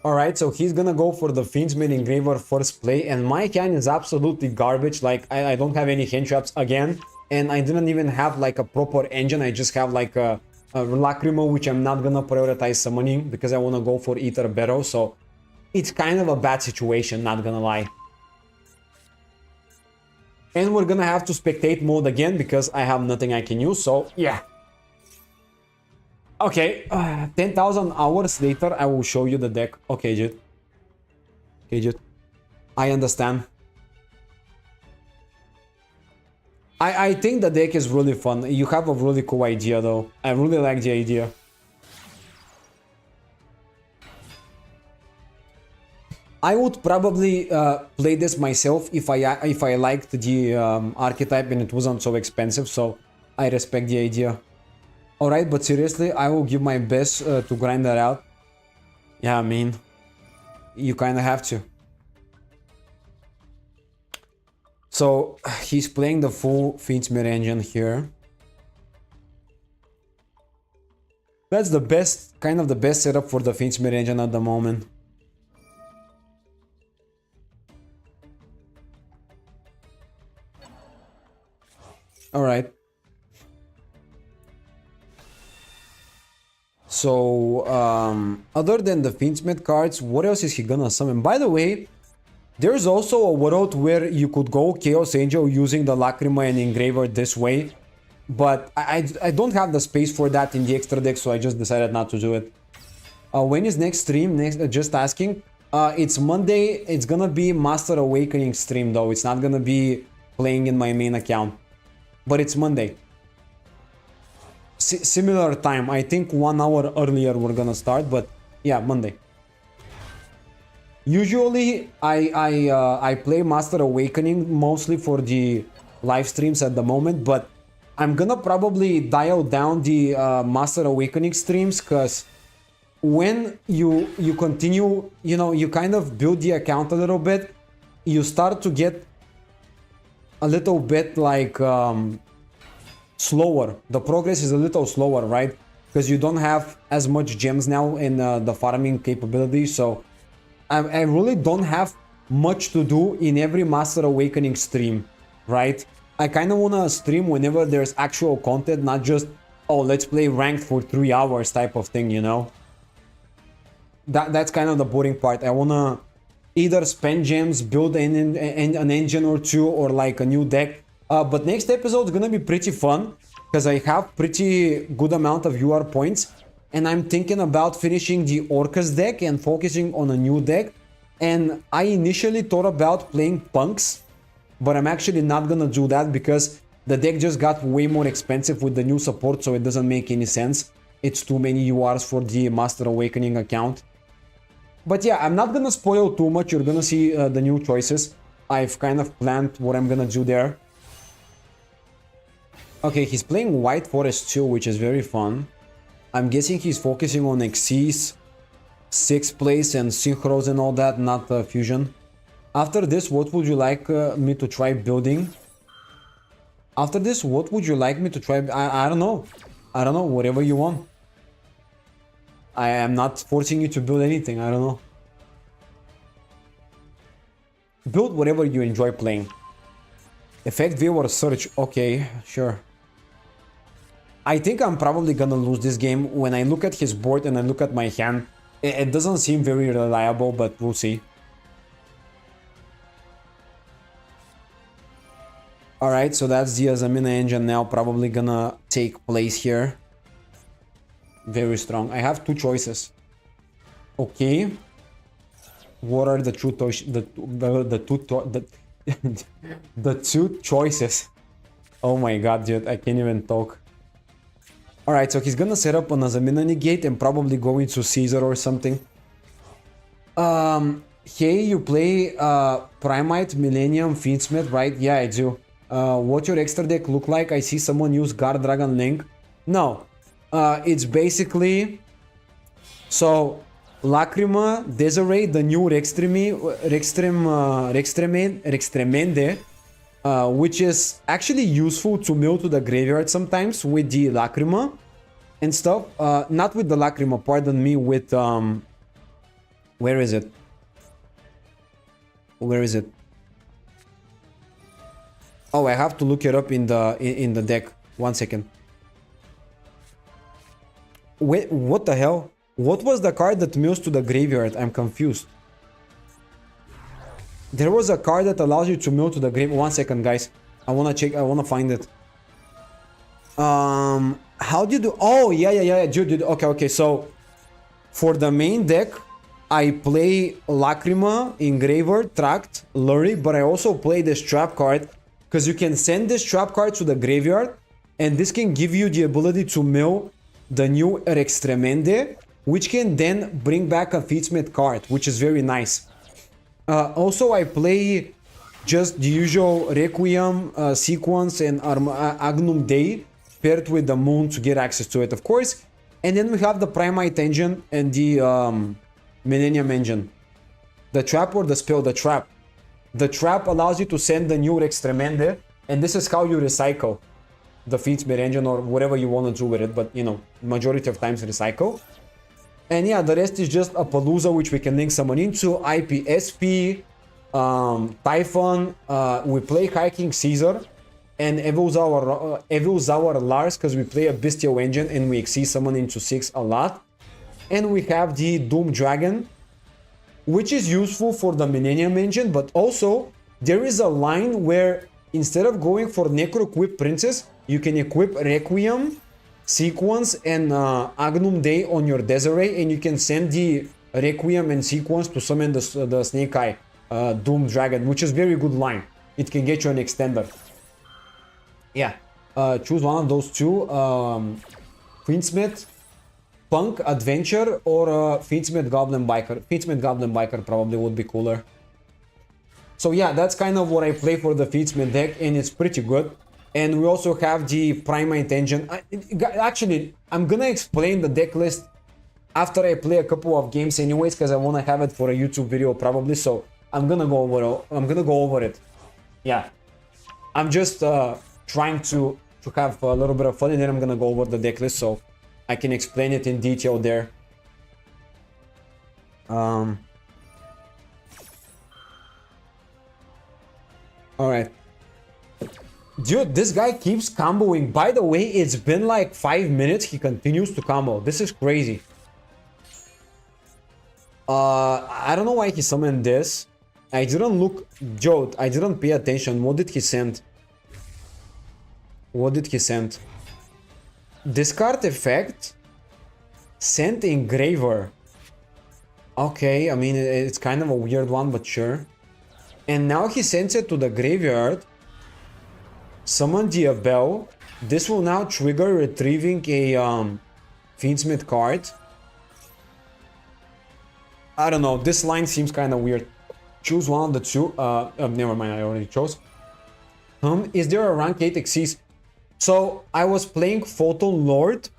Alright, so he's gonna go for the Fiendsmith Engraver first play, and my hand is absolutely garbage. Like, I don't have any hand traps again, and I didn't even have like a proper engine. I just have like a Lacrimo, which I'm not gonna prioritize summoning because I wanna go for Ether Barrow, so it's kind of a bad situation, not gonna lie. And we're gonna have to spectate mode again because I have nothing I can use, so yeah. Okay, 10,000 hours later, I will show you the deck. Okay, dude. Okay, dude. I understand. I think the deck is really fun. You have a really cool idea, though. I really like the idea. I would probably play this myself if I liked the archetype and it wasn't so expensive, so I respect the idea. Alright, but seriously, I will give my best to grind that out. Yeah, I mean, you kinda have to. So, he's playing the full Fiendsmith engine here. That's the best, kind of the best setup for the Fiendsmith engine at the moment. Alright. So, other than the Fiendsmith cards, what else is he gonna summon? By the way, there's also a world where you could go Chaos Angel using the Lacrima and Engraver this way. But I don't have the space for that in the extra deck, so I just decided not to do it. When is next stream? Just asking. It's Monday. It's gonna be Master Awakening stream, though. It's not gonna be playing in my main account. But it's Monday. Similar time. I think 1 hour earlier we're gonna start, but yeah, Monday. Usually I play Master Awakening mostly for the live streams at the moment, but I'm gonna probably dial down the Master Awakening streams, because when you continue, you know, you kind of build the account a little bit, you start to get a little bit like slower. The progress is a little slower, right? Because you don't have as much gems now in the farming capability, so I really don't have much to do in every Master Awakening stream, right? I kind of want to stream whenever there's actual content, not just, oh, let's play ranked for 3 hours type of thing, you know? That's kind of the boring part. I want to either spend gems, build an engine or two, or like a new deck. But next episode is gonna be pretty fun, because I have pretty good amount of UR points, and I'm thinking about finishing the Orcus deck and focusing on a new deck. And I initially thought about playing Punks, but I'm actually not gonna do that because the deck just got way more expensive with the new support, so it doesn't make any sense. It's too many URs for the Master Awakening account. But yeah, I'm not gonna spoil too much. You're gonna see the new choices. I've kind of planned what I'm gonna do there. Okay, he's playing White Forest 2, which is very fun. I'm guessing he's focusing on Xyz, 6th place and Synchros and all that, not Fusion. After this, what would you like me to try building? After this, what would you like me to try? I don't know. I don't know, whatever you want. I am not forcing you to build anything, I don't know. Build whatever you enjoy playing. Effect viewer search. Okay, sure. I think I'm probably gonna lose this game. When I look at his board and I look at my hand, it doesn't seem very reliable, but we'll see. Alright, so that's the Azamina engine now probably gonna take place here. Very strong. I have two choices. Okay. What are the two the two choices? Oh my god, dude, I can't even talk. Alright, so he's gonna set up an Azamina negate and probably go into Caesar or something. Hey, you play Primite, Millennium, Fiendsmith, right? Yeah, I do. What your extra deck look like? I see someone use Guard Dragon Link. No. It's basically... So, Lacrima, Desiree, the new Rextremende, which is actually useful to mill to the graveyard sometimes with the Lacrima and stuff. Not with the Lacrima, pardon me, with... Where is it? Where is it? Oh, I have to look it up in the deck. 1 second. Wait, what the hell? What was the card that mills to the graveyard? I'm confused. There was a card that allows you to mill to the graveyard. 1 second, guys. I wanna check. I wanna find it. How do you do? Oh, yeah. Dude. Okay. So, for the main deck, I play Lacrima, Engraver, Tract, Lurie, but I also play this trap card because you can send this trap card to the graveyard, and this can give you the ability to mill the new Rextremende, which can then bring back a Featsmith card, which is very nice. Also, I play just the usual Requiem, Sequence, and Agnum Dei paired with the Moon to get access to it, of course. And then we have the Primite engine and the Millennium engine. The trap or the spell? The trap. The trap allows you to send the new Rextremende, and this is how you recycle the Featsmith engine or whatever you want to do with it, but you know, majority of times recycle. And yeah, the rest is just a Palooza, which we can link someone into, IPSP, Typhon, we play High King Caesar, and Evil Zawar Lars, because we play a Bestial engine and we exceed someone into 6 a lot. And we have the Doom Dragon, which is useful for the Millennium engine, but also there is a line where instead of going for Necro Equip Princess, you can equip Requiem, Sequence, and Agnum Dei on your Desiree, and you can send the Requiem and Sequence to summon the Snake Eye Doom Dragon, which is very good line. It can get you an extender. Yeah, choose one of those two, Fiendsmith, Punk, Adventure, or Fiendsmith Goblin Biker. Fiendsmith Goblin Biker probably would be cooler. So yeah, that's kind of what I play for the Fiendsmith deck, and it's pretty good. And we also have the Primite engine. Actually, I'm gonna explain the deck list after I play a couple of games anyways, because I want to have it for a YouTube video probably. So I'm gonna go over it. Yeah, I'm just trying to have a little bit of fun, and then I'm gonna go over the deck list so I can explain it in detail there. All right. Dude, this guy keeps comboing. By the way, it's been like 5 minutes. He continues to combo. This is crazy. I don't know why he summoned this. I didn't look. Joe, I didn't pay attention. What did he send? What did he send? Discard effect. Sent Engraver. Okay, I mean, it's kind of a weird one, but sure. And now he sends it to the graveyard. Summon the Bell. This will now trigger retrieving a Fiendsmith card. I don't know. This line seems kind of weird. Choose one of the two. Never mind. I already chose. Is there a rank 8 Xyz? So I was playing Photon Lord,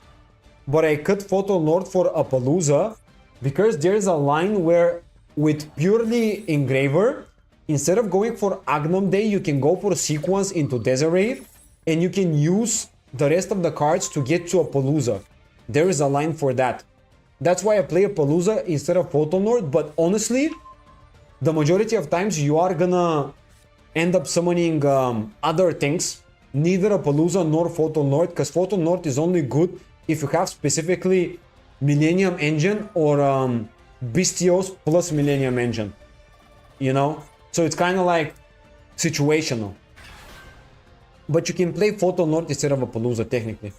but I cut Photon Lord for a Palooza because there's a line where with purely Engraver, instead of going for Agnum Dei, you can go for Sequence into Desiree, and you can use the rest of the cards to get to a Palooza. There is a line for that. That's why I play a Palooza instead of Photon Lord, but honestly, the majority of times you are gonna end up summoning other things, neither a Palooza nor Photon Lord, because Photon Lord is only good if you have specifically Millennium Engine or Bestios plus Millennium Engine, you know? So it's kind of like situational. But you can play Photon Lord instead of a Palooza technically.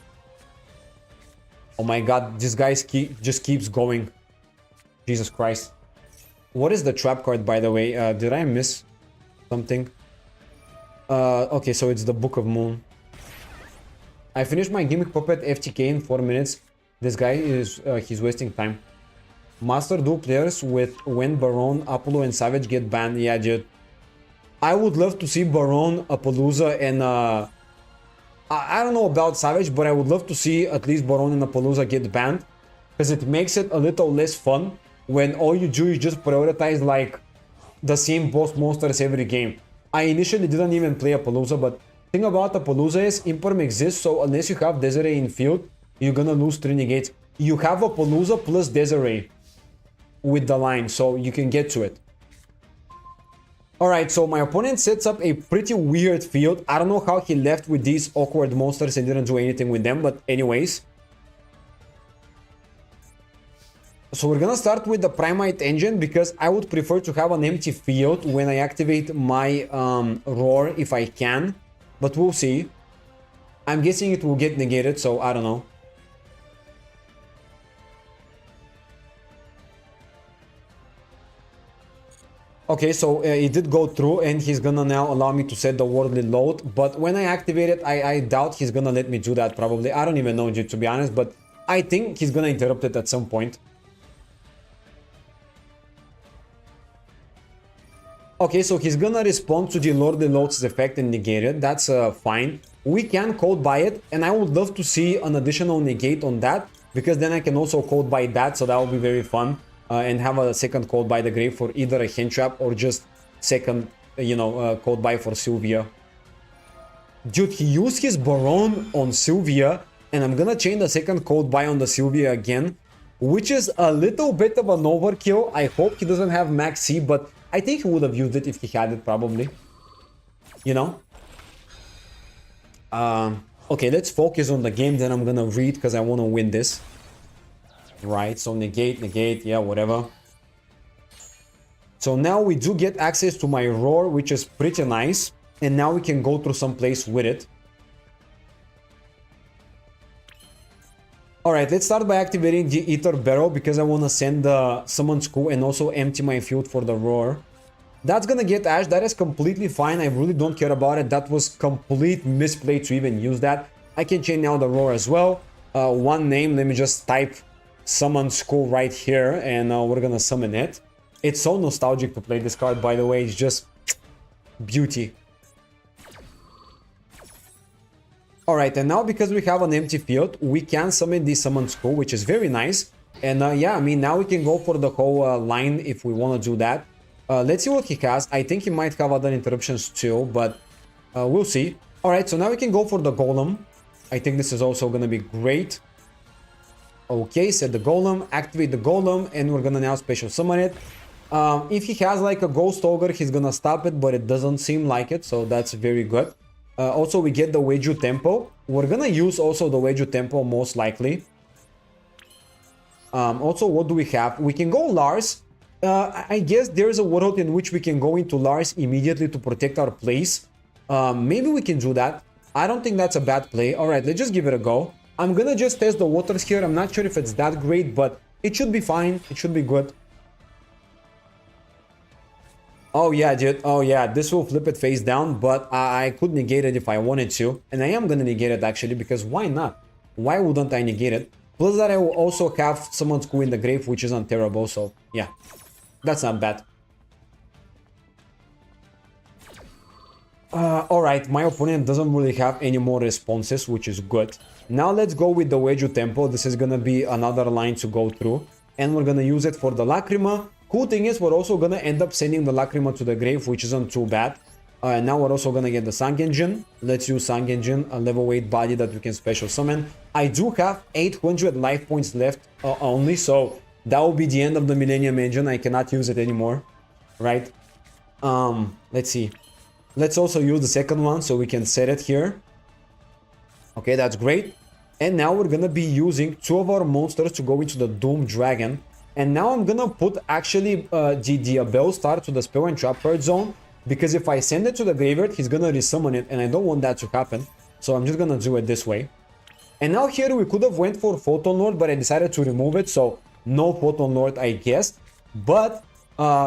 Oh my god, this guy just keeps going. Jesus Christ. What is the trap card, by the way? Did I miss something? Okay, so it's the Book of Moon. I finished my Gimmick Puppet FTK in 4 minutes. This guy is, he's wasting time. Master Duel players with when Baron, Apollo, and Savage get banned. Yeah, dude. I would love to see Baron, Appaloosa, and I don't know about Savage, but I would love to see at least Baron and Appaloosa get banned, because it makes it a little less fun when all you do is just prioritize like the same boss monsters every game. I initially didn't even play Appaloosa, but thing about Appaloosa is Imperm exists, so unless you have Desiree in field, you're gonna lose 3 negates. You have Appaloosa plus Desiree with the line, so you can get to it. Alright, so my opponent sets up a pretty weird field. I don't know how he left with these awkward monsters and didn't do anything with them, but anyways. So we're gonna start with the Primite Engine, because I would prefer to have an empty field when I activate my Roar if I can. But we'll see. I'm guessing it will get negated, so I don't know. Okay, so it did go through, and he's gonna now allow me to set the Worldly Load. But when I activate it, I doubt he's gonna let me do that probably. I don't even know, to be honest, but I think he's gonna interrupt it at some point. Okay, so he's gonna respond to the Lordly Load's effect and negate it. That's fine. We can code buy it, and I would love to see an additional negate on that, because then I can also code buy that, so that will be very fun. And have a second code buy the grave for either a hand trap or just second, code buy for Sylvia. Dude, he used his Baron on Sylvia, and I'm gonna chain the second code buy on the Sylvia again, which is a little bit of an overkill. I hope he doesn't have Max C, but I think he would have used it if he had it, probably. You know? Okay, let's focus on the game, then I'm gonna read, because I want to win this. Right, so negate, yeah, whatever. So now we do get access to my Roar, which is pretty nice. And now we can go through some place with it. Alright, let's start by activating the Ether Barrel, because I want to send the Summon School and also empty my field for the Roar. That's gonna get Ash, that is completely fine, I really don't care about it. That was complete misplay to even use that. I can chain now the Roar as well. One name, let me just type Summon School right here, and we're gonna summon it. It's so nostalgic to play this card, by the way. It's just beauty. Alright, and now because we have an empty field, we can summon the Summon School, which is very nice. And yeah, I mean, now we can go for the whole line if we want to do that. Let's see what he has. I think he might have other interruptions too, but we'll see. Alright, so now we can go for the Golem. I think this is also gonna be great. Okay, set the Golem, activate the Golem, and we're gonna now special summon it. If he has like a Ghost Ogre, he's gonna stop it, but it doesn't seem like it, so that's very good. Also, we get the Weiju Tempo. We're gonna use also the Weiju Tempo most likely. Also, what do we have? We can go Lars. I guess there's a world in which we can go into Lars immediately to protect our place. Maybe we can do that. I don't think that's a bad play. Alright, let's just give it a go. I'm gonna just test the waters here. I'm not sure if it's that great, but it should be fine. It should be good. Oh yeah, dude. Oh yeah, this will flip it face down, but I could negate it if I wanted to. And I am gonna negate it actually, because why not? Why wouldn't I negate it? Plus that I will also have Summon School in the grave, which isn't terrible, so yeah. That's not bad. Alright, my opponent doesn't really have any more responses, which is good. Now let's go with the Weiju Tempo. This is gonna be another line to go through. And we're gonna use it for the Lacrima. Cool thing is, we're also gonna end up sending the Lacrima to the grave, which isn't too bad. Now we're also gonna get the Sang Engine. Let's use Sang Engine, a level 8 body that we can special summon. I do have 800 life points left only, so that will be the end of the Millennium Engine. I cannot use it anymore. right? Let's see. Let's also use the second one so we can set it here. Okay, that's great. And now we're gonna be using 2 of our monsters to go into the Doom Dragon. And now I'm gonna put actually the Bell Star to the Spell and Trap Card zone, because if I send it to the graveyard, he's gonna resummon it, and I don't want that to happen. So I'm just gonna do it this way. And now here we could have went for Photon Lord, but I decided to remove it, so no Photon Lord, I guess. But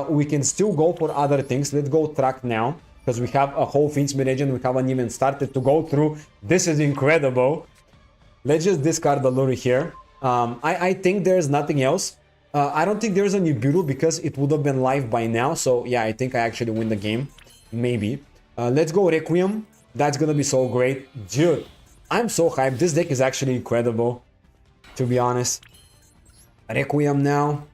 we can still go for other things. Let's go Track now, because we have a whole Fiendsmith Agent we haven't even started to go through. This is incredible. Let's just discard the Lure here. I think there's nothing else. I don't think there's a Nibiru because it would have been live by now. So yeah, I think I actually win the game. Maybe. Let's go Requiem. That's gonna be so great. Dude, I'm so hyped. This deck is actually incredible, to be honest. Requiem now.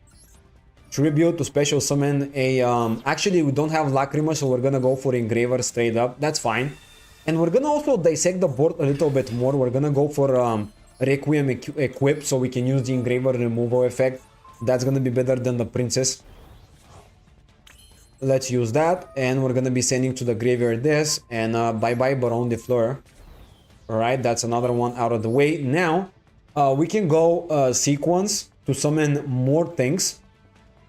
Tribute to special summon a... actually, we don't have Lacrima, so we're gonna go for Engraver straight up. That's fine. And we're gonna also dissect the board a little bit more. We're gonna go for Requiem equip, so we can use the Engraver removal effect. That's gonna be better than the Princess. Let's use that. And we're gonna be sending to the graveyard this. And bye-bye Baron de Fleur. Alright, that's another one out of the way. Now, we can go Sequence to summon more things.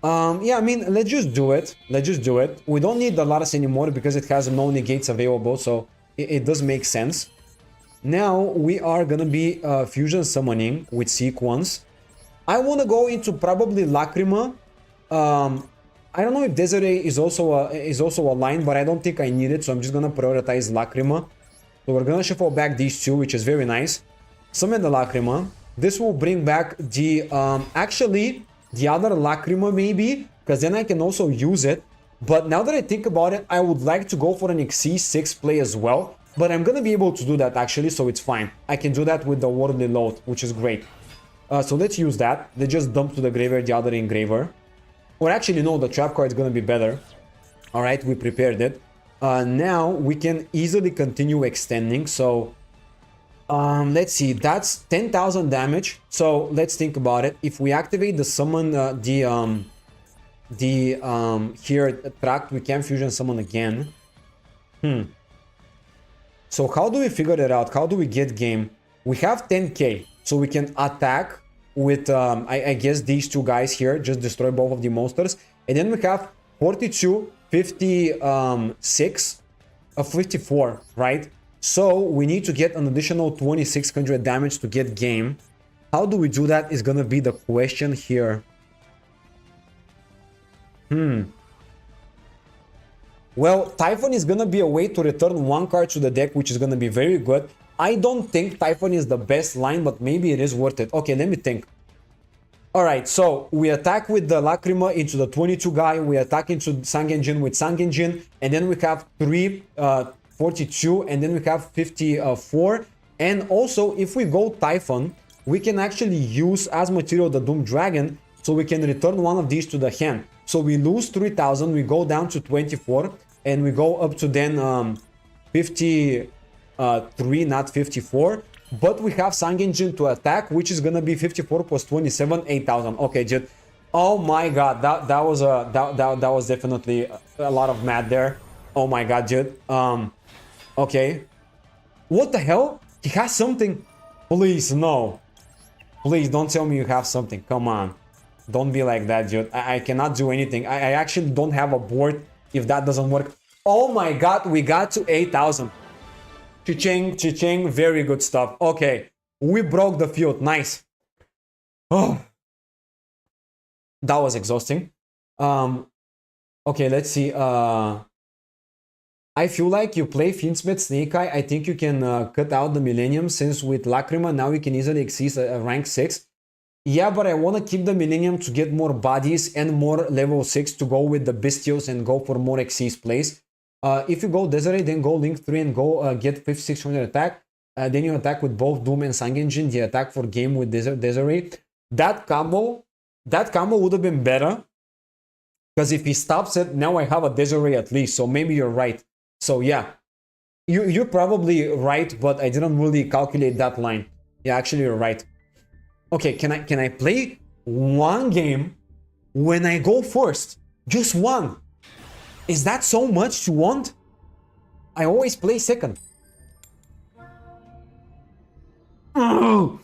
Yeah, I mean, let's just do it. Let's just do it. We don't need the Laras anymore because it has no negates available, so it does make sense. Now, we are gonna be fusion summoning with Sequence. I want to go into probably Lacrima. I don't know if Desiree is also a line, but I don't think I need it, so I'm just gonna prioritize Lacrima. So we're gonna shuffle back these two, which is very nice. Summon the Lacrima. This will bring back the actually the other Lacrima maybe, because then I can also use it. But now that I think about it, I would like to go for an XC6 play as well. But I'm gonna be able to do that actually, so it's fine. I can do that with the Worldly Load, which is great. So let's use that. They just dump to the graveyard the other Engraver. Or actually, no, the trap card is going to be better. Alright, we prepared it. Now, we can easily continue extending. So, let's see. That's 10,000 damage. So, let's think about it. If we activate the summon, here, track, we can fusion summon again. So, how do we figure it out? How do we get game? We have 10k. So we can attack with, I guess, these two guys here. Just destroy both of the monsters. And then we have 42, 56, 54, right? So we need to get an additional 2600 damage to get game. How do we do that is gonna be the question here. Well, Typhon is gonna be a way to return one card to the deck, which is gonna be very good. I don't think Typhon is the best line, but maybe it is worth it. Okay, let me think. Alright, so we attack with the Lacrima into the 22 guy. We attack into Sangenjin with Sangenjin. And then we have 42, and then we have 54. And also, if we go Typhon, we can actually use as material the Doom Dragon, so we can return one of these to the hand. So we lose 3000, we go down to 24, and we go up to then 53, not 54. But we have Sangenjin to attack, which is gonna be 54 plus 27, 8000. Okay, dude. Oh my god, that was definitely a lot of math there. Oh my god, dude. Okay. What the hell? He has something. Please, no. Please don't tell me you have something. Come on. Don't be like that, dude. I cannot do anything. I actually don't have a board if that doesn't work. Oh my god, we got to 8000. Chicheng, chicheng, very good stuff. Okay, we broke the field. Nice. Oh, that was exhausting. Okay, let's see. I feel like you play Fiendsmith Snake Eye. I think you can cut out the Millennium, since with Lacrima now you can easily exceed a rank 6. Yeah, but I want to keep the Millennium to get more bodies and more level 6 to go with the Bestials and go for more Xyz plays. If you go Desiree, then go Link 3 and go get 5600 attack. Then you attack with both Doom and Sangenjin. The attack for game with Desiree. That combo would have been better. Because if he stops it, now I have a Desiree at least. So maybe you're right. So yeah, you're probably right, but I didn't really calculate that line. Yeah, actually you're right. Okay, can I play one game when I go first? Just one. Is that so much to want? I always play second. Oh,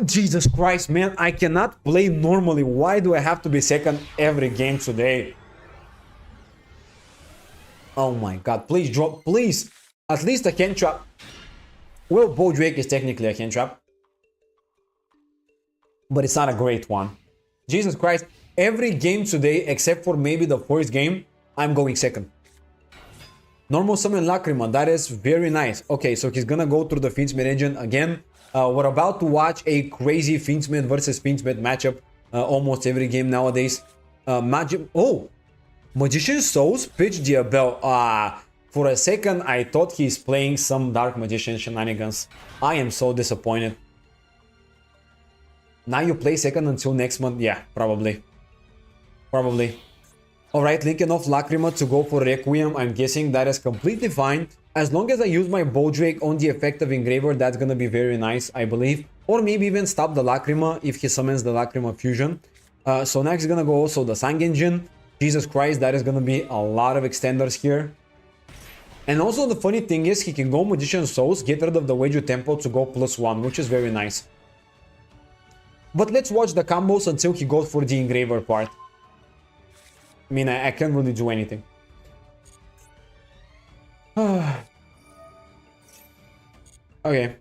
Jesus Christ, man. I cannot play normally. Why do I have to be second every game today? Oh my god. Please drop. Please. At least a hand trap. Well, Bow Drake is technically a hand trap. But it's not a great one. Jesus Christ. Every game today, except for maybe the first game, I'm going second. Normal summon Lacrima, that is very nice. Okay, so he's gonna go through the Fiendsmith engine again. We're about to watch a crazy Fiendsmith versus Fiendsmith matchup almost every game nowadays. Magician Souls, Pitch Diabel. For a second, I thought he's playing some Dark Magician shenanigans. I am so disappointed. Now you play second until next month? Yeah, probably. Probably. Alright, linking off Lacrima to go for Requiem. I'm guessing that is completely fine. As long as I use my Bow Drake on the effective Engraver, that's gonna be very nice, I believe. Or maybe even stop the Lacrima if he summons the Lacrima Fusion. So next is gonna go also the Sang Engine. Jesus Christ, that is gonna be a lot of extenders here. And also the funny thing is, he can go Magician Souls, get rid of the Weiju Tempo to go +1, which is very nice. But let's watch the combos until he goes for the Engraver part. I mean, I can't really do anything. Okay.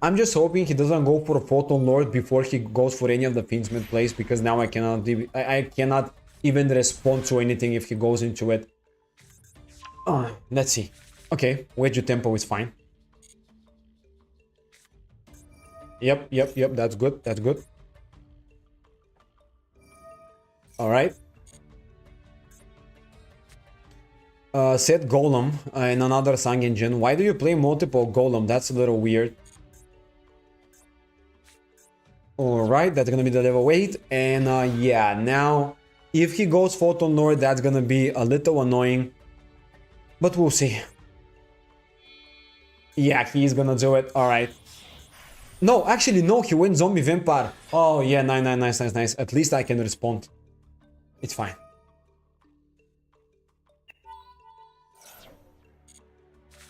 I'm just hoping he doesn't go for a Photon Lord before he goes for any of the Fiendsmith plays, because now I cannot even respond to anything if he goes into it. Let's see. Okay, Weiju Tempo is fine. Yep, that's good, that's good. Alright. Set Golem in another Sang Engine. Why do you play multiple Golem? That's a little weird. Alright, that's gonna be the level 8. And yeah, now if he goes Photon Lord, that's gonna be a little annoying. But we'll see. Yeah, he's gonna do it. Alright. No, actually, no, he went Zombie Vampire. Oh, yeah, nice. At least I can respond. It's fine.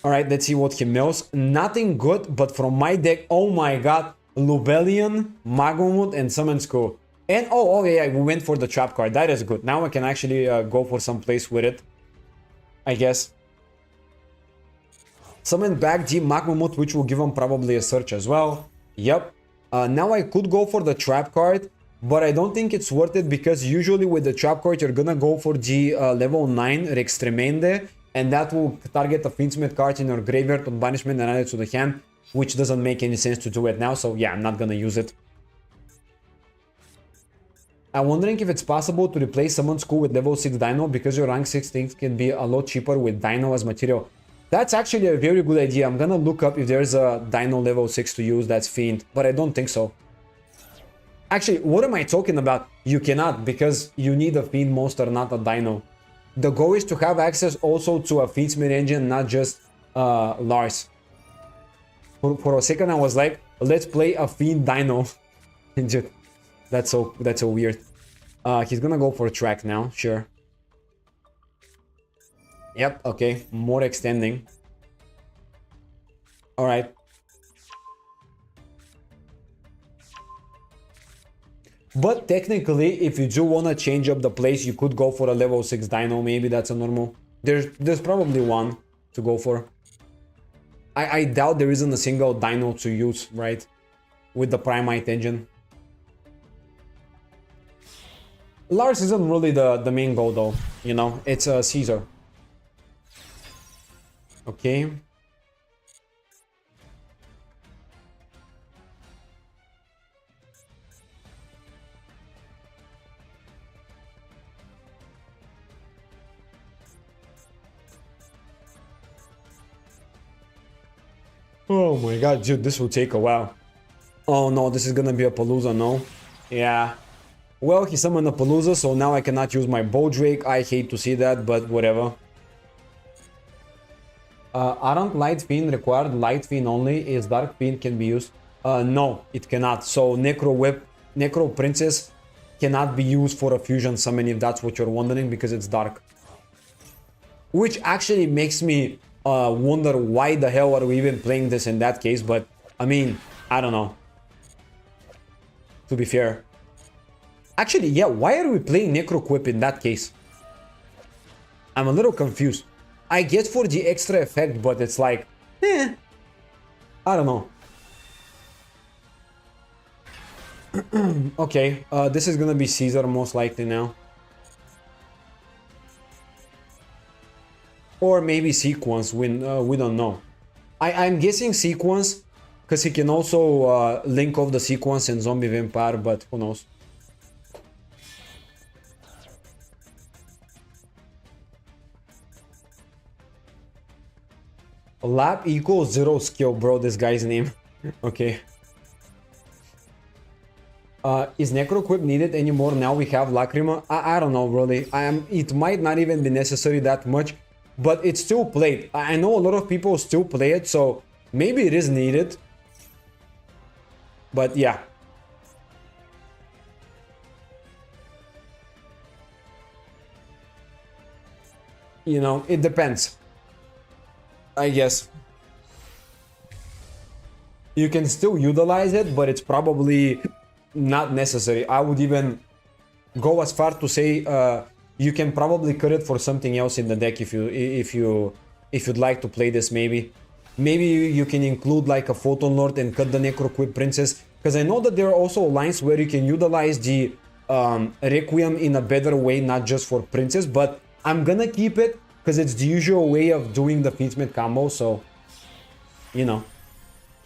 Alright, let's see what he mills. Nothing good, but from my deck, oh my god. Lubellion, Magomut, and Summon School. And, oh yeah, we went for the trap card. That is good. Now I can actually go for some place with it, I guess. Summon back the Magomut, which will give him probably a search as well. Yep. Now I could go for the trap card, but I don't think it's worth it, because usually with the trap card, you're gonna go for the level 9 Rextremende, and that will target the Fiendsmith card in your graveyard on banishment and add it to the hand, which doesn't make any sense to do it now, so yeah, I'm not gonna use it. I'm wondering if it's possible to replace Summon School with level 6 Dino, because your rank 6 things can be a lot cheaper with Dino as material. That's actually a very good idea. I'm gonna look up if there's a Dino level 6 to use that's Fiend, but I don't think so. Actually, what am I talking about? You cannot, because you need a Fiend monster, not a Dino. The goal is to have access also to a Fiendsmith engine, not just Lars. For a second I was like, let's play a Fiend Dino. That's so weird. He's gonna go for a track now, sure. Yep, okay, more extending. Alright. But technically, if you do want to change up the place, you could go for a level 6 Dino, maybe that's a normal. There's probably one to go for. I doubt there isn't a single Dino to use, right? With the Primite engine. Lars isn't really the main goal though, you know, it's Caesar. Okay. Oh my god, dude, this will take a while. Oh no, this is gonna be a Palooza, no? Yeah. Well, he summoned a Palooza, so now I cannot use my Bow Drake. I hate to see that, but whatever. Aren't Light Fiend required? Light Fiend only? Is Dark Fiend can be used? No, it cannot. So Necro Whip, Necro Princess cannot be used for a fusion summon, if that's what you're wondering, because it's dark. which actually makes me wonder why the hell are we even playing this in that case. But I mean, I don't know, to be fair. Actually, yeah, why are we playing Necroquip in that case? I'm a little confused. I get for the extra effect, but it's like, I don't know. Okay, this is gonna be Caesar most likely now. Or maybe Sequence, we don't know. I'm guessing Sequence, because he can also link off the Sequence and Zombie Vampire, but who knows. Lap equals 0 skill, bro, this guy's name. Okay. Is Necroquip needed anymore now we have Lacrima? I don't know, really. It might not even be necessary that much, but it's still played. I know a lot of people still play it, so maybe it is needed. But yeah. You know, it depends, I guess. You can still utilize it, but it's probably not necessary. I would even go as far to say you can probably cut it for something else in the deck if you'd like to play this. Maybe you can include like a Photon Lord and cut the Necroquip Princess, because I know that there are also lines where you can utilize the Requiem in a better way, not just for Princess, but I'm gonna keep it because it's the usual way of doing the Featsmith combo, so you know,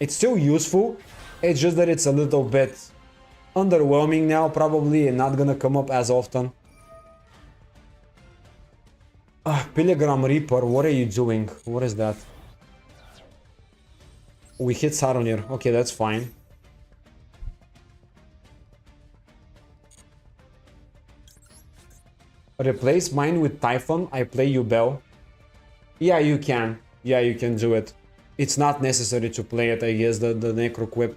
it's still useful. It's just that it's a little bit underwhelming now, probably, and not gonna come up as often. Pilgrim Reaper, what are you doing? What is that? We hit Saronir. Okay, that's fine. Replace mine with Typhon. I play you Bell. Yeah, you can. Yeah, you can do it. It's not necessary to play it, I guess, the Necroquip.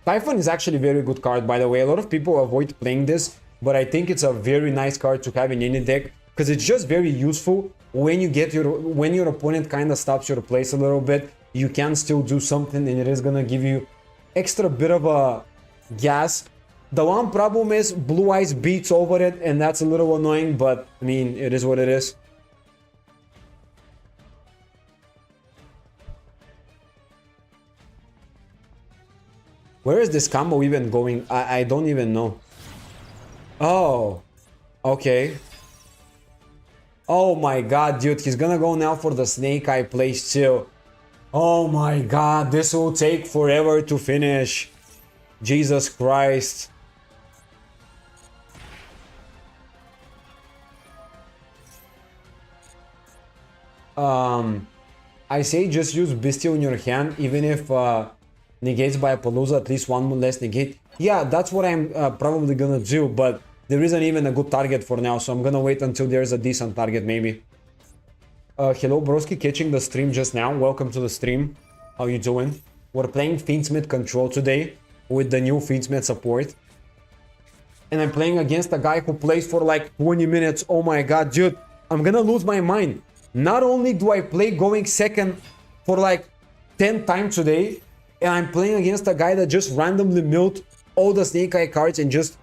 Typhon is actually a very good card, by the way. A lot of people avoid playing this, but I think it's a very nice card to have in any deck, because it's just very useful when you get when your opponent kind of stops your place a little bit. You can still do something, and it is gonna give you extra bit of a gas. The one problem is Blue Eyes beats over it, and that's a little annoying, but I mean, it is what it is. Where is this combo even going? I don't even know. Oh, okay. Oh my god, dude, he's gonna go now for the Snake Eye place too. Oh my god, this will take forever to finish. Jesus Christ. I say just use Bestial in your hand, even if negates by Palooza, at least one less negate. Yeah, that's what I'm probably gonna do, but there isn't even a good target for now, so I'm gonna wait until there's a decent target, maybe. Hello, broski, catching the stream just now. Welcome to the stream. How you doing? We're playing Fiendsmith Control today with the new Fiendsmith support. And I'm playing against a guy who plays for like 20 minutes. Oh my god, dude, I'm gonna lose my mind. Not only do I play going second for like 10 times today, and I'm playing against a guy that just randomly milled all the Snake Eye cards and just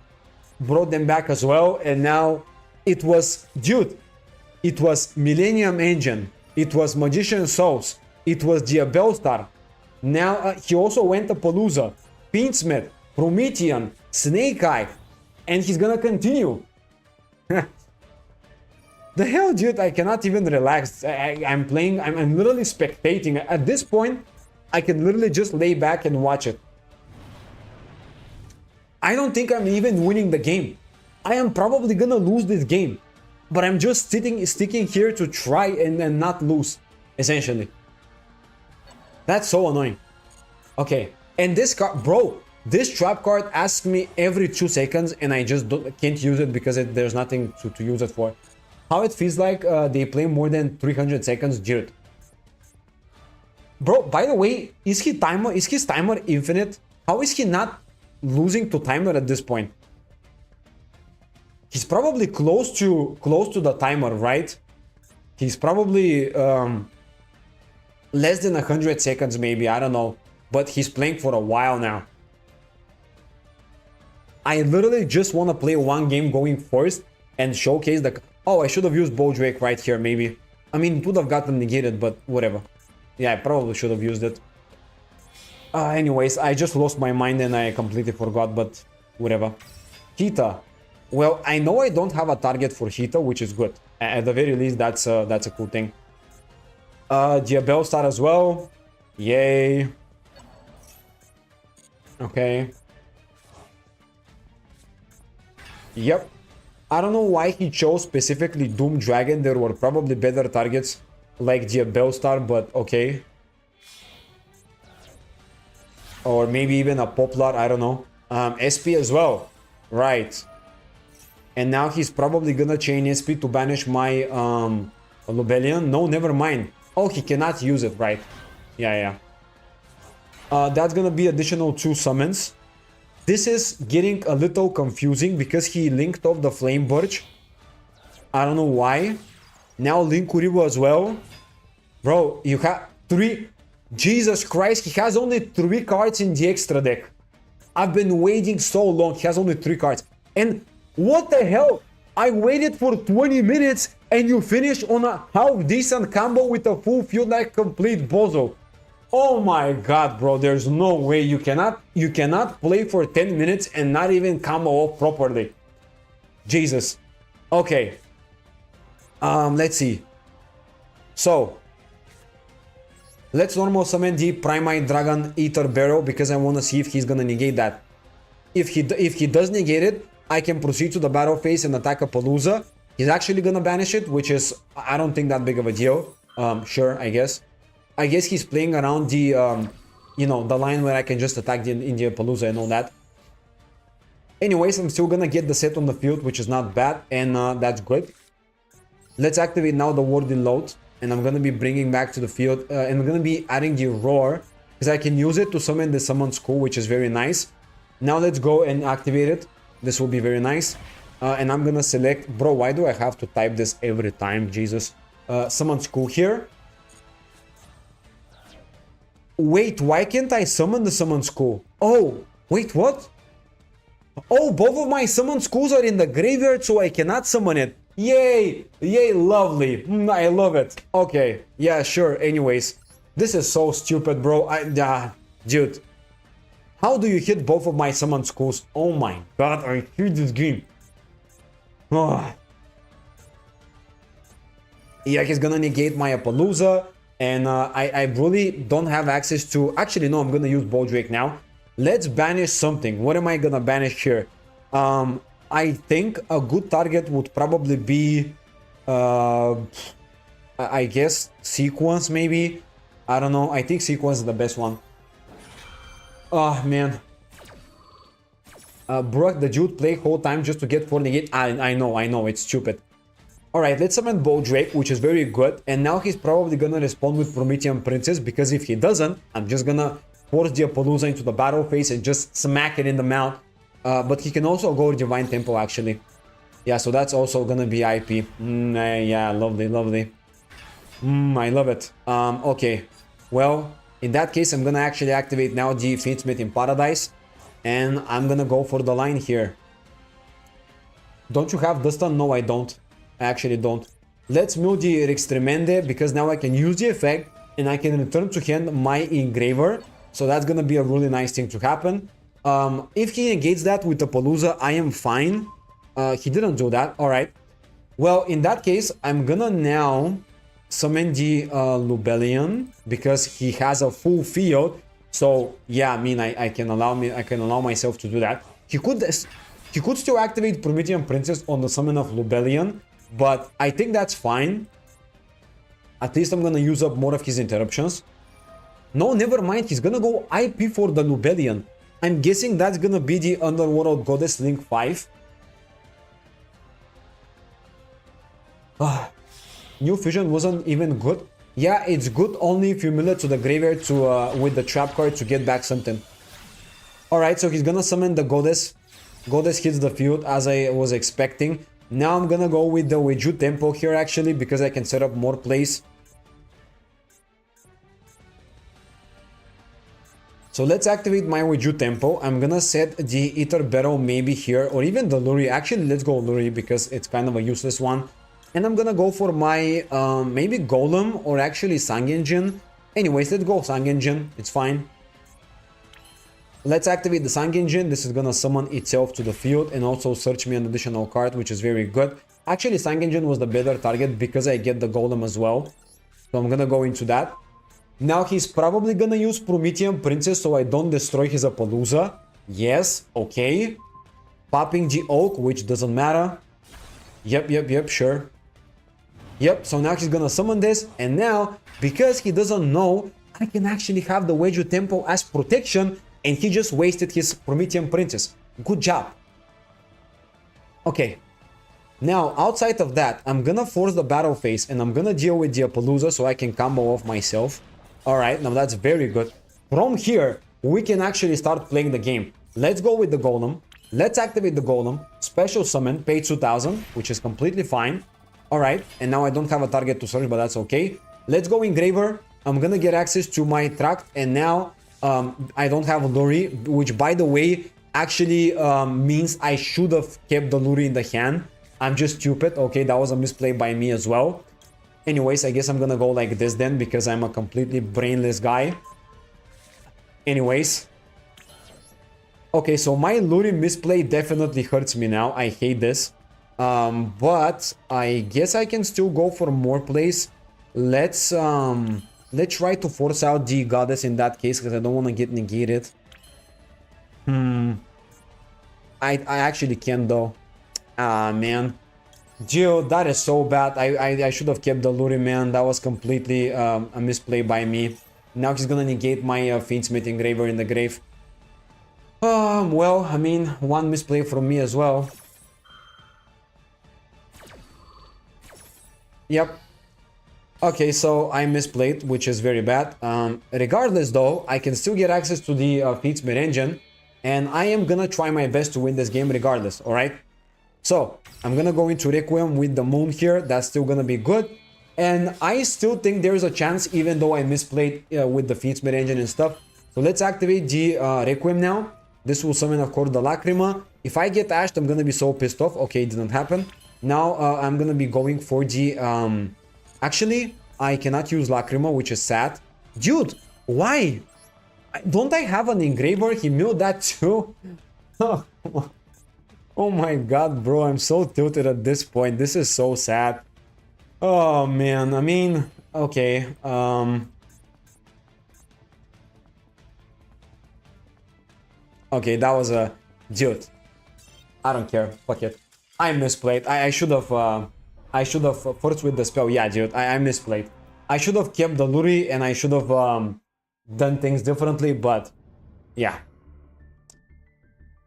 brought them back as well. And now it was, dude, it was Millennium Engine, it was Magician Souls, it was Diabellstar. Now he also went to Palooza, Fiendsmith, Promethean, Snake Eye, and he's gonna continue. The hell, dude, I cannot even relax. I'm playing, I'm literally spectating. At this point, I can literally just lay back and watch it. I don't think I'm even winning the game. I am probably gonna lose this game. But I'm just sticking here to try and not lose, essentially. That's so annoying. Okay, and this card, bro, this trap card asks me every 2 seconds, and I just can't use it because there's nothing to use it for. How it feels like they play more than 300 seconds, dude. Bro, by the way, is his timer infinite? How is he not losing to timer at this point? He's probably close to the timer, right? He's probably less than 100 seconds maybe, I don't know. But he's playing for a while now. I literally just want to play one game going first and showcase the... Oh, I should have used Bow Drake right here maybe. I mean, it would have gotten negated, but whatever. Yeah, I probably should have used it. Anyways, I just lost my mind and I completely forgot, but whatever. Hita. Well, I know I don't have a target for Hita, which is good. At the very least, that's a cool thing. Diabell Star as well. Yay. Okay. Yep. I don't know why he chose specifically Doom Dragon. There were probably better targets like Diabell Star, but okay. Or maybe even a Poplar, I don't know. SP as well. Right. And now he's probably gonna chain SP to banish my Lubellion. No, never mind. Oh, he cannot use it, right. Yeah. That's gonna be additional 2 summons. This is getting a little confusing because he linked off the Flame Birch. I don't know why. Now Linkuribu as well. Bro, you have 3... Jesus Christ, he has only 3 cards in the extra deck. I've been waiting so long. He has only 3 cards. And what the hell? I waited for 20 minutes and you finish on a half decent combo with a full field like complete bozo. Oh my god, bro, there's no way. You cannot play for 10 minutes and not even combo off properly. Jesus. Okay. Let's see. So, let's normal summon the Primite Dragon Ether Barrel because I want to see if he's gonna negate that. If he does negate it, I can proceed to the battle phase and attack a Palooza. He's actually gonna banish it, which is, I don't think that big of a deal. Sure, I guess. I guess he's playing around the, you know, the line where I can just attack the India Palooza and all that. Anyways, I'm still gonna get the set on the field, which is not bad, and that's good. Let's activate now the Warding Load, and I'm gonna be bringing back to the field, and I'm gonna be adding the Roar, because I can use it to summon the Summon School, which is very nice. Now let's go and activate it. This will be very nice. And I'm gonna select... Bro, why do I have to type this every time? Jesus. Summon School here. Wait, why can't I summon the Summon School? Oh, wait, what? Oh, both of my Summon Schools are in the graveyard, so I cannot summon it. Yay! Yay, lovely. I love it. Okay, yeah, sure. Anyways, this is so stupid, bro. Dude. How do you hit both of my Summon Schools? Oh my god, I hate this game. Oh. Yeah, he's gonna negate my Palooza. And I really don't have access to... Actually, no, I'm gonna use Bow Drake now. Let's banish something. What am I gonna banish here? I think a good target would probably be... I guess Sequence, maybe? I don't know. I think Sequence is the best one. Oh, man. Brock the Jude play whole time just to get 4 negate. I know, it's stupid. Alright, let's summon Bow Drake, which is very good. And now he's probably gonna respond with Promethean Princess, because if he doesn't, I'm just gonna force the Palooza into the battle phase and just smack it in the mouth. But he can also go Divine Temple, actually. Yeah, so that's also gonna be IP. Yeah, lovely. I love it. Okay. Well, in that case, I'm gonna actually activate now the Fiendsmith in Paradise. And I'm gonna go for the line here. Don't you have Dustin? No, I don't. I actually don't. Let's move the Rextremende, because now I can use the effect and I can return to hand my Engraver. So that's gonna be a really nice thing to happen. If he negates that with the Palooza, I am fine. He didn't do that. Alright. Well, in that case, I'm gonna now summon the Lubellion, because he has a full field. So yeah, I mean, I can allow myself to do that. He could still activate Promethean Princess on the summon of Lubellion, but I think that's fine. At least I'm gonna use up more of his interruptions. No, never mind. He's gonna go IP for the Lubellion. I'm guessing that's gonna be the Underworld Goddess Link 5. New Fusion wasn't even good. Yeah, it's good only if you mill it to the graveyard to with the trap card to get back something. Alright, so he's gonna summon the Goddess. Goddess hits the field as I was expecting. Now I'm gonna go with the Weiju tempo here actually, because I can set up more plays. So let's activate my Weiju tempo. I'm gonna set the Ether Barrel maybe here, or even the Luri. Actually, let's go Luri because it's kind of a useless one. And I'm gonna go for my maybe Golem or actually Sangenjin. Anyways, let's go Sangenjin. It's fine. Let's activate the Sangenjin. This is gonna summon itself to the field and also search me an additional card, which is very good. Actually, Sangenjin was the better target because I get the Golem as well. So I'm gonna go into that. Now he's probably gonna use Promethean Princess so I don't destroy his Appaloosa. Yes, okay. Popping the Oak, which doesn't matter. Yep, sure. Yep, so now he's gonna summon this. And now, because he doesn't know, I can actually have the Weiju Tempo as protection. And he just wasted his Promethean Princess. Good job. Okay. Now, outside of that, I'm gonna force the battle phase and I'm gonna deal with the Appaloosa so I can combo off myself. Alright, now that's very good. From here, we can actually start playing the game. Let's go with the Golem. Let's activate the Golem. Special summon, pay 2000, which is completely fine. Alright, and now I don't have a target to search, but that's okay. Let's go Engraver. I'm gonna get access to my tract, and now I don't have a Luri, which by the way, actually means I should have kept the Luri in the hand. I'm just stupid. Okay, that was a misplay by me as well. Anyways, I guess I'm gonna go like this then, because I'm a completely brainless guy. Anyways. Okay, so my Luri misplay definitely hurts me now. I hate this. But I guess I can still go for more plays. Let's try to force out the Goddess in that case, because I don't want to get negated. I actually can though. Ah, man. Dude, that is so bad. I should have kept the Luri, man. That was completely a misplay by me. Now he's gonna negate my Fiendsmith Engraver in the grave. Well, I mean, one misplay from me as well. Yep. Okay, so I misplayed, which is very bad. Regardless though, I can still get access to the Fiendsmith engine. And I am gonna try my best to win this game regardless, alright? So, I'm gonna go into Requiem with the Moon here. That's still gonna be good. And I still think there's a chance, even though I misplayed with the Fiendsmith engine and stuff. So let's activate the Requiem now. This will summon, of course, the Lacrima. If I get ashed, I'm gonna be so pissed off. Okay, it didn't happen. Now, I'm gonna be going for the... Actually, I cannot use Lacrima, which is sad. Dude, why? Don't I have an Engraver? He milled that too? Oh my god, bro, I'm so tilted at this point. This is so sad. Oh man, I mean, okay. Okay, that was a... Dude. I don't care. Fuck it. I misplayed. I should have first with the spell. Yeah, dude, I misplayed. I should have kept the Luri and I should have done things differently, but yeah.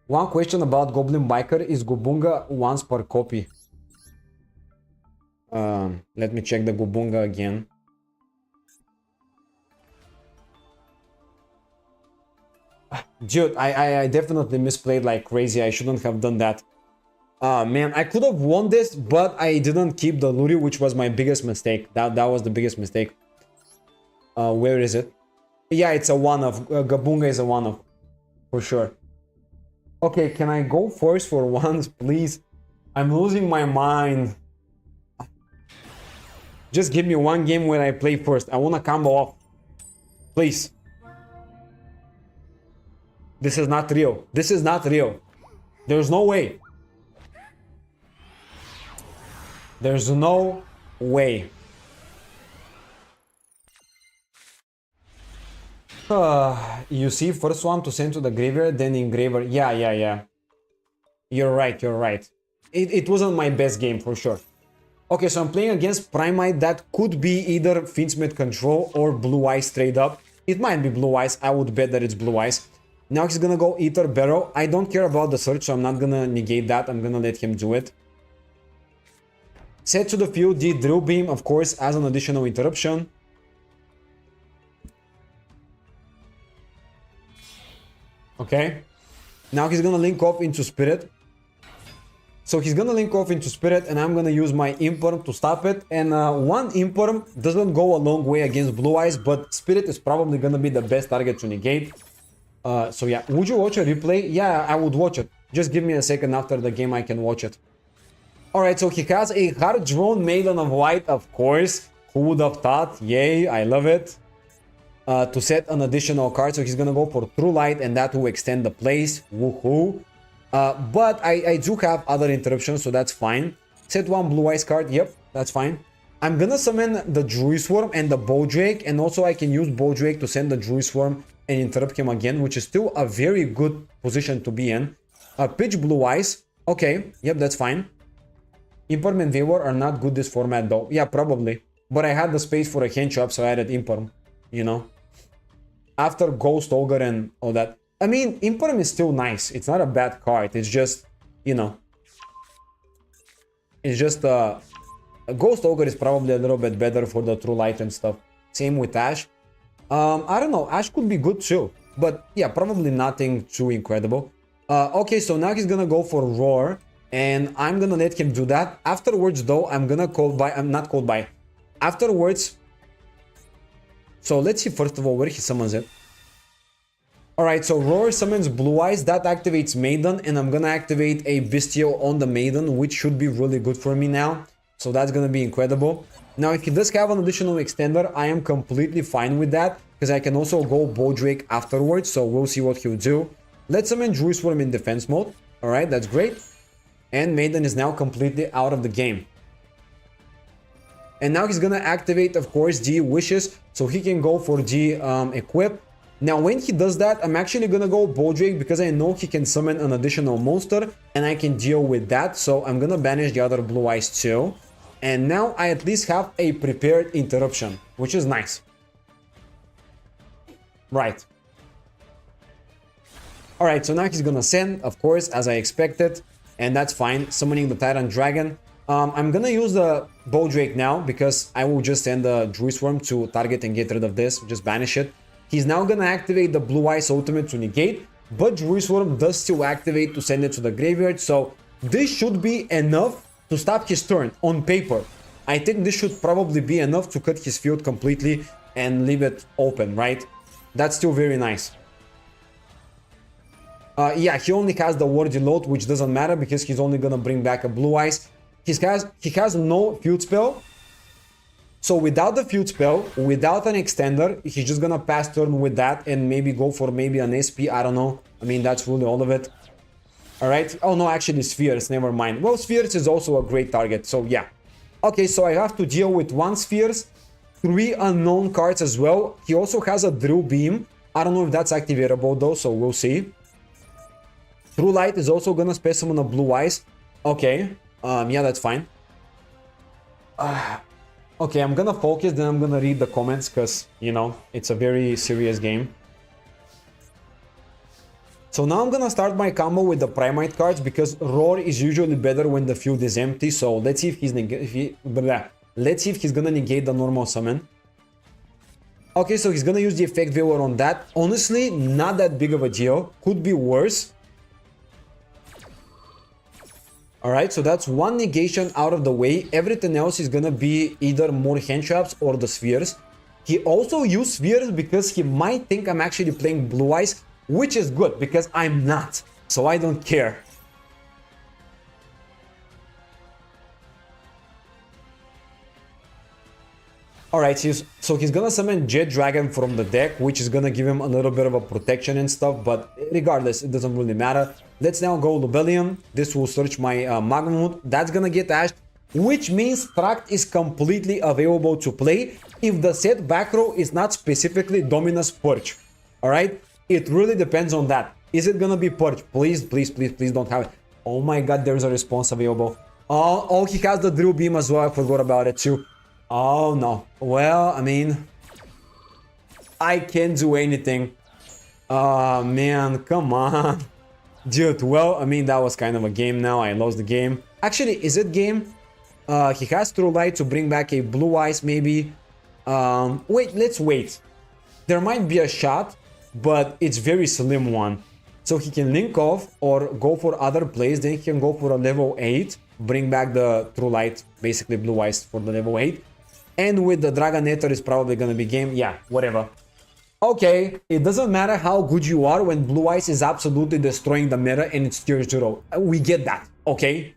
One question about Goblin Biker, is Gubunga once per copy? Let me check the Gubunga again. Dude, I definitely misplayed like crazy. I shouldn't have done that. Man, I could have won this, but I didn't keep the Luri, which was my biggest mistake. That was the biggest mistake. Where is it? Yeah, it's a one-off. Gabunga is a one-off. For sure. Okay, can I go first for once, please? I'm losing my mind. Just give me one game where I play first. I want to combo off. Please. This is not real. This is not real. There's no way. There's no way. You see, first one to send to the graveyard, then Engraver. Yeah. You're right, you're right. It wasn't my best game, for sure. Okay, so I'm playing against Primite. That could be either Fiendsmith Control or Blue Eyes straight up. It might be Blue Eyes. I would bet that it's Blue Eyes. Now he's gonna go Ether Barrow. I don't care about the search, so I'm not gonna negate that. I'm gonna let him do it. Set to the field the Drill Beam, of course, as an additional interruption. Okay. Now he's gonna link off into Spirit. So he's gonna link off into Spirit, and I'm gonna use my Imperm to stop it. And one Imperm doesn't go a long way against Blue Eyes, but Spirit is probably gonna be the best target to negate. So yeah, would you watch a replay? Yeah, I would watch it. Just give me a second after the game, I can watch it. Alright, so he has a hard-drawn Maiden of White, of course. Who would have thought? Yay, I love it. To set an additional card, so he's gonna go for True Light, and that will extend the plays. Woohoo! But I do have other interruptions, so that's fine. Set one Blue Eyes card, yep, that's fine. I'm gonna summon the Druid Swarm and the Bowdrake, and also I can use Bowdrake to send the Druid Swarm and interrupt him again, which is still a very good position to be in. Pitch Blue Eyes, okay, yep, that's fine. Imperm and Vavor are not good this format though. Yeah, probably. But I had the space for a hand trap, so I added Imperm, you know. After Ghost Ogre and all that. I mean, Imperm is still nice. It's not a bad card. It's just, you know. It's just Ghost Ogre is probably a little bit better for the True Light and stuff. Same with Ash. I don't know. Ash could be good too. But yeah, probably nothing too incredible. Okay, so now he's gonna go for Roar. And I'm gonna let him do that. Afterwards, though, I'm gonna call by. I'm not called by. Afterwards. So let's see first of all where he summons it. Alright, so Roar summons Blue Eyes. That activates Maiden. And I'm gonna activate a Bestial on the Maiden, which should be really good for me now. So that's gonna be incredible. Now, if he does have an additional extender, I am completely fine with that. Because I can also go Bowdrake afterwards. So we'll see what he'll do. Let's summon Druid Swarm in defense mode. Alright, that's great. And Maiden is now completely out of the game. And now he's gonna activate, of course, the Wishes, so he can go for the Equip. Now, when he does that, I'm actually gonna go Bowdrake because I know he can summon an additional monster, and I can deal with that. So I'm gonna banish the other Blue Eyes too. And now I at least have a prepared interruption, which is nice. Right. Alright, so now he's gonna send, of course, as I expected. And that's fine, summoning the Tyrant Dragon. I'm gonna use the Bowdrake now because I will just send the Druid Swarm to target and get rid of this, just banish it. He's now gonna activate the Blue Eyes ultimate to negate, but Druid Swarm does still activate to send it to the graveyard, so this should be enough to stop his turn on paper. I think this should probably be enough to cut his field completely and leave it open, right? That's still very nice. Yeah, he only has the Wardy Load, which doesn't matter because he's only gonna bring back a Blue Eyes. He has no field spell. So without the field spell, without an extender, he's just gonna pass turn with that and maybe go for maybe an SP, I don't know. I mean, that's really all of it. Alright, oh no, actually Spheres, never mind. Well, Spheres is also a great target, so yeah. Okay, so I have to deal with 1 Spheres, 3 unknown cards as well. He also has a Drill Beam. I don't know if that's activatable though, so we'll see. True Light is also gonna space summon a Blue Eyes. Okay, yeah, that's fine. Okay, I'm gonna focus, then I'm gonna read the comments, because, you know, it's a very serious game. So now I'm gonna start my combo with the Primite cards, because Roar is usually better when the field is empty, so let's see if let's see if he's gonna negate the normal summon. Okay, so he's gonna use the effect Veiler on that. Honestly, not that big of a deal. Could be worse. Alright, so that's 1 negation out of the way. Everything else is gonna be either more hand traps or the Spheres. He also used Spheres because he might think I'm actually playing Blue Eyes, which is good because I'm not. So I don't care. Alright, so he's gonna summon Jet Dragon from the deck, which is gonna give him a little bit of a protection and stuff, but regardless, it doesn't really matter. Let's now go Lubellion. This will search my Magmamut. That's gonna get ashed, which means Tract is completely available to play if the set back row is not specifically Dominus Purge. Alright? It really depends on that. Is it gonna be Purge? Please, please, please, please don't have it. Oh my god, there's a response available. Oh, he has the Drill Beam as well. I forgot about it too. Oh no. Well, I mean, I can't do anything. Oh man, come on. Dude, well, I mean, that was kind of a game now. I lost the game. Actually, is it game? He has True Light to bring back a Blue Eyes, maybe. Wait, let's wait. There might be a shot, but it's very slim one. So he can link off or go for other plays. Then he can go for a level 8. Bring back the True Light, basically Blue Eyes for the level 8. And with the Dragonator is probably gonna be game. Yeah, whatever. Okay, it doesn't matter how good you are when Blue Eyes is absolutely destroying the meta and it's tier 0. We get that, okay?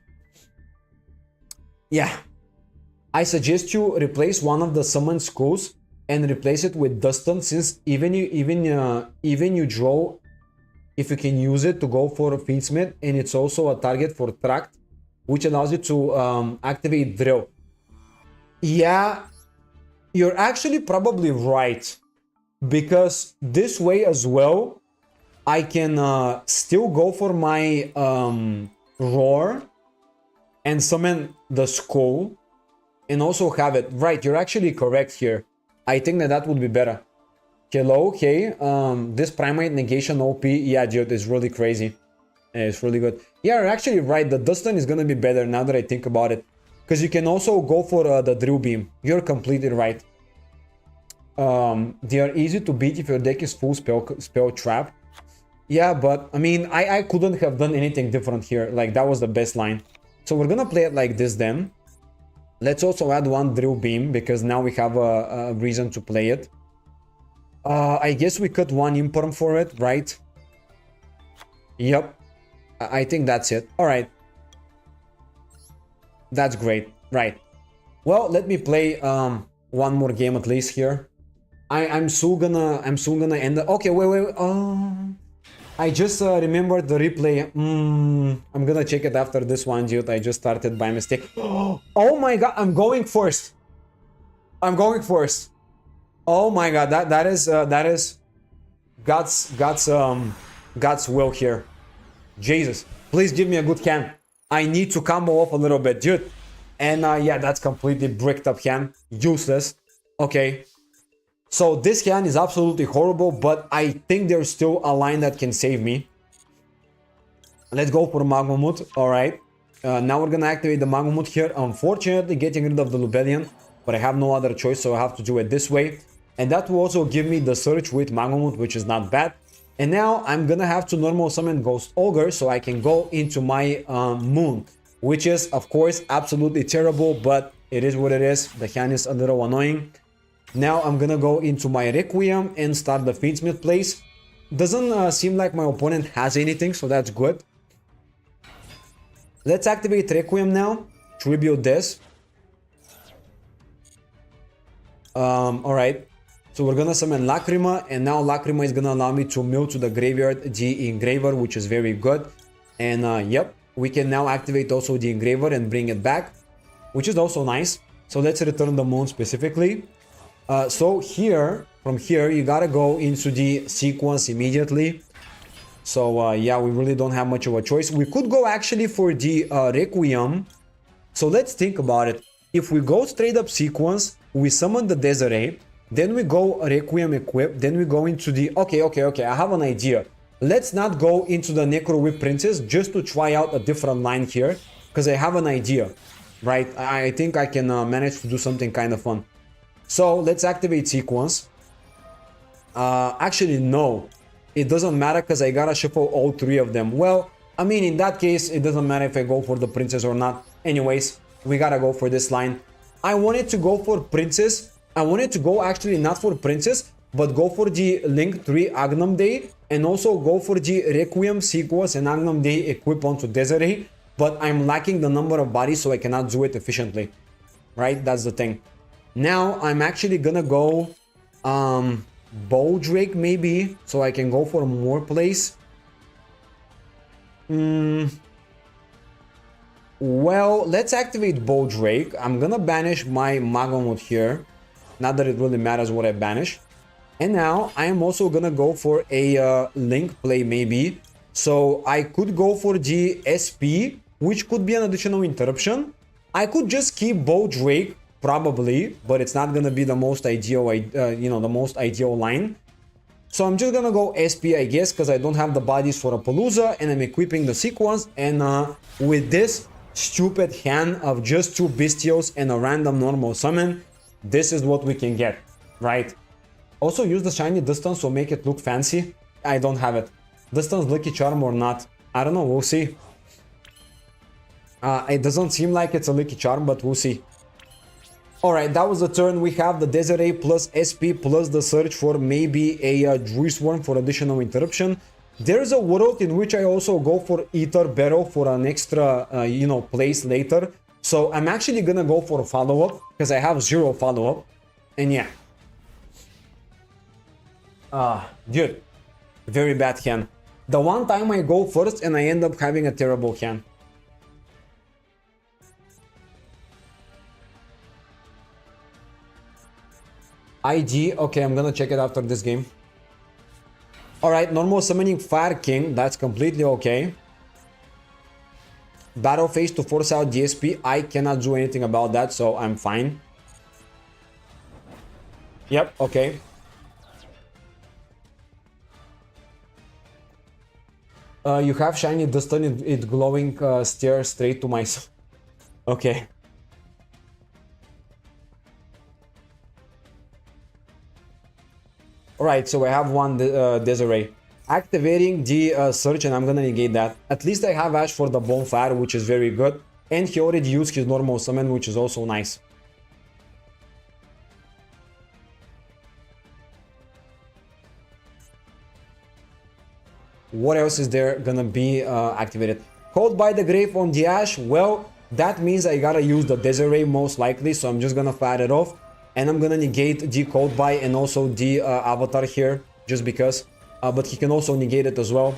Yeah. I suggest you replace one of the summon schools and replace it with Dustin, since even you draw, if you can use it to go for a Fiendsmith, and it's also a target for Tract, which allows you to activate Drill. Yeah, you're actually probably right. Because this way as well, I can still go for my Roar and summon the Skull and also have it. Right, you're actually correct here. I think that would be better. Hello, okay. This Primate Negation OP, yeah, dude, is really crazy. It's really good. Yeah, you're actually right. The Dustin is gonna be better now that I think about it. Because you can also go for the Drill Beam. You're completely right. They are easy to beat if your deck is full spell trap. Yeah, but I mean, I couldn't have done anything different here. Like, that was the best line. So we're gonna play it like this then. Let's also add one Drill Beam, because now we have a reason to play it. I guess we cut one Imperm for it, right? Yep. I think that's it. Alright. That's great. Right. Well, let me play one more game at least here. I'm soon gonna end the... Okay, wait. I just remembered the replay. I'm gonna check it after this one, dude. I just started by mistake. Oh my god, I'm going first. Oh my god, that is God's will here. Jesus, please give me a good hand. I need to combo off a little bit, dude. And yeah, that's completely bricked up hand. Useless. Okay. So this hand is absolutely horrible, but I think there's still a line that can save me. Let's go for Magmamut. Alright. Now we're gonna activate the Magmamut here. Unfortunately, getting rid of the Lubellion, but I have no other choice, so I have to do it this way. And that will also give me the search with Magmamut, which is not bad. And now I'm gonna have to normal summon Ghost Ogre so I can go into my Moon, which is, of course, absolutely terrible, but it is what it is. The hand is a little annoying. Now I'm gonna go into my Requiem and start the Fiendsmith plays. Doesn't seem like my opponent has anything, so that's good. Let's activate Requiem now. Tribute this. Alright. So we're gonna summon Lacrima, and now Lacrima is gonna allow me to mill to the graveyard the Engraver, which is very good. And yep, we can now activate also the Engraver and bring it back, which is also nice. So let's return the Moon specifically. So here, from here, you gotta go into the sequence immediately. So yeah, we really don't have much of a choice. We could go actually for the Requiem. So let's think about it. If we go straight up sequence, we summon the Desiree, then we go Requiem equip, then we go into the... Okay, I have an idea. Let's not go into the Necro Whip Princess just to try out a different line here, because I have an idea, right? I think I can manage to do something kind of fun. So let's activate sequence. Actually, no. It doesn't matter because I gotta shuffle all three of them. Well, I mean, in that case, it doesn't matter if I go for the princess or not. Anyways, we gotta go for this line. I wanted to go for princess. I wanted to go actually not for princess, but go for the Link 3 Agnum Day. And also go for the Requiem sequence and Agnum Day equip onto Desiree. But I'm lacking the number of bodies, so I cannot do it efficiently. Right? That's the thing. Now, I'm actually gonna go... Bowdrake maybe, so I can go for more plays. Well, let's activate Bowdrake. I'm gonna banish my Magmamut here. Not that it really matters what I banish. And now I am also gonna go for a Link play maybe. So I could go for the SP, which could be an additional interruption. I could just keep Bowdrake. Probably, but it's not gonna be the most ideal, the most ideal line. So I'm just gonna go SP, I guess, because I don't have the bodies for a Palooza, and I'm equipping the sequence. And with this stupid hand of just two Bestials and a random normal summon, this is what we can get, right? Also use the shiny distance, so make it look fancy. I don't have it. Distance Lucky Charm or not? I don't know, we'll see. It doesn't seem like it's a Lucky Charm, but we'll see. Alright, that was the turn. We have the Desiree plus SP plus the search for maybe a Druid Swarm for additional interruption. There's a world in which I also go for Ether Barrel for an extra, you know, place later. So I'm actually gonna go for follow-up because I have 0 follow-up. And yeah. Dude, very bad hand. The one time I go first and I end up having a terrible hand. IG, okay, I'm gonna check it after this game. Alright, normal summoning Fire King, that's completely okay. Battle phase to force out DSP, I cannot do anything about that, so I'm fine. Yep, okay. You have shiny Dustin, it glowing stare straight to my... Okay. Alright, so I have one Desiree. Activating the search and I'm gonna negate that. At least I have Ash for the bonfire, which is very good. And he already used his normal summon, which is also nice. What else is there gonna be activated? Called by the Grave on the Ash. Well, that means I gotta use the Desiree most likely, so I'm just gonna fire it off. And I'm gonna negate the Code Buy and also the Avatar here, just because. But he can also negate it as well.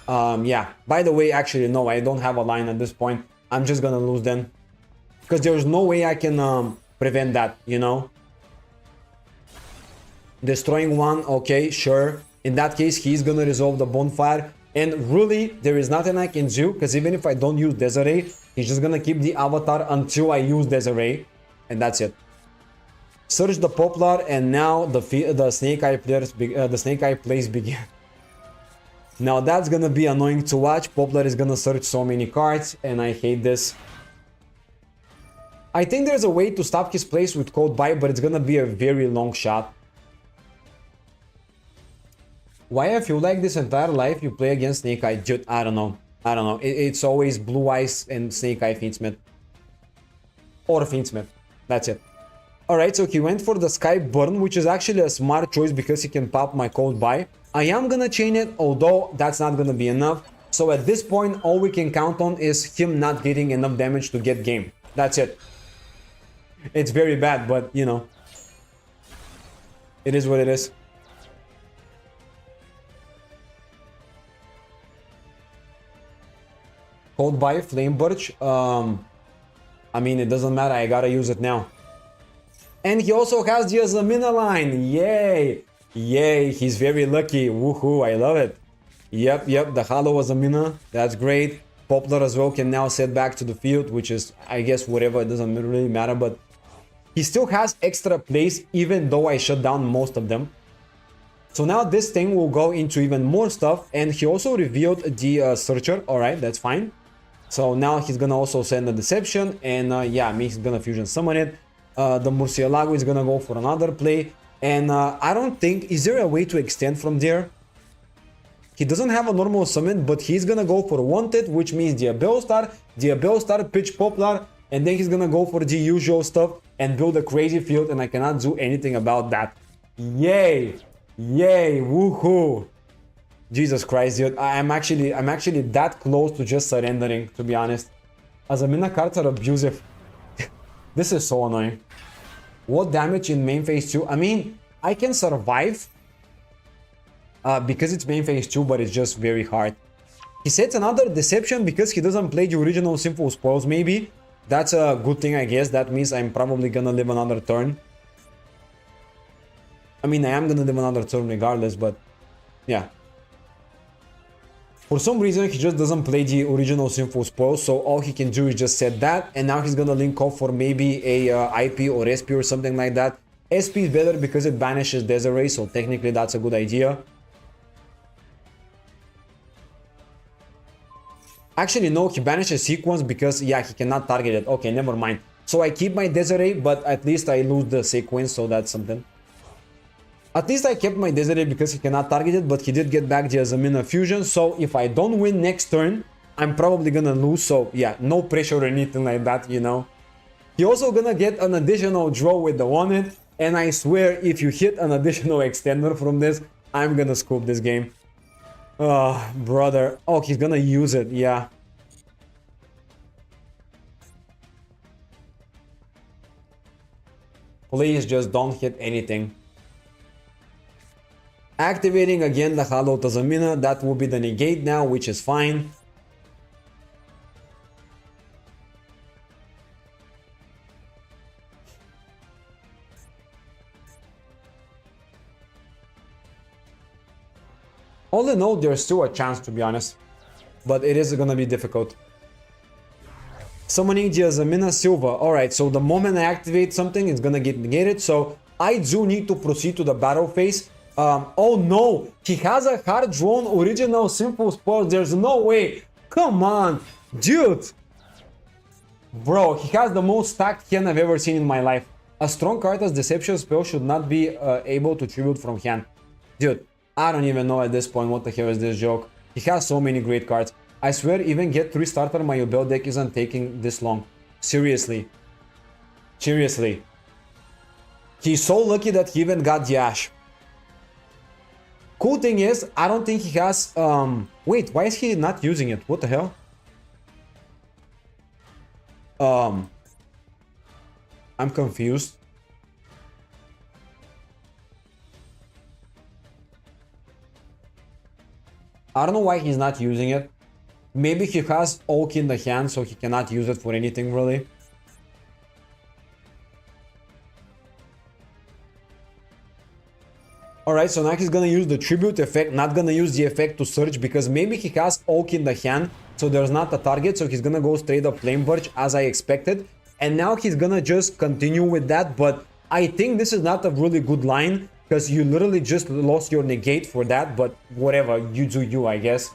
Yeah, by the way, actually, no, I don't have a line at this point. I'm just gonna lose then. Because there's no way I can prevent that, you know? Destroying one, okay, sure. In that case, he's gonna resolve the bonfire. And really, there is nothing I can do, because even if I don't use Desiree, he's just gonna keep the Avatar until I use Desiree. And that's it. Search the Poplar, and now the Snake Eye plays begin. Now that's gonna be annoying to watch. Poplar is gonna search so many cards, and I hate this. I think there's a way to stop his plays with Code Buy, but it's gonna be a very long shot. Why I feel like this entire life you play against Snake Eye? Dude, I don't know. I don't know. It's always Blue Eyes and Snake Eye Fiendsmith. Or Fiendsmith. That's it. Alright, so he went for the Sky Burn, which is actually a smart choice because he can pop my Code Buy. I am gonna chain it, although that's not gonna be enough. So at this point, all we can count on is him not getting enough damage to get game. That's it. It's very bad, but you know. It is what it is. Code Buy, Flame Birch. I mean, it doesn't matter, I gotta use it now. And he also has the Azamina line. Yay! Yay, he's very lucky. Woohoo, I love it. Yep, the Hollow Azamina. That's great. Poplar as well can now set back to the field, which is, I guess, whatever. It doesn't really matter, but he still has extra plays, even though I shut down most of them. So now this thing will go into even more stuff. And he also revealed the Searcher. Alright, that's fine. So now he's gonna also send a Deception. And yeah, he's gonna Fusion Summon it. The Murcielago is gonna go for another play. And I don't think... Is there a way to extend from there? He doesn't have a normal summon, but he's gonna go for Wanted, which means the Abelstar, Pitch Poplar, and then he's gonna go for the usual stuff and build a crazy field, and I cannot do anything about that. Yay! Yay! Woohoo! Jesus Christ, dude. I'm actually that close to just surrendering, to be honest. Azamina cards are abusive. This is so annoying. What damage in main phase 2? I mean, I can survive because it's main phase 2, but it's just very hard. He sets another Deception because he doesn't play the original Sinful Spoils, maybe. That's a good thing, I guess. That means I'm probably gonna live another turn. I mean, I am gonna live another turn regardless, but yeah. For some reason, he just doesn't play the original Sinful Spoils, so all he can do is just set that, and now he's gonna link off for maybe a IP or SP or something like that. SP is better because it banishes Desiree, so technically that's a good idea. Actually, no, he banishes Sequence because, yeah, he cannot target it. Okay, never mind. So I keep my Desiree, but at least I lose the Sequence, so that's something. At least I kept my Desiree because he cannot target it, but he did get back the Azamina fusion. So if I don't win next turn, I'm probably gonna lose. So yeah, no pressure or anything like that, you know. He also gonna get an additional draw with the one-hit. And I swear, if you hit an additional extender from this, I'm gonna scoop this game. Oh, brother. Oh, he's gonna use it, yeah. Please just don't hit anything. Activating again the Hollow Tazamina, that will be the negate now, which is fine. All in all, there's still a chance, to be honest. But it is gonna be difficult. Summoning the Azamina Silva. Alright, so the moment I activate something, it's gonna get negated. So I do need to proceed to the battle phase. Oh no! He has a hard-drawn original simple spell. There's no way! Come on! Dude! Bro, he has the most stacked hand I've ever seen in my life. A strong card as Deception spell should not be able to tribute from hand. Dude, I don't even know at this point what the hell is this joke. He has so many great cards. I swear, even get 3 starter my Yubel deck isn't taking this long. Seriously. Seriously. He's so lucky that he even got the Ash. Cool thing is, I don't think he has... Wait, why is he not using it? What the hell? I'm confused. I don't know why he's not using it. Maybe he has Oak in the hand, so he cannot use it for anything, really. Alright, so now he's gonna use the tribute effect, not gonna use the effect to search, because maybe he has Oak in the hand, so there's not a target, so he's gonna go straight up Flame Birch, as I expected. And now he's gonna just continue with that, but I think this is not a really good line, because you literally just lost your negate for that, but whatever, you do you, I guess.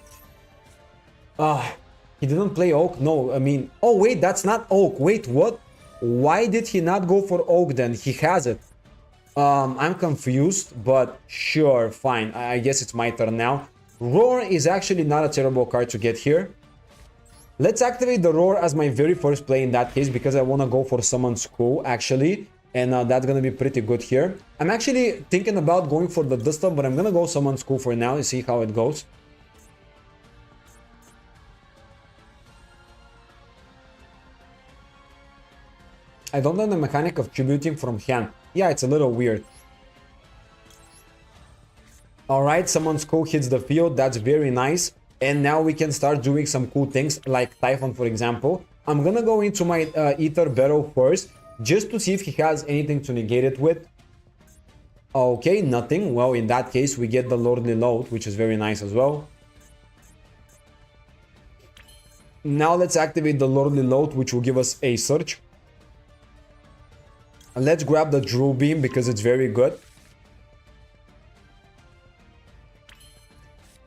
He didn't play Oak? No, I mean... Oh, wait, that's not Oak. Wait, what? Why did he not go for Oak then? He has it. I'm confused, but sure, fine. I guess it's my turn now. Roar is actually not a terrible card to get here. Let's activate the Roar as my very first play in that case, because I want to go for Summon School, actually. And that's going to be pretty good here. I'm actually thinking about going for the Duster, but I'm going to go Summon School for now and see how it goes. I don't know the mechanic of tributing from hand. Yeah, it's a little weird. Alright, Summon School hits the field. That's very nice. And now we can start doing some cool things like Typhon, for example. I'm gonna go into my Ether Barrel first, just to see if he has anything to negate it with. Okay, nothing. Well, in that case, we get the Lordly Load, which is very nice as well. Now let's activate the Lordly Load, which will give us a search. Let's grab the Drew Beam because it's very good.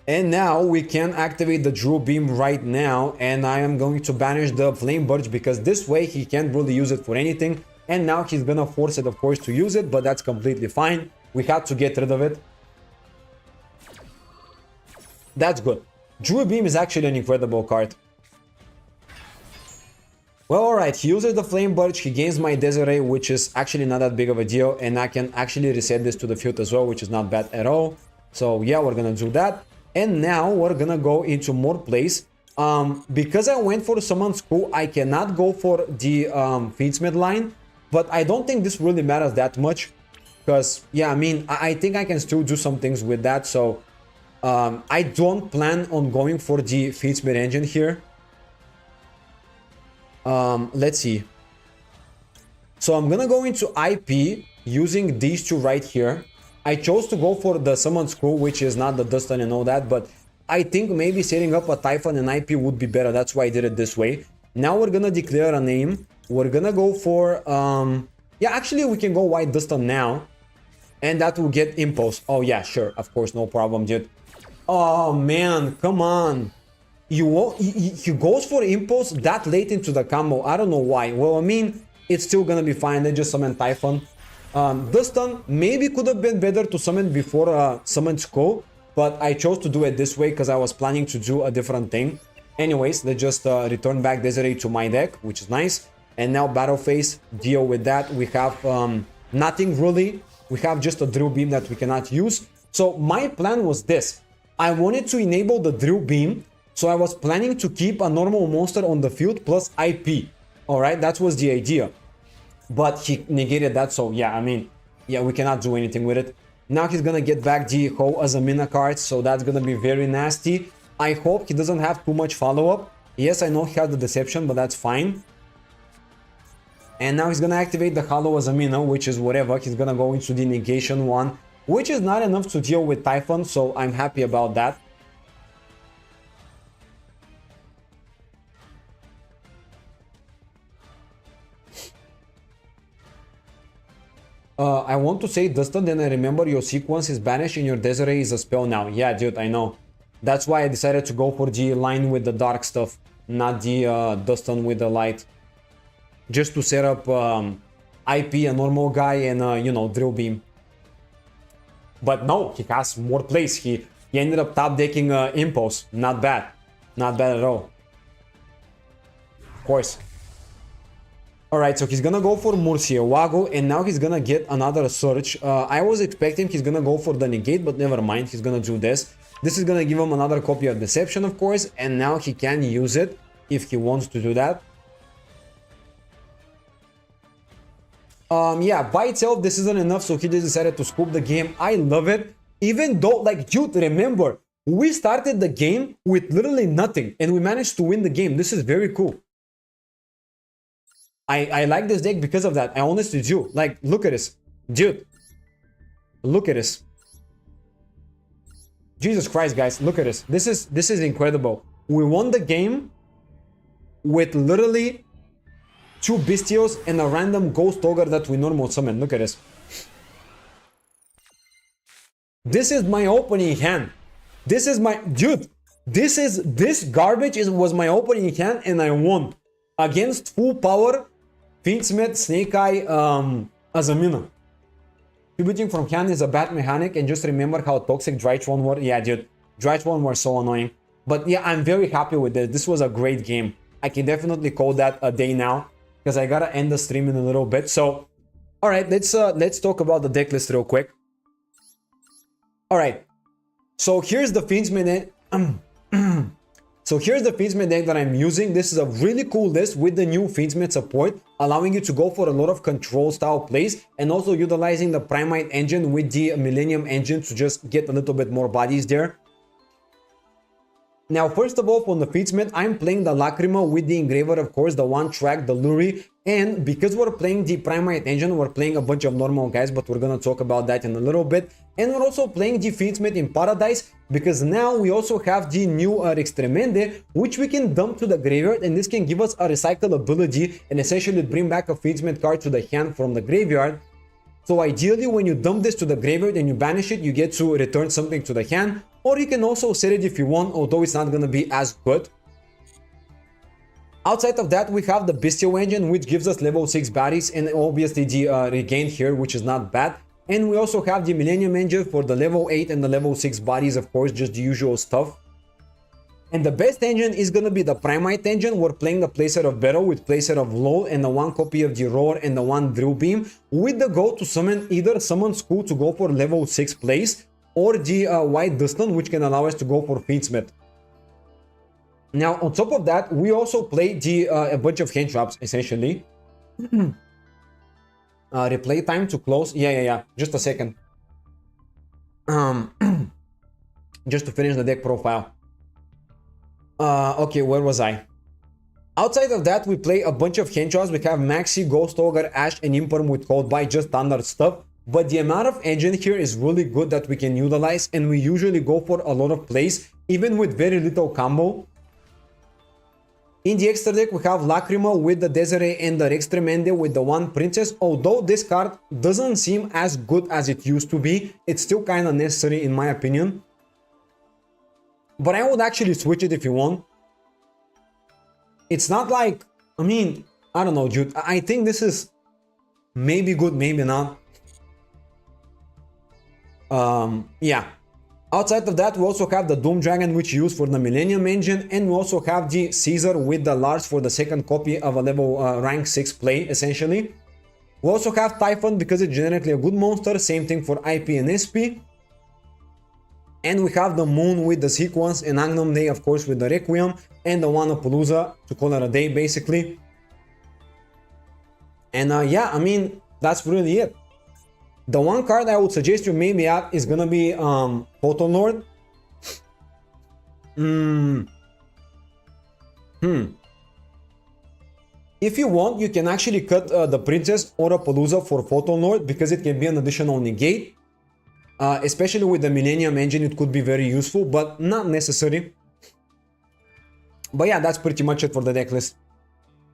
And now we can activate the Drew Beam right now, and I am going to banish the Flame Birch because this way he can't really use it for anything. And now he's gonna force it, of course, to use it, but that's completely fine. We had to get rid of it. That's good. Drew Beam is actually an incredible card. Well, alright, he uses the Flame Birch, he gains my Desiree, which is actually not that big of a deal, and I can actually reset this to the field as well, which is not bad at all. So yeah, we're gonna do that. And now we're gonna go into more plays. Because I went for Summon School, I cannot go for the Feedsmith line, but I don't think this really matters that much. Because, yeah, I mean, I think I can still do some things with that, so I don't plan on going for the Feedsmith engine here. Let's see. So I'm gonna go into IP using these two right here. I chose to go for the Summon Scroll, which is not the Dustin and all that, but I think maybe setting up a Typhon and IP would be better. That's why I did it this way. Now we're gonna declare a name. We're gonna go for yeah, actually we can go White Dustin now, and that will get Impulse. Oh yeah, sure, of course, no problem, dude. Oh man, come on. He goes for Impulse that late into the combo. I don't know why. Well, I mean, it's still gonna be fine. They just summon Typhon. Dustin maybe could have been better to summon before Summon Skull, but I chose to do it this way because I was planning to do a different thing. Anyways, let's just return back Desiree to my deck, which is nice. And now Battle Phase, deal with that. We have nothing really. We have just a Drill Beam that we cannot use. So my plan was this. I wanted to enable the Drill Beam, so I was planning to keep a normal monster on the field plus IP. Alright, that was the idea. But he negated that, so yeah, I mean, yeah, we cannot do anything with it. Now he's gonna get back the Ho as a Mina card, so that's gonna be very nasty. I hope he doesn't have too much follow-up. Yes, I know he has the Deception, but that's fine. And now he's gonna activate the Hollow as a Mina, which is whatever. He's gonna go into the Negation one, which is not enough to deal with Typhon, so I'm happy about that. I want to say Dustin, then I remember your sequence is banished and your Desiree is a spell now. Yeah, dude, I know. That's why I decided to go for the line with the dark stuff, not the Dustin with the light. Just to set up IP, a normal guy, and, you know, Drill Beam. But no, he has more plays. He ended up top decking Impulse. Not bad. Not bad at all. Of course. Alright, so he's gonna go for Murcielago, and now he's gonna get another Search. I was expecting he's gonna go for the Negate, but never mind, he's gonna do this. This is gonna give him another copy of Deception, of course, and now he can use it if he wants to do that. Yeah, by itself, this isn't enough, so he just decided to scoop the game. I love it. Even though, like, dude, remember, we started the game with literally nothing, and we managed to win the game. This is very cool. I like this deck because of that. I honestly do. Like, look at this. Dude. Look at this. Jesus Christ, guys. Look at this. This is incredible. We won the game with literally 2 Bestios and a random Ghost Ogre that we normal summon. Look at this. This is my opening hand. This is my... Dude. This garbage was my opening hand and I won. Against full power... Fiendsmith, Snake Eye, Azamina. Tributing from hand is a bad mechanic, and just remember how toxic Drytron were. Yeah, dude, Drytron were so annoying. But yeah, I'm very happy with this. This was a great game. I can definitely call that a day now, because I gotta end the stream in a little bit. So, all right, let's talk about the deck list real quick. All right, so here's the Fiendsmith. So here's the Fiendsmith deck that I'm using. This is a really cool list with the new Fiendsmith support, allowing you to go for a lot of control style plays and also utilizing the Primite engine with the Millennium engine to just get a little bit more bodies there. Now, first of all, from the Fiendsmith, I'm playing the Lacrima with the Engraver, of course, the one track, the Lurie, and because we're playing the Primite engine, we're playing a bunch of normal guys, but we're gonna talk about that in a little bit. And we're also playing the Fiendsmith in Paradise, because now we also have the new Extremende, which we can dump to the graveyard, and this can give us a recycle ability and essentially bring back a Fiendsmith card to the hand from the graveyard. So ideally, when you dump this to the graveyard and you banish it, you get to return something to the hand, or you can also set it if you want, although it's not gonna be as good. Outside of that, we have the Bestial engine, which gives us level 6 bodies, and obviously the regain here, which is not bad. And we also have the Millennium engine for the level 8 and the level 6 bodies, of course, just the usual stuff. And the best engine is gonna be the Primite engine. We're playing the playset of Battle with playset of LOL and the one copy of the Roar and the one Drill Beam, with the goal to summon either Summon School to go for level 6 plays, or the White Dustin, which can allow us to go for Fiendsmith. Now, on top of that, we also play the a bunch of hand traps, essentially. Replay time to close. Yeah. Just a second. Just to finish the deck profile. Okay, where was I? Outside of that, we play a bunch of hand traps. We have Maxi, Ghost Ogre, Ash, and Imperm with Cold by just standard stuff. But the amount of engine here is really good that we can utilize, and we usually go for a lot of plays, even with very little combo. In the extra deck, we have Lacrima with the Desiree and the Extremende with the one Princess. Although this card doesn't seem as good as it used to be, it's still kind of necessary in my opinion. But I would actually switch it if you want. It's not like, I mean, I don't know, dude. I think this is maybe good, maybe not. Yeah. Outside of that, we also have the Doom Dragon, which you use for the Millennium Engine, and we also have the Caesar with the Lars for the second copy of a level rank 6 play, essentially. We also have Typhon because it's generically a good monster, same thing for IP and SP. And we have the Moon with the Sequence, and Agnum Day, of course, with the Requiem, and the Wanapalooza to call it a day, basically. And yeah, I mean, that's really it. The one card I would suggest you maybe add is gonna be Photon Lord. If you want, you can actually cut the Princess or a Palooza for Photon Lord because it can be an additional negate. Especially with the Millennium Engine, it could be very useful, but not necessary. But yeah, that's pretty much it for the deck list.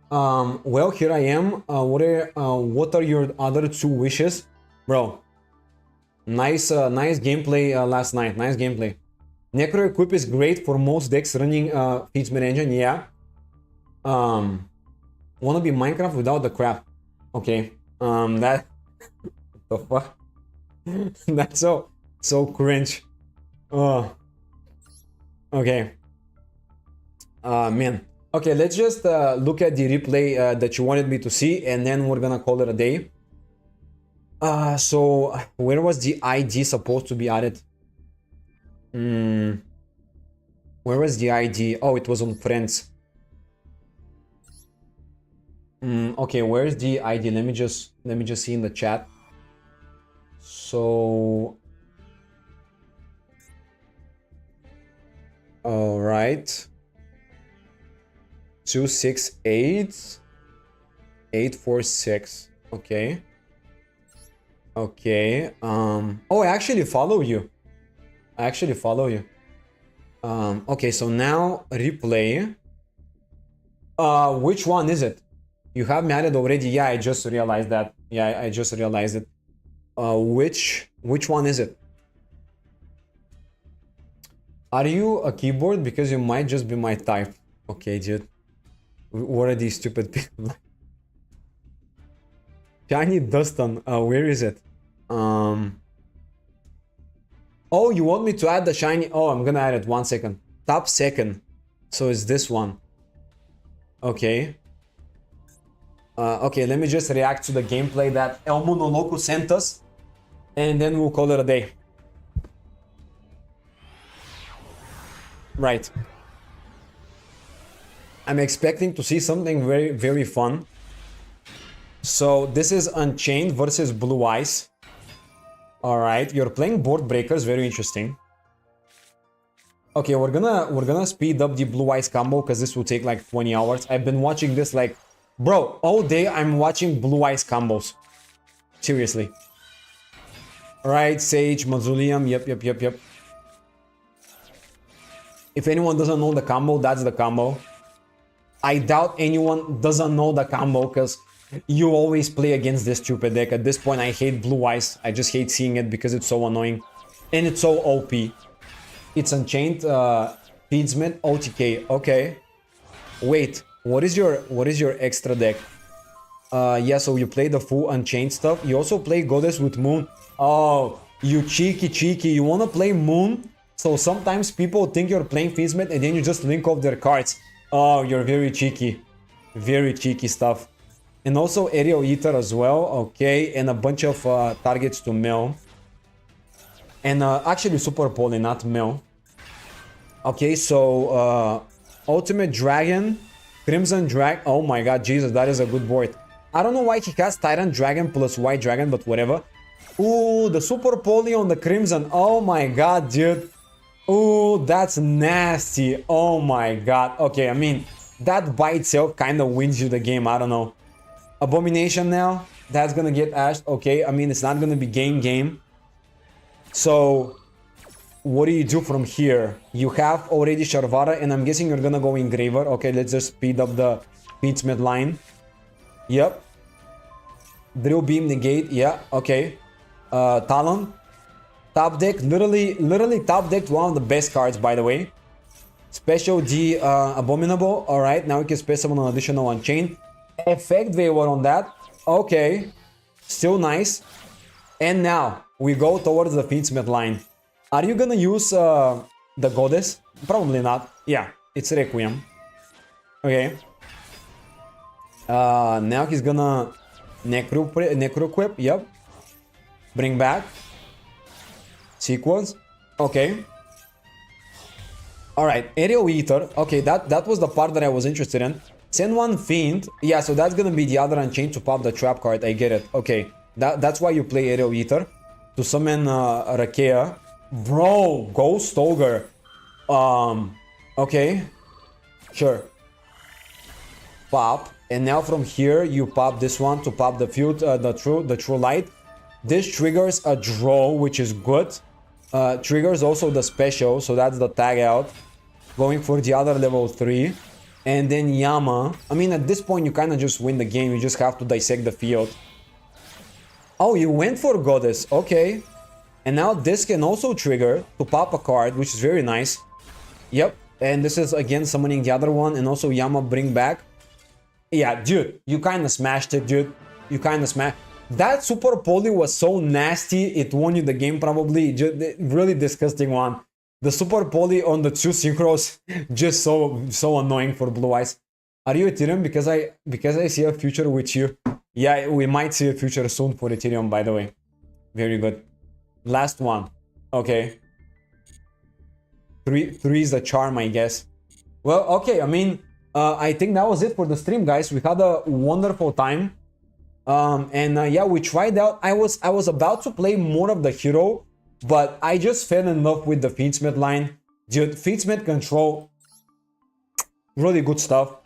Well, here I am. What are your other two wishes? Bro, nice gameplay last night. Nice gameplay. Necro Equip is great for most decks running Featsmith Engine. Yeah. Wanna be Minecraft without the crap? Okay. That the fuck. That's so cringe. Oh. Okay. Man. Okay, let's just look at the replay that you wanted me to see, and then we're gonna call it a day. So where was the ID supposed to be added? Where was the ID? Oh, it was on friends. Okay, where's the ID? Let me just see in the chat. So all right. 268 846. Okay. Okay. Oh, I actually follow you. Okay, so now replay. Which one is it? You have me added already. Yeah, I just realized that. Yeah, I just realized it. Which one is it? Are you a keyboard? Because you might just be my type. Okay, dude. What are these stupid people? Shiny Dustin, where is it? Oh, you want me to add the shiny? Oh, I'm gonna add it. 1 second. Top second. So it's this one. Okay. Okay, let me just react to the gameplay that El Mundo Loco sent us, and then we'll call it a day. Right. I'm expecting to see something very, very fun. So this is Unchained versus Blue Eyes. All right, you're playing Board Breakers. Very interesting. Okay, we're gonna speed up the Blue Eyes combo because this will take like 20 hours. I've been watching this like, bro, all day I'm watching Blue Eyes combos. Seriously. All right, Sage, Mausoleum. Yep. If anyone doesn't know the combo, that's the combo. I doubt anyone doesn't know the combo because you always play against this stupid deck. At this point, I hate Blue Eyes. I just hate seeing it because it's so annoying. And it's so OP. It's Unchained, Feedsmith, OTK. Okay. Wait, what is your extra deck? Yeah, so you play the full Unchained stuff. You also play Goddess with Moon. Oh, you cheeky. You wanna play Moon? So sometimes people think you're playing Feedsmith and then you just link off their cards. Oh, you're very cheeky. Very cheeky stuff. And also Aerial Ether as well. Okay, and a bunch of targets to mill. And actually Super Poly, not mill. Okay, so Ultimate Dragon, Crimson Dragon. Oh my god, Jesus, that is a good board. I don't know why he has Tyrant Dragon plus White Dragon, but whatever. Ooh, the Super Poly on the Crimson. Oh my god, dude. Ooh, that's nasty. Oh my god. Okay, I mean, that by itself kind of wins you the game. I don't know. Abomination now. That's gonna get ashed. Okay, I mean, it's not gonna be game. So, what do you do from here? You have already Sharvara, and I'm guessing you're gonna go Engraver. Okay, let's just speed up the Feedsmith line. Yep. Drill Beam negate. Yeah, okay. Talon. Top deck, literally top decked one of the best cards, by the way. Special D Abominable. Alright, now we can space summon an additional Unchained. Effect Waver on that. Okay. Still nice. And now we go towards the Fiendsmith line. Are you gonna use the Goddess? Probably not. Yeah, it's Requiem. Okay. Now he's gonna Necro Equip. Yep. Bring back. Sequence. Okay. Alright, Aerial Ether. Okay, that was the part that I was interested in. Send one Fiend. Yeah, so that's gonna be the other Unchained to pop the trap card. I get it. Okay. That's why you play Aerial Ether. To summon Rakea. Bro, Ghost Ogre. Okay. Sure. Pop. And now from here, you pop this one to pop the true light. This triggers a draw, which is good. Triggers also the special, so that's the tag out. Going for the other level 3. And then Yama. I mean, at this point, you kind of just win the game. You just have to dissect the field. Oh, you went for Goddess. Okay. And now this can also trigger to pop a card, which is very nice. Yep. And this is again summoning the other one. And also Yama bring back. Yeah, dude. You kind of smashed it, dude. You kind of smashed. That Super Poly was so nasty. It won you the game probably. Just, really disgusting one. The Super Poly on the 2 synchros. Just so annoying for Blue Eyes. Are you Ethereum? Because I see a future with you. Yeah, we might see a future soon for Ethereum, by the way. Very good. Last one. Okay. Three is the charm, I guess. Well, okay. I mean, I think that was it for the stream, guys. We had a wonderful time. Yeah, we tried out. I was about to play more of the hero, but I just fell in love with the Fiendsmith line. Dude, Fiendsmith control. Really good stuff.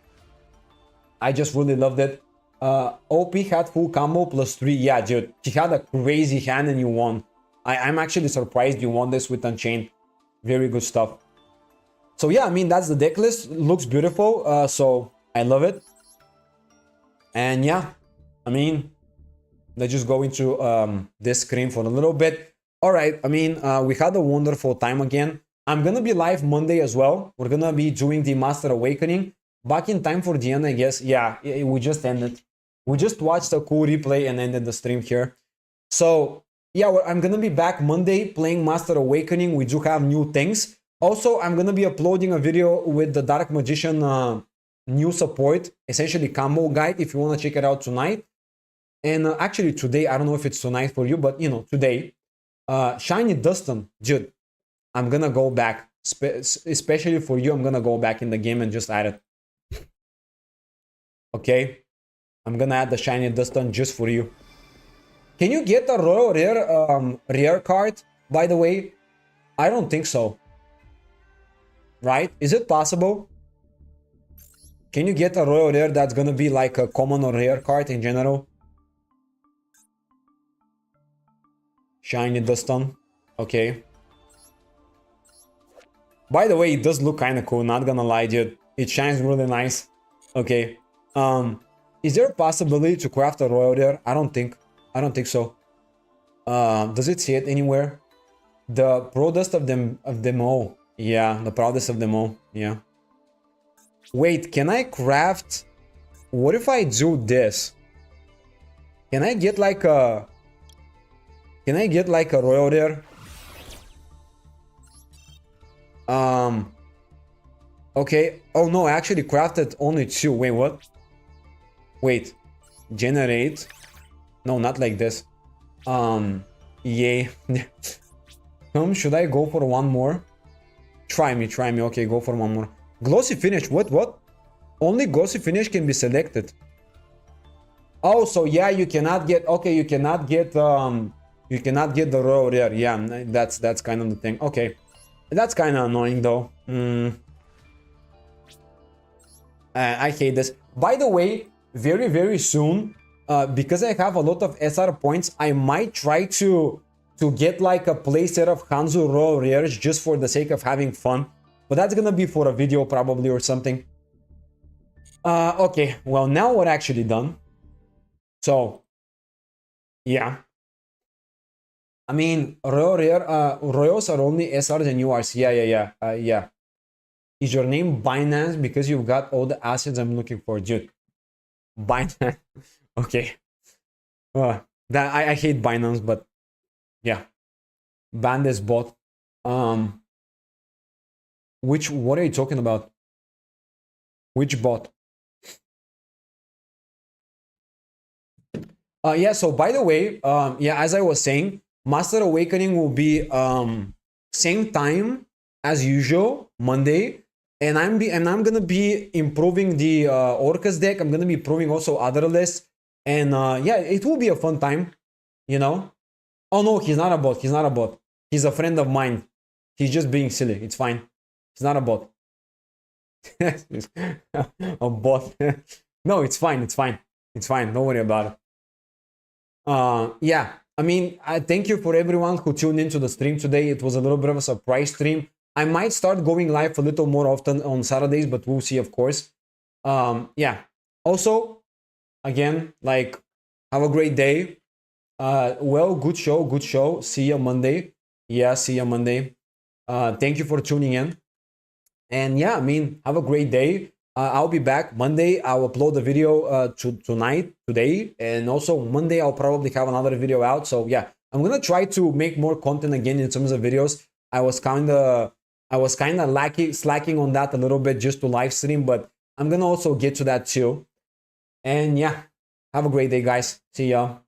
I just really loved it. OP had full combo +3. Yeah, dude. He had a crazy hand and you won. I'm actually surprised you won this with Unchained. Very good stuff. So yeah, I mean, that's the deck list. Looks beautiful. So I love it. And yeah, I mean, let's just go into this screen for a little bit. All right, I mean, we had a wonderful time again. I'm gonna be live Monday as well. We're gonna be doing the Master Awakening. Back in time for the end, I guess. Yeah, we just ended. We just watched a cool replay and ended the stream here. So yeah, I'm gonna be back Monday playing Master Awakening. We do have new things. Also, I'm gonna be uploading a video with the Dark Magician new support, essentially combo guide, if you wanna check it out tonight. And actually today, I don't know if it's tonight for you, but you know, today, Shiny Dustin, dude, I'm gonna go back, especially for you. I'm gonna go back in the game and just add it. Okay, I'm gonna add the Shiny Dustin just for you. Can you get a Royal Rare card, by the way? I don't think so. Right? Is it possible? Can you get a Royal Rare that's gonna be like a common or rare card in general? Shiny Dustin. Okay. By the way, it does look kind of cool, not gonna lie, dude. It shines really nice. Okay. Is there a possibility to craft a Royal Rare? I don't think so. Does it say it anywhere? The proudest of them all. Yeah, the proudest of them all. Yeah. Wait, can I craft? What if I do this? Can I get like a Royal Rare? Okay. Oh no, I actually crafted only 2. Wait, what? Wait. Generate. No, not like this. Yay. Should I go for one more? Try me. Okay, go for one more. Glossy finish. What? Only glossy finish can be selected. Oh, so yeah, you cannot get. Okay, you cannot get the Royal Rare. Yeah, that's kind of the thing. Okay, that's kind of annoying though. I hate this. By the way, very soon, because I have a lot of SR points, I might try to get like a playset of Hanzo Royal Rares just for the sake of having fun. But that's gonna be for a video probably or something. Okay, well now we're actually done. So, yeah. I mean, Royal Rare, Royals are only SRs and URs. Yeah. Is your name Binance because you've got all the assets I'm looking for, dude? Binance. Okay. That I hate Binance, but Yeah, ban this bot. What are you talking about? Which bot? Yeah, so by the way, yeah, as I was saying, Master Awakening will be same time as usual, Monday. And I'm gonna be improving the Orcas deck. I'm gonna be improving also other lists. And yeah, it will be a fun time, you know. Oh no, he's not a bot. He's not a bot. He's a friend of mine. He's just being silly. It's fine. He's not a bot. A bot. No, it's fine. It's fine. It's fine. Don't worry about it. Yeah, I mean, I thank you for everyone who tuned into the stream today. It was a little bit of a surprise stream. I might start going live a little more often on Saturdays, but we'll see, of course. Yeah. Also, again, like, have a great day. Well, good show, good show. See you Monday. Yeah, see you Monday. Thank you for tuning in. And yeah, I mean, have a great day. I'll be back Monday. I'll upload the video today, and also Monday I'll probably have another video out. So yeah, I'm gonna try to make more content again in terms of videos. I was kind of slacking on that a little bit just to live stream, but I'm gonna also get to that too. And yeah, have a great day, guys. See ya.